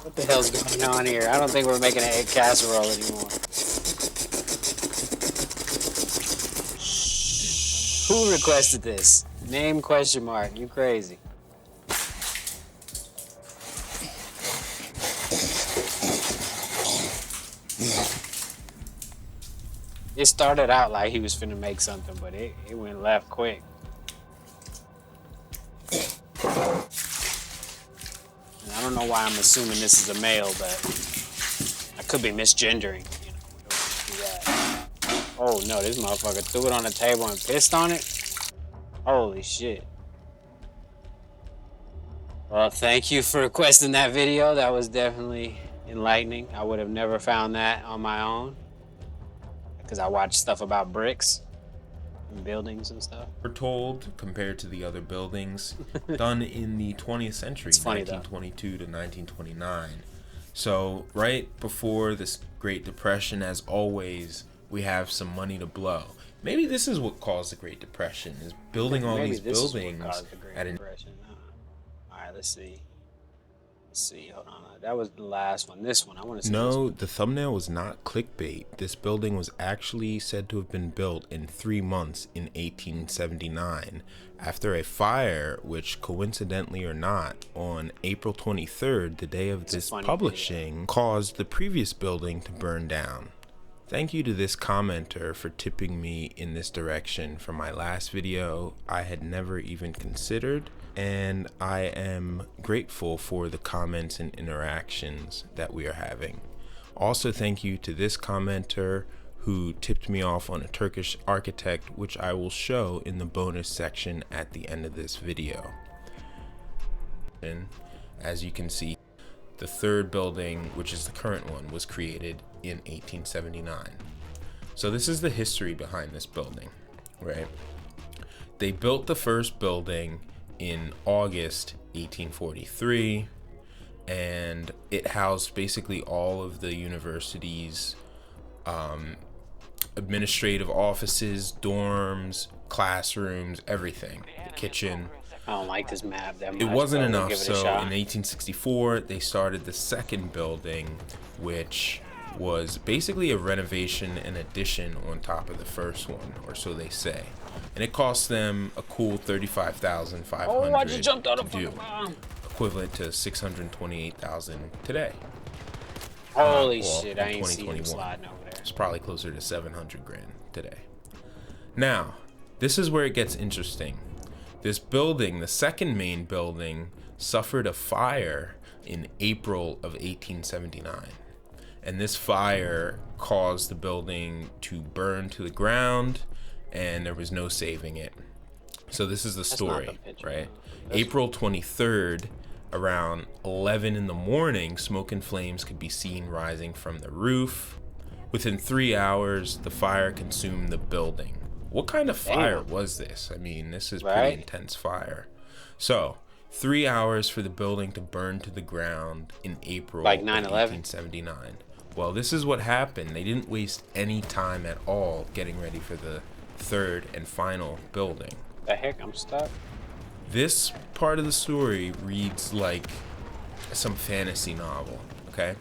What the hell's going on here? I don't think we're making an egg casserole anymore. Who requested this? Name question mark. You crazy. It started out like he was finna make something, but it went left quick. And I don't know why I'm assuming this is a male, but I could be misgendering. You know, we don't do that. Oh no, this motherfucker threw it on the table and pissed on it? Holy shit. Well, thank you for requesting that video. That was definitely enlightening. I would have never found that on my own, because I watch stuff about bricks and buildings and stuff. We're told, compared to the other buildings, done in the 20th century, 1922 to 1929. So right before this Great Depression, as always, we have some money to blow. Maybe this is what caused the Great Depression, is building all these buildings at an... All right, let's see. Hold on. That was the last one. This one, I want to see. No, the thumbnail was not clickbait. This building was actually said to have been built in 3 months in 1879 after a fire, which coincidentally or not, on April 23rd, the day of this publishing, caused the previous building to burn down. Thank you to this commenter for tipping me in this direction for my last video I had never even considered, and I am grateful for the comments and interactions that we are having. Also, thank you to this commenter who tipped me off on a Turkish architect, which I will show in the bonus section at the end of this video. And as you can see, the third building, which is the current one, was created in 1879. So this is the history behind this building, right? They built the first building in August 1843, and it housed basically all of the university's administrative offices, dorms, classrooms, everything, the kitchen. I don't like this map that much. It wasn't but we'll enough, give it a so shot. in 1864 they started the second building, which was basically a renovation and addition on top of the first one, or so they say. And it cost them a cool $35,500 to do, equivalent to $628,000 today. Holy shit, I ain't seen him sliding over there. It's probably closer to 700 grand today. Now, this is where it gets interesting. This building, the second main building, suffered a fire in April of 1879. And this fire caused the building to burn to the ground, and there was no saving it. So this is the story, right? April 23rd, around 11 in the morning, smoke and flames could be seen rising from the roof. Within 3 hours, the fire consumed the building. What kind of fire was this? I mean, this is pretty intense fire. So, 3 hours for the building to burn to the ground in April like of 1879. Well, this is what happened. They didn't waste any time at all getting ready for the third and final building. The heck, I'm stuck. This part of the story reads like some fantasy novel, okay?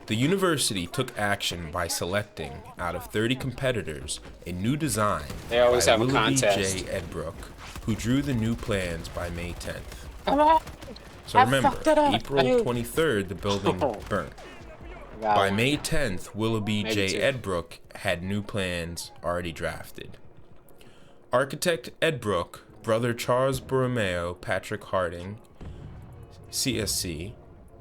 The university took action by selecting, out of 30 competitors, a new design They always by have a Willoughby contest. J. Edbrook, who drew the new plans by May 10th. So I remember, fucked it up. April 23rd, the building burnt. By May 10th, Willoughby Maybe J. two. Edbrook had new plans already drafted. Architect Edbrook, brother Charles Borromeo, Patrick Harding, CSC,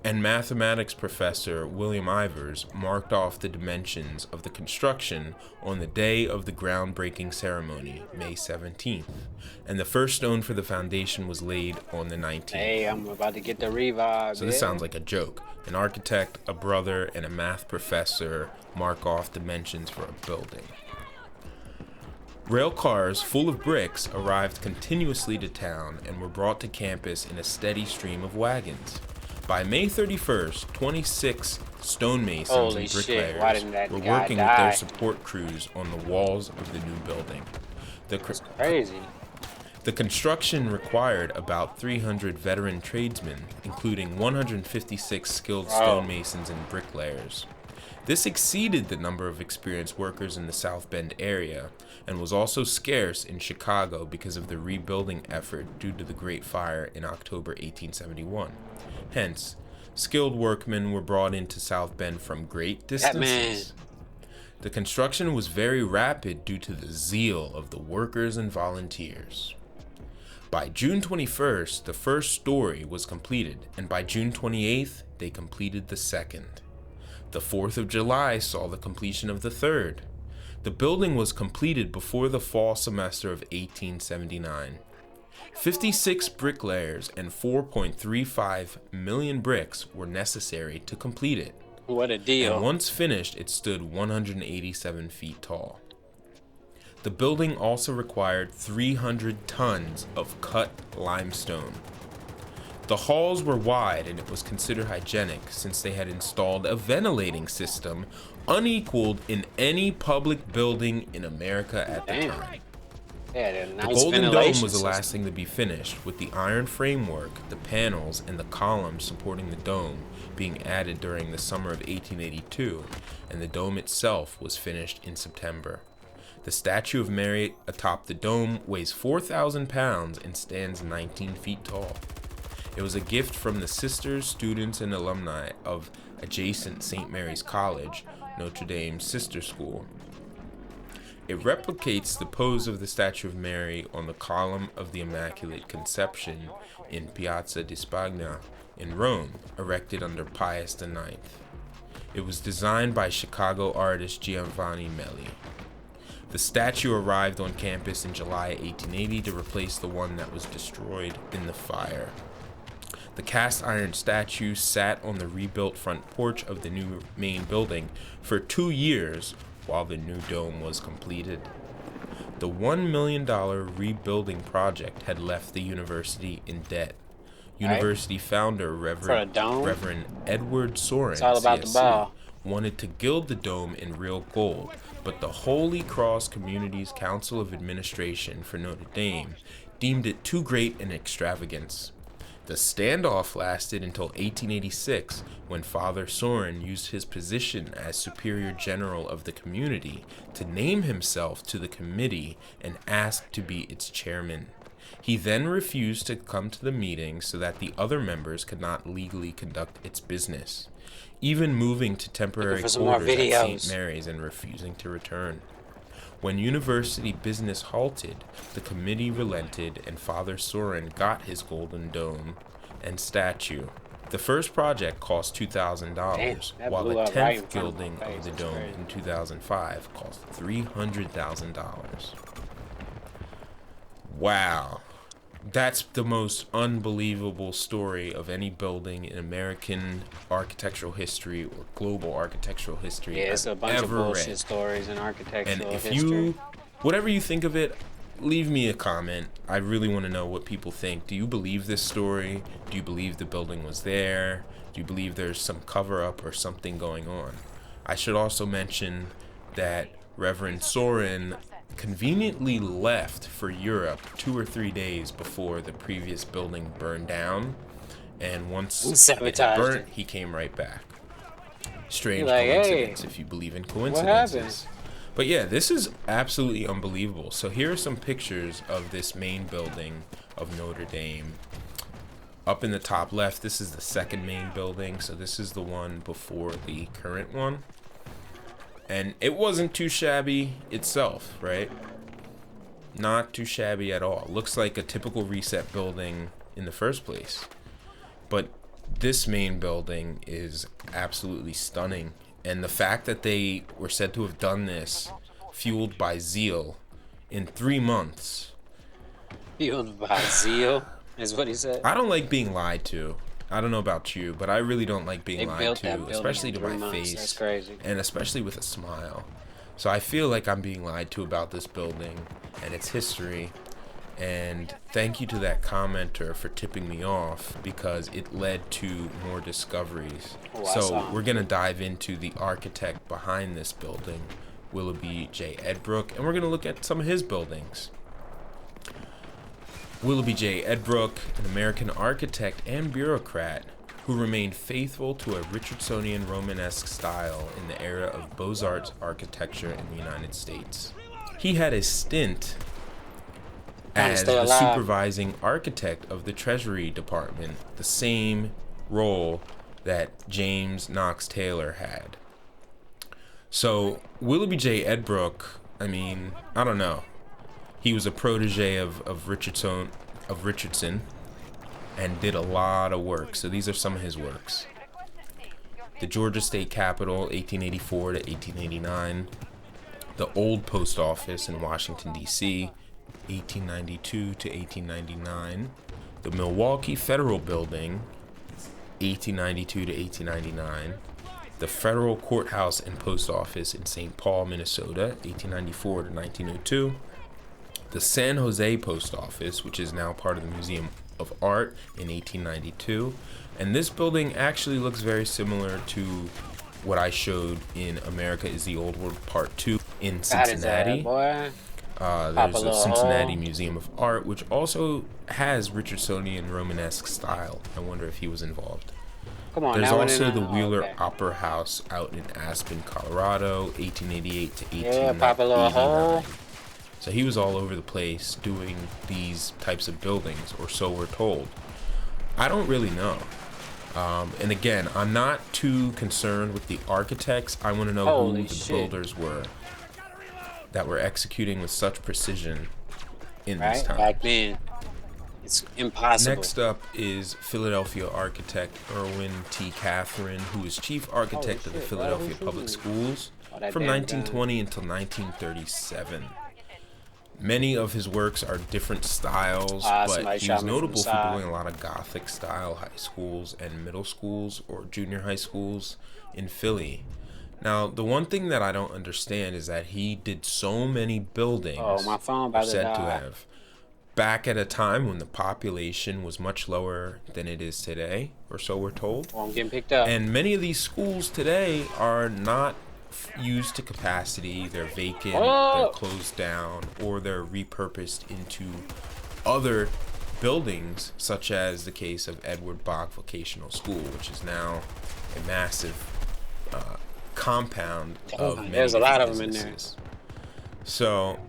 and mathematics professor William Ivers marked off the dimensions of the construction on the day of the groundbreaking ceremony, May 17th, and the first stone for the foundation was laid on the 19th. Hey, I'm about to get the revive. So this sounds like a joke. An architect, a brother, and a math professor mark off dimensions for a building. Rail cars full of bricks arrived continuously to town and were brought to campus in a steady stream of wagons. By May 31st, 26 stonemasons Holy and shit, why didn't bricklayers that were guy working with die? their support crews on the walls of the new building. That's crazy. The construction required about 300 veteran tradesmen, including 156 skilled stonemasons and bricklayers. This exceeded the number of experienced workers in the South Bend area, and was also scarce in Chicago because of the rebuilding effort due to the Great Fire in October 1871. Hence, skilled workmen were brought into South Bend from great distances. The construction was very rapid due to the zeal of the workers and volunteers. By June 21st, the first story was completed, and by June 28th, they completed the second. The 4th of July saw the completion of the third. The building was completed before the fall semester of 1879. 56 bricklayers and 4.35 million bricks were necessary to complete it. What a deal. And once finished, it stood 187 feet tall. The building also required 300 tons of cut limestone. The halls were wide, and it was considered hygienic since they had installed a ventilating system unequaled in any public building in America at the time. Yeah, The Golden Dome was the last thing to be finished, with the iron framework, the panels, and the columns supporting the dome being added during the summer of 1882, and the dome itself was finished in September. The statue of Mary atop the dome weighs 4,000 pounds and stands 19 feet tall. It was a gift from the sisters, students, and alumni of adjacent St. Mary's College, Notre Dame's sister school. It replicates the pose of the statue of Mary on the column of the Immaculate Conception in Piazza di Spagna in Rome, erected under Pius IX. It was designed by Chicago artist Giovanni Melli. The statue arrived on campus in July 1880 to replace the one that was destroyed in the fire. The cast iron statue sat on the rebuilt front porch of the new main building for 2 years while the new dome was completed. The $1 million rebuilding project had left the university in debt. University founder Reverend Edward Soren, it's all about the ball, wanted to gild the dome in real gold, but the Holy Cross Communities Council of Administration for Notre Dame deemed it too great an extravagance. The standoff lasted until 1886, when Father Soren used his position as Superior General of the community to name himself to the committee and asked to be its chairman. He then refused to come to the meeting so that the other members could not legally conduct its business, even moving to temporary quarters at St. Mary's and refusing to return. When university business halted, the committee relented and Father Soren got his golden dome and statue. The first project cost $2,000, while the 10th gilding of the dome in 2005 cost $300,000. Wow. That's the most unbelievable story of any building in American architectural history or global architectural history. Yeah, it's a bunch of bullshit stories in architectural history. Whatever you think of it, leave me a comment. I really want to know what people think. Do you believe this story? Do you believe the building was there? Do you believe there's some cover-up or something going on? I should also mention that Reverend Soren conveniently left for Europe 2 or 3 days before the previous building burned down, and once it burnt, he came right back. Strange coincidence, if you believe in coincidences. But yeah, this is absolutely unbelievable. So here are some pictures of this main building of Notre Dame. Up in the top left, this is the second main building, so this is the one before the current one. And it wasn't too shabby itself, right? Not too shabby at all. Looks like a typical reset building in the first place. But this main building is absolutely stunning. And the fact that they were said to have done this, fueled by zeal, in 3 months. Fueled by zeal, is what he said. I don't like being lied to. I don't know about you, but I really don't like being lied to, especially to my face. That's crazy. And especially with a smile. So I feel like I'm being lied to about this building and its history. And thank you to that commenter for tipping me off, because it led to more discoveries. So we're going to dive into the architect behind this building, Willoughby J. Edbrook, and we're going to look at some of his buildings. Willoughby J. Edbrook, an American architect and bureaucrat who remained faithful to a Richardsonian Romanesque style in the era of Beaux-Arts architecture in the United States. He had a stint as the supervising architect of the Treasury Department, the same role that James Knox Taylor had. So Willoughby J. Edbrook, I mean, I don't know. He was a protege of Richardson, and did a lot of work. So these are some of his works. The Georgia State Capitol, 1884 to 1889. The Old Post Office in Washington, D.C., 1892 to 1899. The Milwaukee Federal Building, 1892 to 1899. The Federal Courthouse and Post Office in St. Paul, Minnesota, 1894 to 1902. The San Jose Post Office, which is now part of the Museum of Art, in 1892. And this building actually looks very similar to what I showed in America is the Old World Part 2 in Cincinnati. There's a Cincinnati Museum of Art, which also has Richardsonian Romanesque style. I wonder if he was involved. There's also the Wheeler Opera House out in Aspen, Colorado, 1888 to 1889. So he was all over the place doing these types of buildings, or so we're told. I don't really know. And again, I'm not too concerned with the architects. I want to know who the builders were that were executing with such precision in this time. Back then, it's impossible. Next up is Philadelphia architect Irwin T. Catherine, who is chief architect of the Philadelphia Public Schools from 1920 until 1937. Many of his works are different styles, but he was notable for doing a lot of Gothic style high schools and middle schools or junior high schools in Philly. Now, the one thing that I don't understand is that he did so many buildings. Oh, my phone about to said die. to have back at a time when the population was much lower than it is today, or so we're told. Oh, I'm getting picked up. And many of these schools today are not used to capacity. They're vacant, they're closed down, or they're repurposed into other buildings, such as the case of Edward Bach Vocational School, which is now a massive compound of many there's a lot of different them in there. businesses. So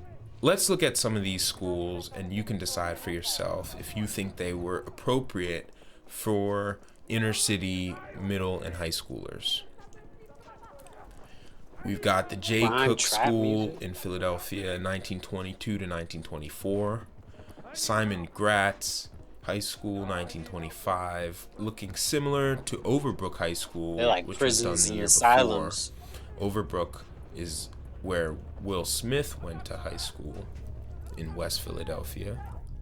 let's look at some of these schools, and you can decide for yourself if you think they were appropriate for inner city middle and high schoolers. We've got the Jay Cook School in Philadelphia, 1922 to 1924. Simon Gratz High School, 1925, looking similar to Overbrook High School, like which was done prisons the and year asylums. before. Overbrook is where Will Smith went to high school in West Philadelphia.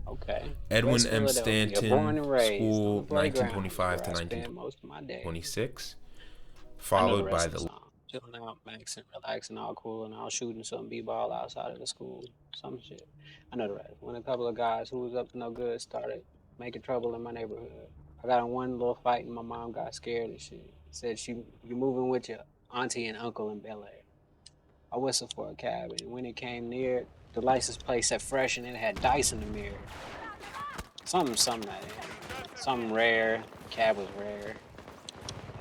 Okay. Edwin West M. Philadelphia, Stanton born and raised School, on the playground, 1925 to where I spent most of my day. 1926, I know followed the by rest of the song. Chilling out, maxing, relaxing, all cool, and all shooting some b-ball outside of the school, some shit. I know the rest. When a couple of guys who was up to no good started making trouble in my neighborhood, I got in one little fight, and my mom got scared and shit. Said, "You moving with your auntie and uncle in Bel Air." I whistled for a cab, and when it came near, the license plate said fresh, and it had dice in the mirror. Something rare. Cab was rare.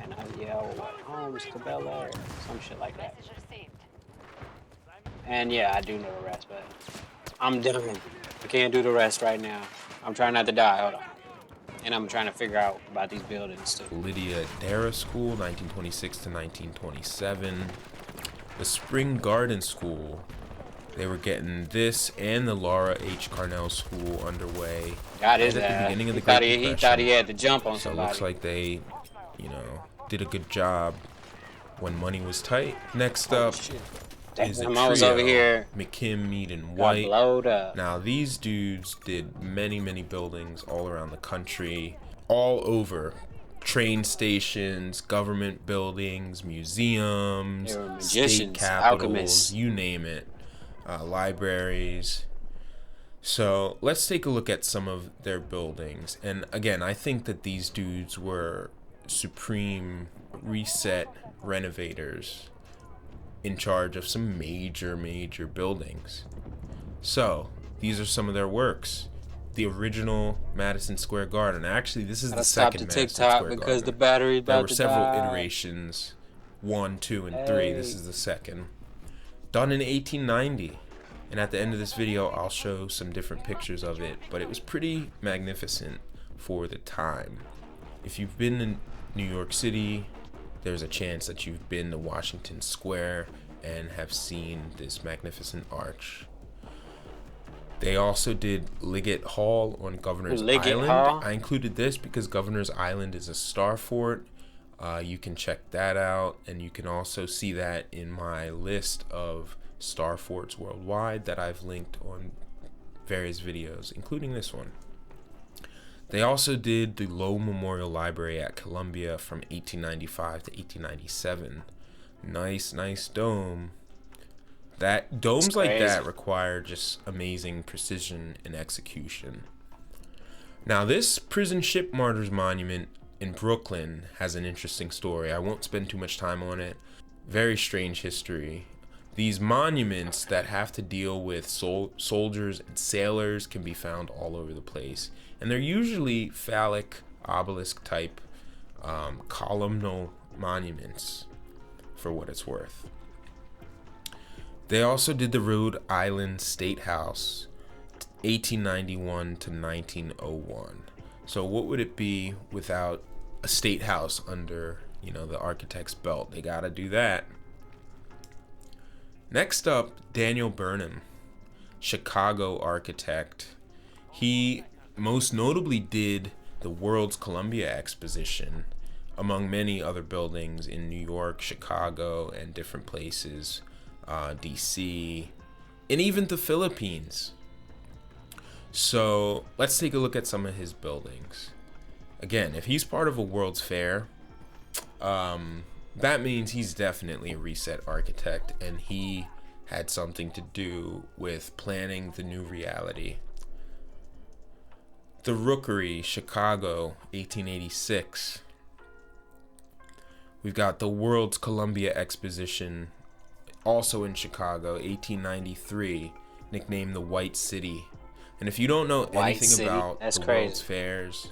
And I yelled, "Holmes to Bel Air," some shit like that. And yeah, I do know the rest, but I'm done. I can't do the rest right now. I'm trying not to die. Hold on. And I'm trying to figure out about these buildings too. Lydia Dara School, 1926 to 1927. The Spring Garden School. They were getting this and the Laura H. Carnell School underway. Got his at the ass. beginning of the He thought Great he Depression. thought he had to jump on So it somebody. looks like they, did a good job when money was tight. Next up is a Damn, I was over trio, here. McKim, Mead, and Got White. blowed up. Now these dudes did many buildings all around the country, all over. Train stations, government buildings, museums, They were state magicians, capitals, alchemists. you name it, libraries. So let's take a look at some of their buildings. And again, I think that these dudes were supreme reset renovators in charge of some major buildings. So these are some of their works. The original Madison Square Garden. Actually, this is the Stop second the Madison TikTok Square because Garden. the battery's about There were to several die. iterations, 1, 2, and 3. This is the second. Done in 1890. And at the end of this video, I'll show some different pictures of it. But it was pretty magnificent for the time. If you've been in New York City, there's a chance that you've been to Washington Square and have seen this magnificent arch. They also did Liggett Hall on Governor's Liggett Island. Hall? I included this because Governor's Island is a star fort. You can check that out, and you can also see that in my list of star forts worldwide that I've linked on various videos, including this one. They also did the Lowe Memorial Library at Columbia from 1895 to 1897. Nice dome. That domes like that require just amazing precision and execution. Now this Prison Ship Martyrs Monument in Brooklyn has an interesting story. I won't spend too much time on it. Very strange history. These monuments that have to deal with soldiers and sailors can be found all over the place. And they're usually phallic obelisk type columnal monuments, for what it's worth. They also did the Rhode Island State House, 1891 to 1901. So what would it be without a state house under, the architect's belt? They gotta do that. Next up, Daniel Burnham, Chicago architect. He most notably did the World's Columbia Exposition, among many other buildings in New York, Chicago, and different places. DC, and even the Philippines. So let's take a look at some of his buildings. Again, if he's part of a World's Fair, that means he's definitely a reset architect, and he had something to do with planning the new reality. The Rookery, Chicago, 1886. We've got the World's Columbia Exposition, also in Chicago, 1893, nicknamed the White City. And if you don't know anything about the World's Fairs,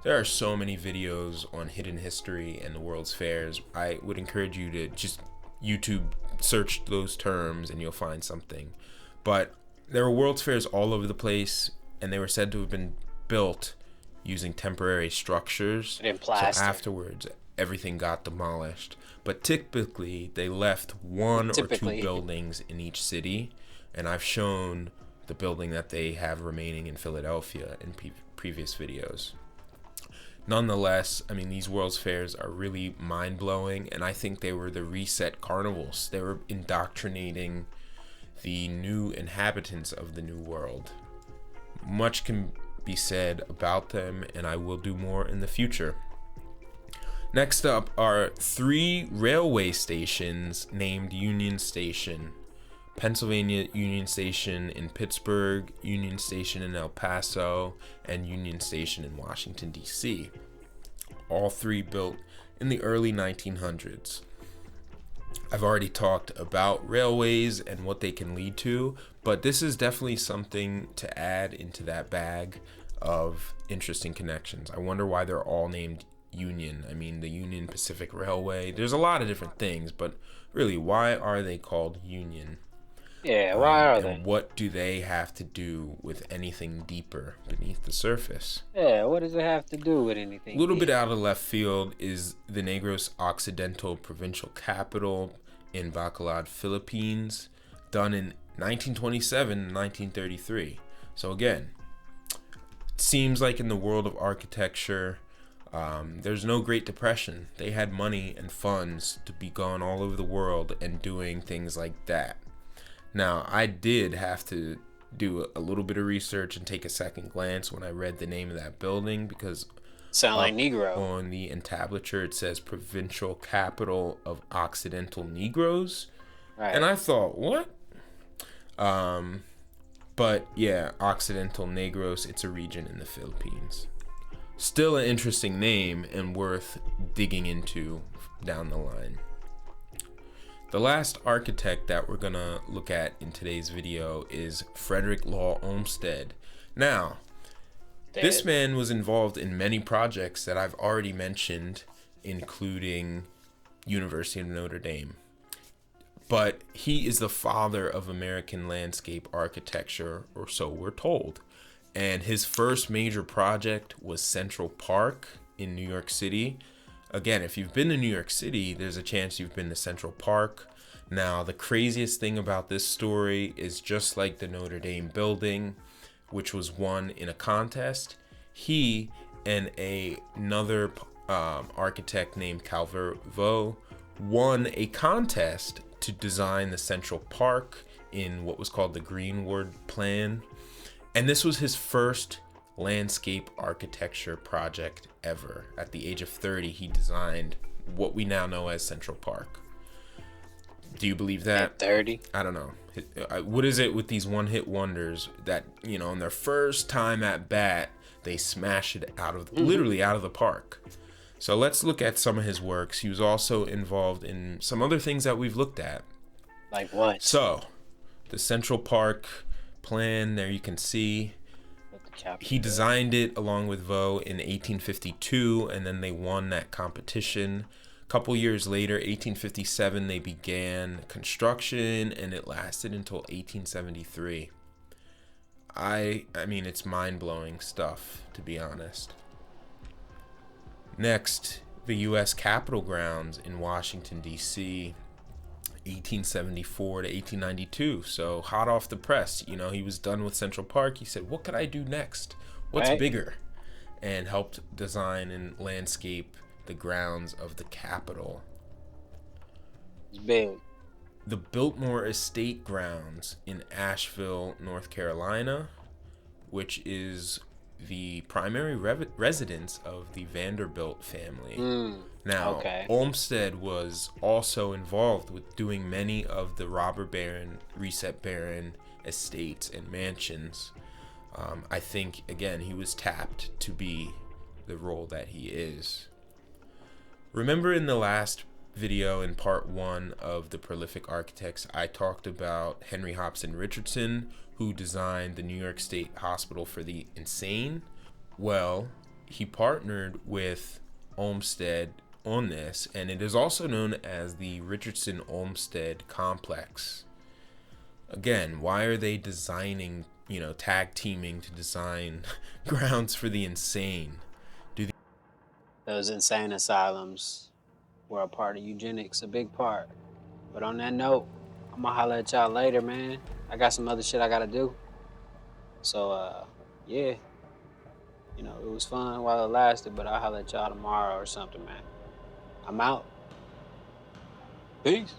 there are so many videos on hidden history and the World's Fairs. I would encourage you to just YouTube search those terms and you'll find something. But there were World's Fairs all over the place, and they were said to have been built using temporary structures. In plastic. So afterwards, everything got demolished. But typically, they left one or two buildings in each city, and I've shown the building that they have remaining in Philadelphia in previous videos. Nonetheless, I mean, these World's Fairs are really mind-blowing, and I think they were the reset carnivals. They were indoctrinating the new inhabitants of the new world. Much can be said about them, and I will do more in the future. Next up are 3 railway stations named Union Station. Pennsylvania Union Station in Pittsburgh, Union Station in El Paso, and Union Station in Washington, D.C. All 3 built in the early 1900s. I've already talked about railways and what they can lead to, but this is definitely something to add into that bag of interesting connections. I wonder why they're all named Union. I mean, the Union Pacific Railway. There's a lot of different things, but really, why are they called Union? Yeah, why are they? What do they have to do with anything deeper beneath the surface? Yeah, what does it have to do with anything? A little bit out of left field is the Negros Occidental Provincial Capital in Bacolod, Philippines, done in 1927 and 1933. So again, it seems like in the world of architecture, there's no Great Depression. They had money and funds to be gone all over the world and doing things like that. Now, I did have to do a little bit of research and take a second glance when I read the name of that building, because sound like Negro. On the entablature it says Provincial Capital of Occidental Negroes. Right. And I thought, what? But yeah, Occidental Negros, it's a region in the Philippines. Still an interesting name and worth digging into down the line. The last architect that we're gonna look at in today's video is Frederick Law Olmsted. Now, this man was involved in many projects that I've already mentioned, including University of Notre Dame. But he is the father of American landscape architecture, or so we're told. And his first major project was Central Park in New York City. Again, if you've been to New York City, there's a chance you've been to Central Park. Now, the craziest thing about this story is, just like the Notre Dame building, which was won in a contest, he and another architect named Calvert Vaux won a contest to design the Central Park in what was called the Greenwood Plan. And this was his first landscape architecture project ever. At the age of 30, he designed what we now know as Central Park. Do you believe that? At 30? I don't know. What is it with these one-hit wonders that, you know, in their first time at bat, they smash it out of, literally out of the park? So let's look at some of his works. He was also involved in some other things that we've looked at. Like what? So, the Central Park plan, there you can see. He designed it along with Vaux in 1852, and then they won that competition. A couple years later, 1857, they began construction, and it lasted until 1873. I mean, it's mind-blowing stuff, to be honest. Next, the U.S. Capitol grounds in Washington, D.C., 1874 to 1892. So hot off the press, you know, he was done with Central Park. He said, what could I do next? What's bigger? And helped design and landscape the grounds of the Capitol. It's big. The Biltmore Estate grounds in Asheville, North Carolina, which is the primary residence of the Vanderbilt family. Now, okay. Olmsted was also involved with doing many of the robber baron, reset baron estates and mansions. I think, again, he was tapped to be the role that he is. Remember in the last video in part 1 of The Prolific Architects, I talked about Henry Hobson Richardson, who designed the New York State Hospital for the Insane? Well, he partnered with Olmsted on this, and it is also known as the Richardson Olmsted Complex. Again, why are they designing, tag teaming to design grounds for the insane? Those insane asylums were a part of eugenics, a big part. But on that note, I'm gonna holler at y'all later, man. I got some other shit I gotta do. So, yeah. It was fun while it lasted, but I'll holler at y'all tomorrow or something, man. I'm out. Peace.